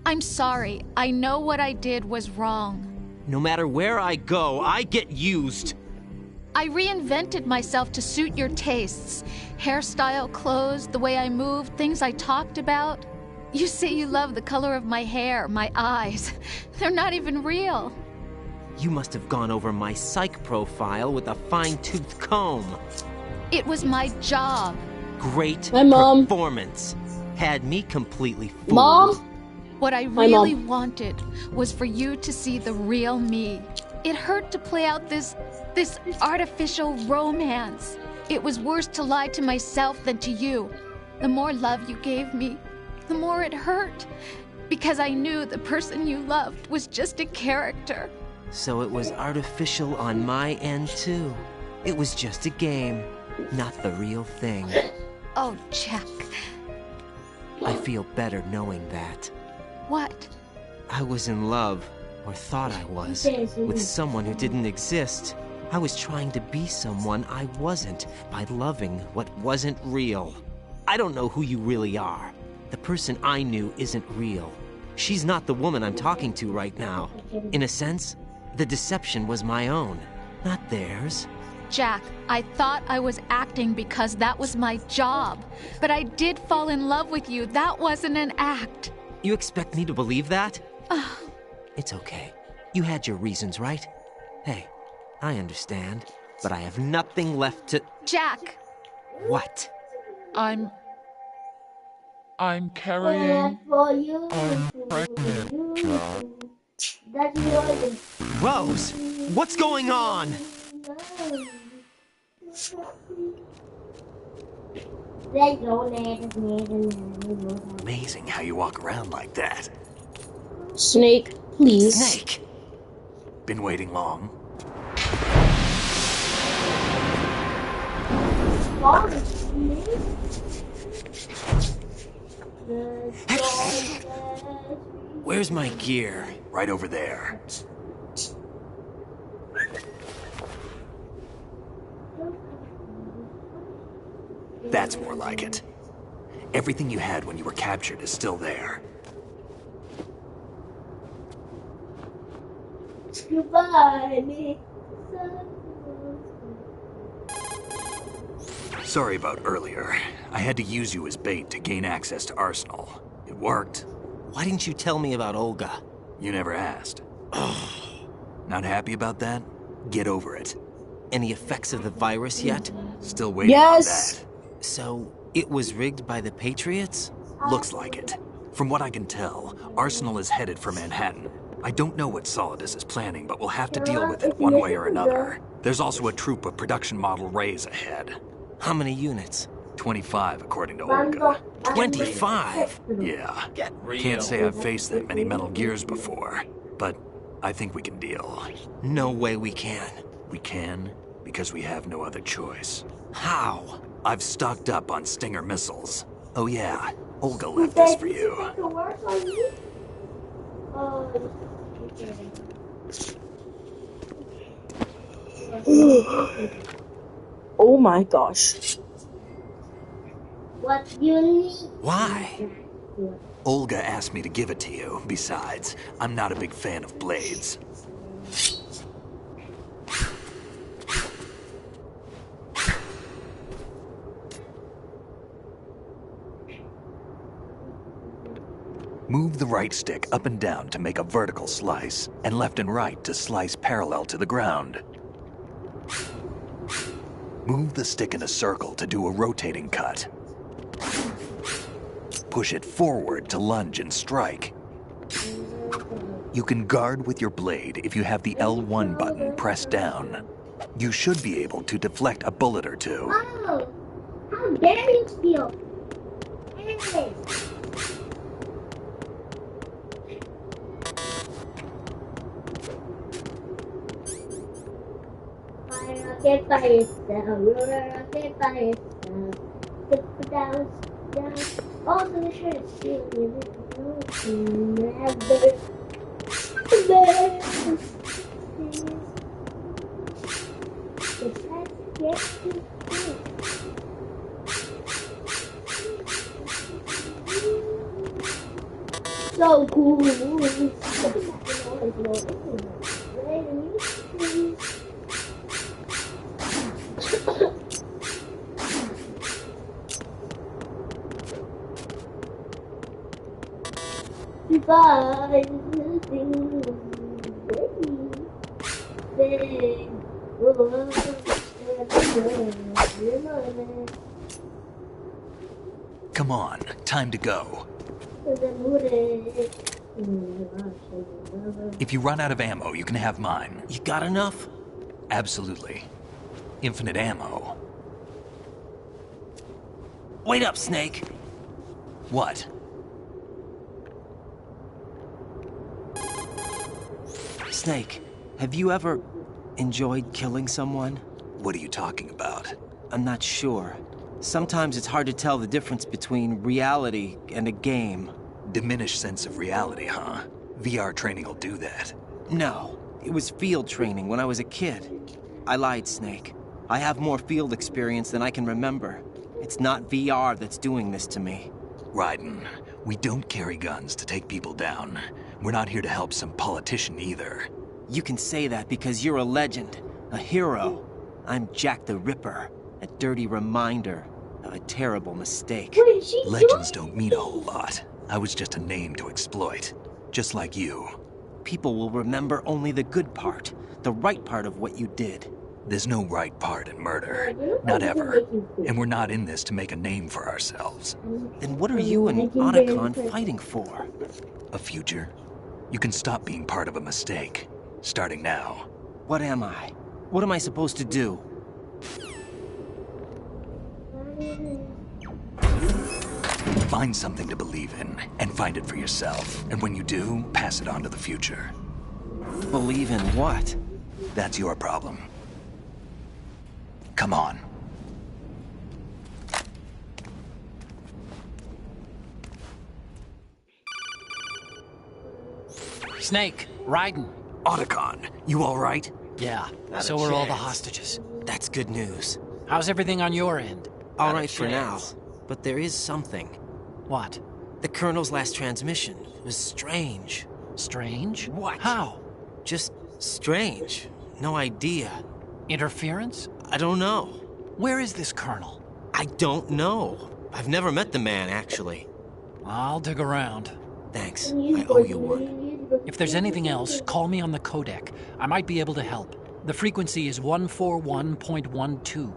I'm sorry. I know what I did was wrong. No matter where I go, I get used. I reinvented myself to suit your tastes. Hairstyle, clothes, the way I moved, things I talked about. You say you love the color of my hair, my eyes. They're not even real. You must have gone over my psych profile with a fine-toothed comb. It was my job. Great Hi, Mom. performance. Had me completely fooled. Mom? What I really wanted was for you to see the real me. It hurt to play out this artificial romance. It was worse to lie to myself than to you. The more love you gave me, the more it hurt. Because I knew the person you loved was just a character. So it was artificial on my end, too. It was just a game, not the real thing. Oh, Jack. I feel better knowing that. What? I was in love, or thought I was, with someone who didn't exist. I was trying to be someone I wasn't by loving what wasn't real. I don't know who you really are. The person I knew isn't real. She's not the woman I'm talking to right now. In a sense, the deception was my own, not theirs. Jack, I thought I was acting because that was my job. But I did fall in love with you. That wasn't an act. You expect me to believe that? It's okay. You had your reasons, right? Hey, I understand, but I have nothing left to... Jack! What? I'm carrying... I'm pregnant, Jack. Rose, what's going on? Amazing how you walk around like that. Snake, please. Snake! Been waiting long? Where's my gear? Right over there. That's more like it. Everything you had when you were captured is still there. Goodbye. Sorry about earlier. I had to use you as bait to gain access to Arsenal. It worked. Why didn't you tell me about Olga? You never asked. Not happy about that? Get over it. Any effects of the virus yet? Still waiting on that. So, it was rigged by the Patriots? Looks like it. From what I can tell, Arsenal is headed for Manhattan. I don't know what Solidus is planning, but we'll have to deal with it one way or another. There's also a troop of production model Rays ahead. How many units? 25, according to Olga. 25? Yeah. Can't say I've faced that many Metal Gears before, but I think we can deal. No way we can. We can, because we have no other choice. How? I've stocked up on Stinger missiles. Oh yeah, Olga left this for you. Oh my gosh. What do you need? Why? Olga asked me to give it to you. Besides, I'm not a big fan of blades. Move the right stick up and down to make a vertical slice, and left and right to slice parallel to the ground. Move the stick in a circle to do a rotating cut. Push it forward to lunge and strike. You can guard with your blade if you have the L1 button pressed down. You should be able to deflect a bullet or two. Oh, how dare you steal? Hey. Rocket by yourself, you're a rocket by yourself. Tip down, down. Also, the shirt is stealing never. So cool. Goodbye, Come on, time to go. If you run out of ammo, you can have mine. You got enough? Absolutely. Infinite ammo. Wait up, Snake. What? Snake, have you ever enjoyed killing someone? What are you talking about? I'm not sure. Sometimes it's hard to tell the difference between reality and a game. Diminished sense of reality, huh? VR training will do that. No, it was field training when I was a kid. I lied, Snake. I have more field experience than I can remember. It's not VR that's doing this to me. Raiden, we don't carry guns to take people down. We're not here to help some politician either. You can say that because you're a legend, a hero. I'm Jack the Ripper, a dirty reminder of a terrible mistake. Legends don't mean a whole lot. I was just a name to exploit, just like you. People will remember only the good part, the right part of what you did. There's no right part in murder. Not ever. And we're not in this to make a name for ourselves. Then what are you and Otacon fighting for? A future. You can stop being part of a mistake. Starting now. What am I? What am I supposed to do? Find something to believe in, and find it for yourself. And when you do, pass it on to the future. Believe in what? That's your problem. Come on. Snake, Raiden. Otacon, you all right? Yeah, so are all the hostages. That's good news. How's everything on your end? All right for now, but there is something. What? The Colonel's last transmission was strange. Strange? What? How? Just strange. No idea. Interference? I don't know. Where is this Colonel? I don't know. I've never met the man, actually. I'll dig around. Thanks. I owe you one. If there's anything else, call me on the codec. I might be able to help. The frequency is 141.12.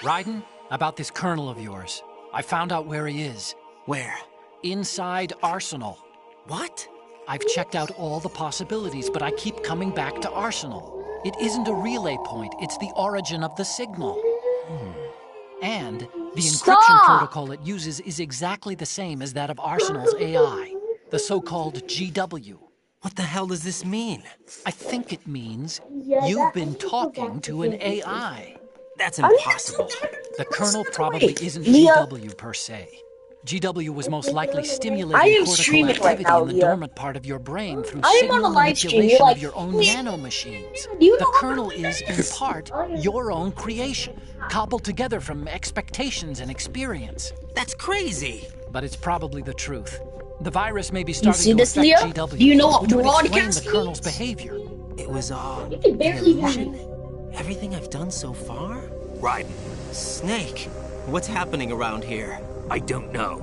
Raiden, about this colonel of yours. I found out where he is. Where? Inside Arsenal. What? I've checked out all the possibilities, but I keep coming back to Arsenal. It isn't a relay point, it's the origin of the signal. And the encryption protocol it uses is exactly the same as that of Arsenal's AI, the so-called GW. What the hell does this mean? I think it means you've been talking to an AI. That's impossible. The Colonel probably isn't GW per se. GW was most likely stimulating cortical activity in the dormant part of your brain through signal manipulation of your own nanomachines. The Colonel is, in part, your own creation, cobbled together from expectations and experience. That's crazy. But it's probably the truth. The virus may be starting to affect GW. Do you know what which would explain broadcast the Colonel's behavior. It was all You can barely an illusion? Everything I've done so far? Raiden. Snake, what's happening around here? I don't know.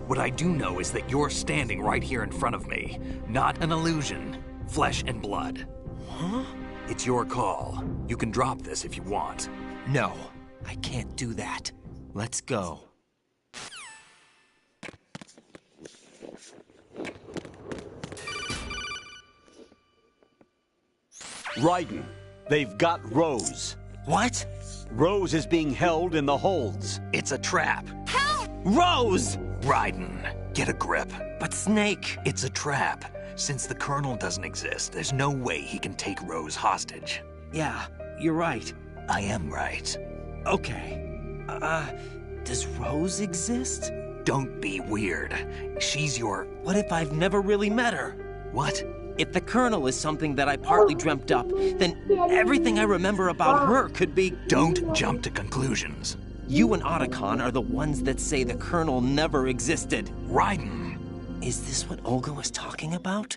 What I do know is that you're standing right here in front of me. Not an illusion. Flesh and blood. Huh? It's your call. You can drop this if you want. No, I can't do that. Let's go. Raiden, they've got Rose. What? Rose is being held in the holds. It's a trap. Help! Rose! Raiden, get a grip. But Snake... It's a trap. Since the Colonel doesn't exist, there's no way he can take Rose hostage. Yeah, you're right. I am right. Okay. Does Rose exist? Don't be weird. She's your... What if I've never really met her? What? If the Colonel is something that I partly dreamt up, then everything I remember about her could be... Don't jump to conclusions. You and Otacon are the ones that say the Colonel never existed. Raiden! Is this what Olga was talking about?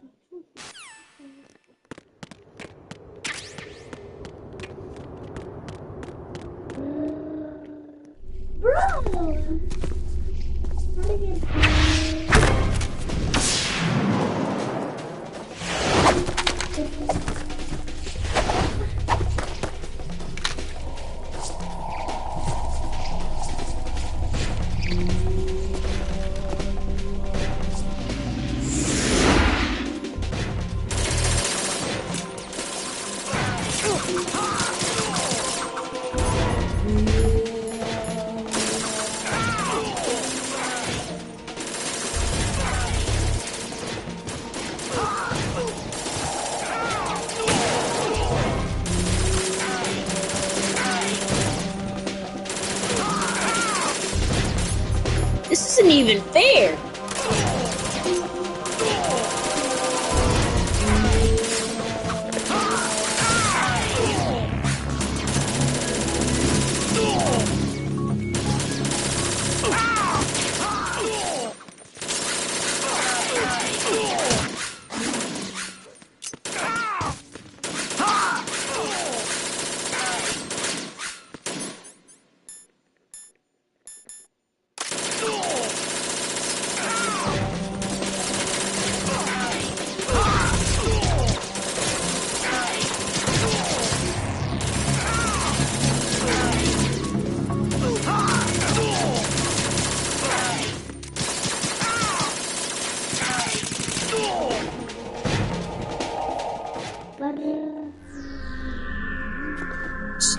This isn't even fair.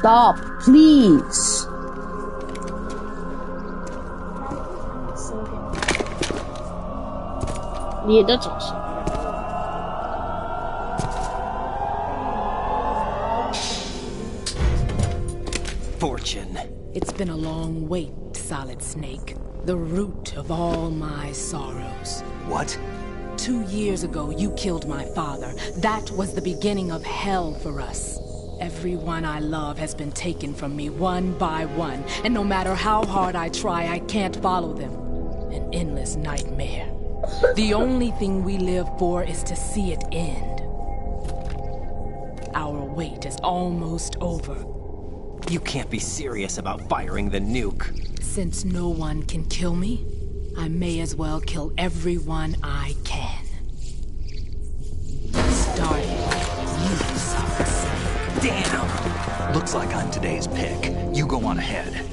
Stop, please. Yeah, that's awesome. Fortune. It's been a long wait, Solid Snake. The root of all my sorrows. What? 2 years ago, you killed my father. That was the beginning of hell for us. Everyone I love has been taken from me one by one, and no matter how hard I try, I can't follow them. An endless nightmare. The only thing we live for is to see it end. Our wait is almost over. You can't be serious about firing the nuke. Since no one can kill me, I may as well kill everyone I can. Starting you, Solid Snake. Damn! Looks like I'm today's pick. You go on ahead.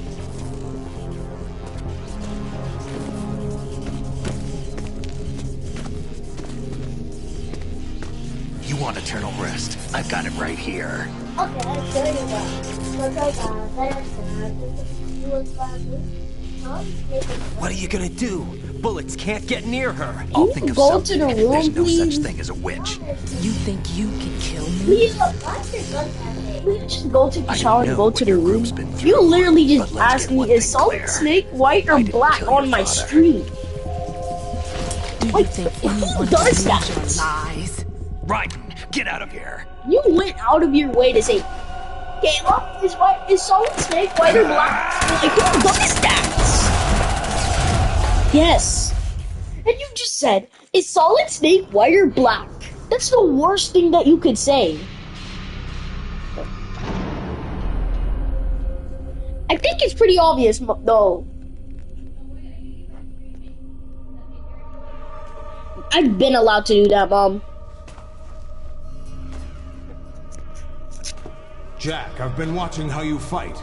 want eternal rest, I've got it right here. Okay, I'll show you that. What are you gonna do? Bullets can't get near her. Can you go to the room, There's no please? such thing as a witch. You think you can kill me? Please just go take a shower and go to the room. You literally just asked me, is Solid Snake white or black on my stream? Do you think anyone does believes that? your lies? Raiden, get out of here. You went out of your way to say, Kayla, is Solid Snake white or black? Like, who does that? Yes. And you just said, is Solid Snake white or black? That's the worst thing that you could say. I think it's pretty obvious, though. I've been allowed to do that, Mom. Jack, I've been watching how you fight.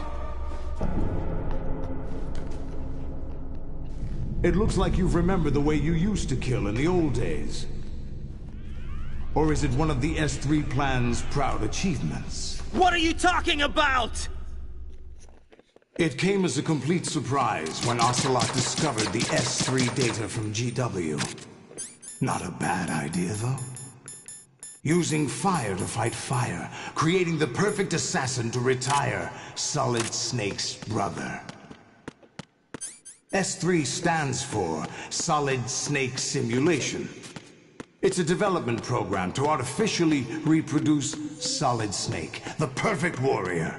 It looks like you've remembered the way you used to kill in the old days. Or is it one of the S3 plan's proud achievements? What are you talking about? It came as a complete surprise when Ocelot discovered the S3 data from GW. Not a bad idea, though. Using fire to fight fire, creating the perfect assassin to retire Solid Snake's brother. S3 stands for Solid Snake Simulation. It's a development program to artificially reproduce Solid Snake, the perfect warrior.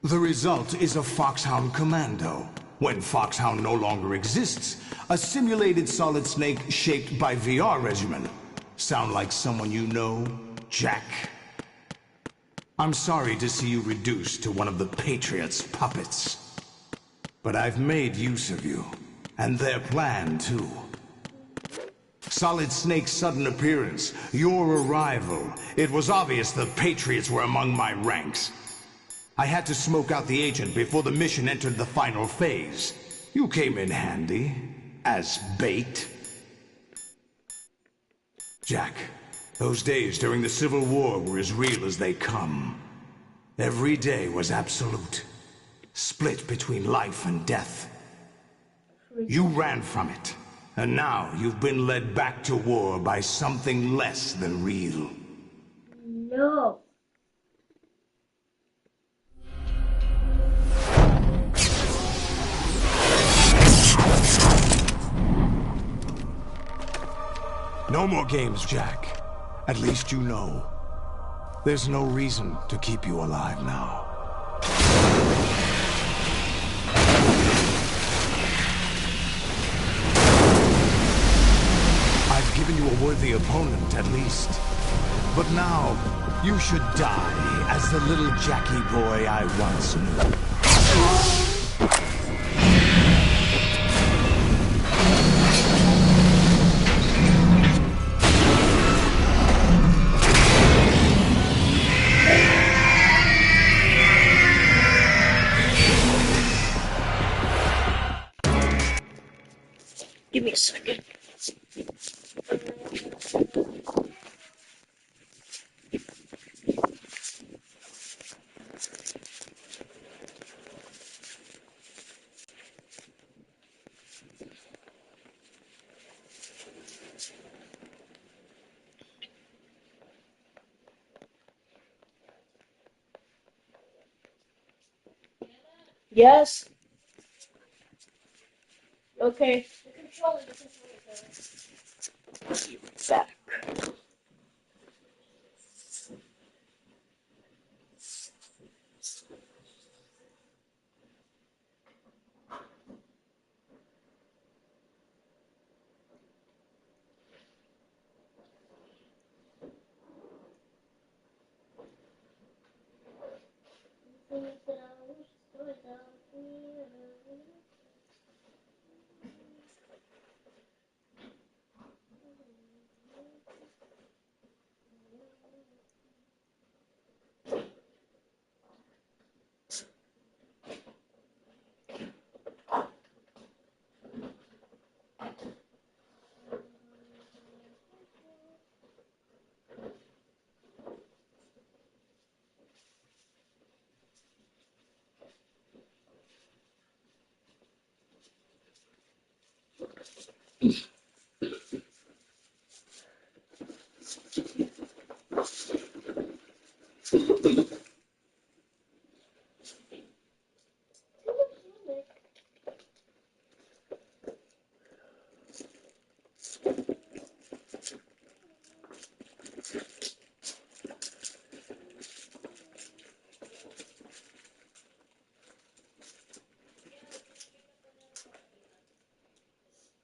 The result is a Foxhound Commando. When Foxhound no longer exists, a simulated Solid Snake shaped by VR regimen. Sound like someone you know, Jack? I'm sorry to see you reduced to one of the Patriots' puppets. But I've made use of you, and their plan too. Solid Snake's sudden appearance, your arrival, it was obvious the Patriots were among my ranks. I had to smoke out the agent before the mission entered the final phase. You came in handy, as bait. Jack, those days during the Civil War were as real as they come. Every day was absolute. Split between life and death. You ran from it, and now you've been led back to war by something less than real. No. No more games, Jack. At least you know. There's no reason to keep you alive now. I've given you a worthy opponent, at least. But now, you should die as the little Jackie boy I once knew. Give me a second. Yes. Okay. Back.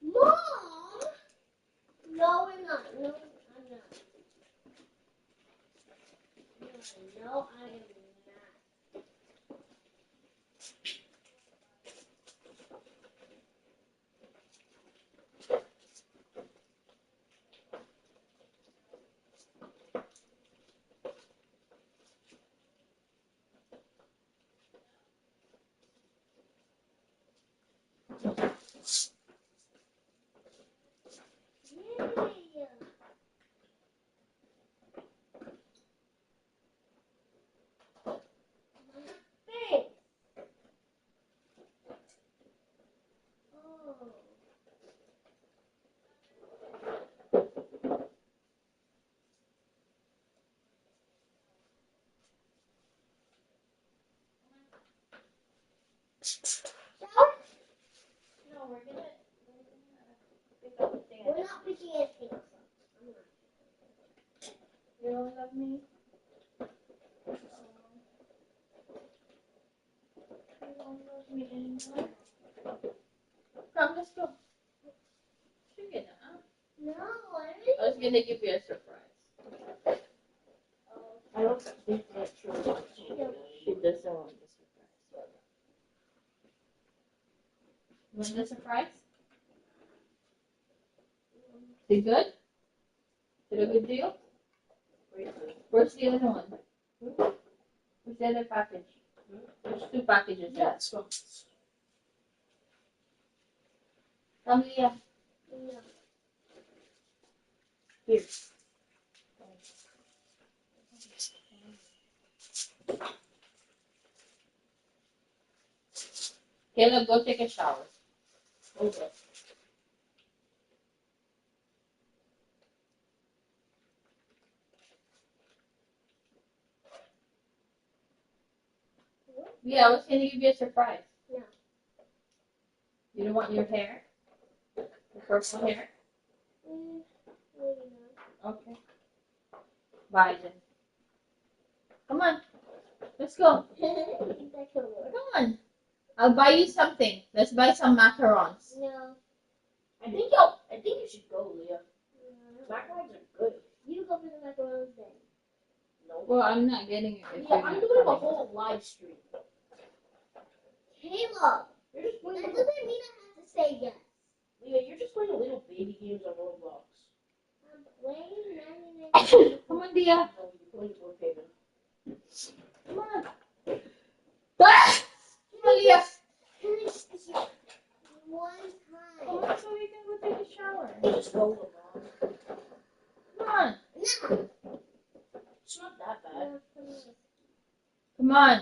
Mom! No, we're not. No, I'm not. No, I am not. No, we're gonna pick up the thing. We're not picking anything up. You don't love me? You don't love me anymore? Come, let's go. No, I was gonna give you a surprise. I don't think that's true. She doesn't want the surprise. You want the surprise? Is it good? Is it a good deal? Where's the other one? Where's the other package? There's two packages. Yeah, it's one. Come here. Here. Caleb, go take a shower. Okay. Yeah, I was gonna give you a surprise. No. You don't want your hair? The purple hair? Maybe not. Okay. Bye then. Come on. Let's go. Come on. I'll buy you something. Let's buy some macarons. No. I think you should go, Leah. Macarons are good. You go for the macarons then. No. Well, I'm not getting it. Yeah, I'm doing a whole live stream. Caleb, that doesn't mean I have to say yes. Leah, you're just playing little baby games on Roblox. I'm playing 99. Come on, Dia. No, you're playing Brookhaven. Come on. Ah! Come on, Leah. One time. Come on, so we can go take a shower. Just go, LeBron. Come on. No. It's not that bad. Come on.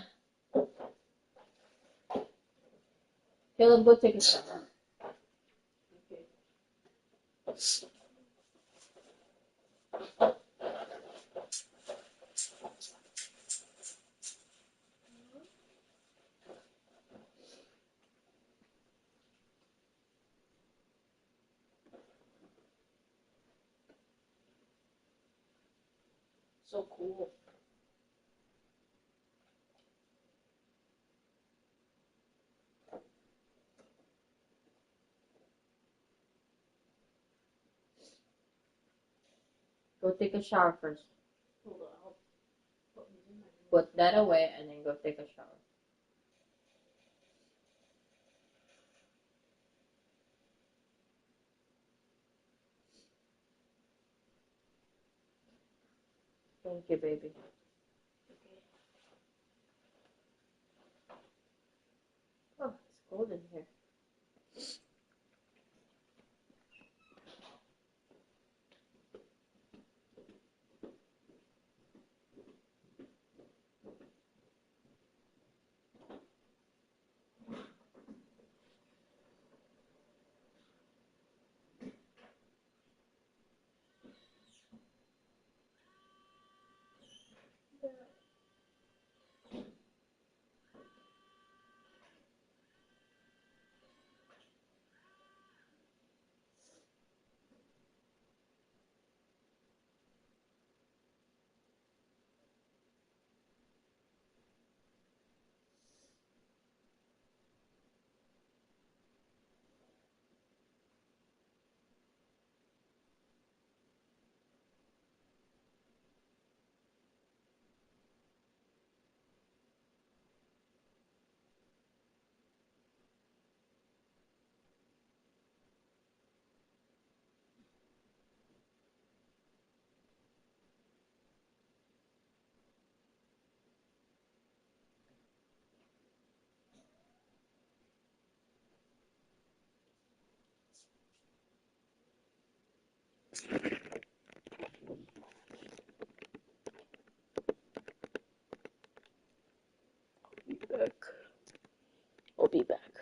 Caleb, go take a shower. Okay. So cool. Go take a shower first. Hold on. Put that away and then go take a shower. Thank you, baby. Oh, it's cold in here. be back.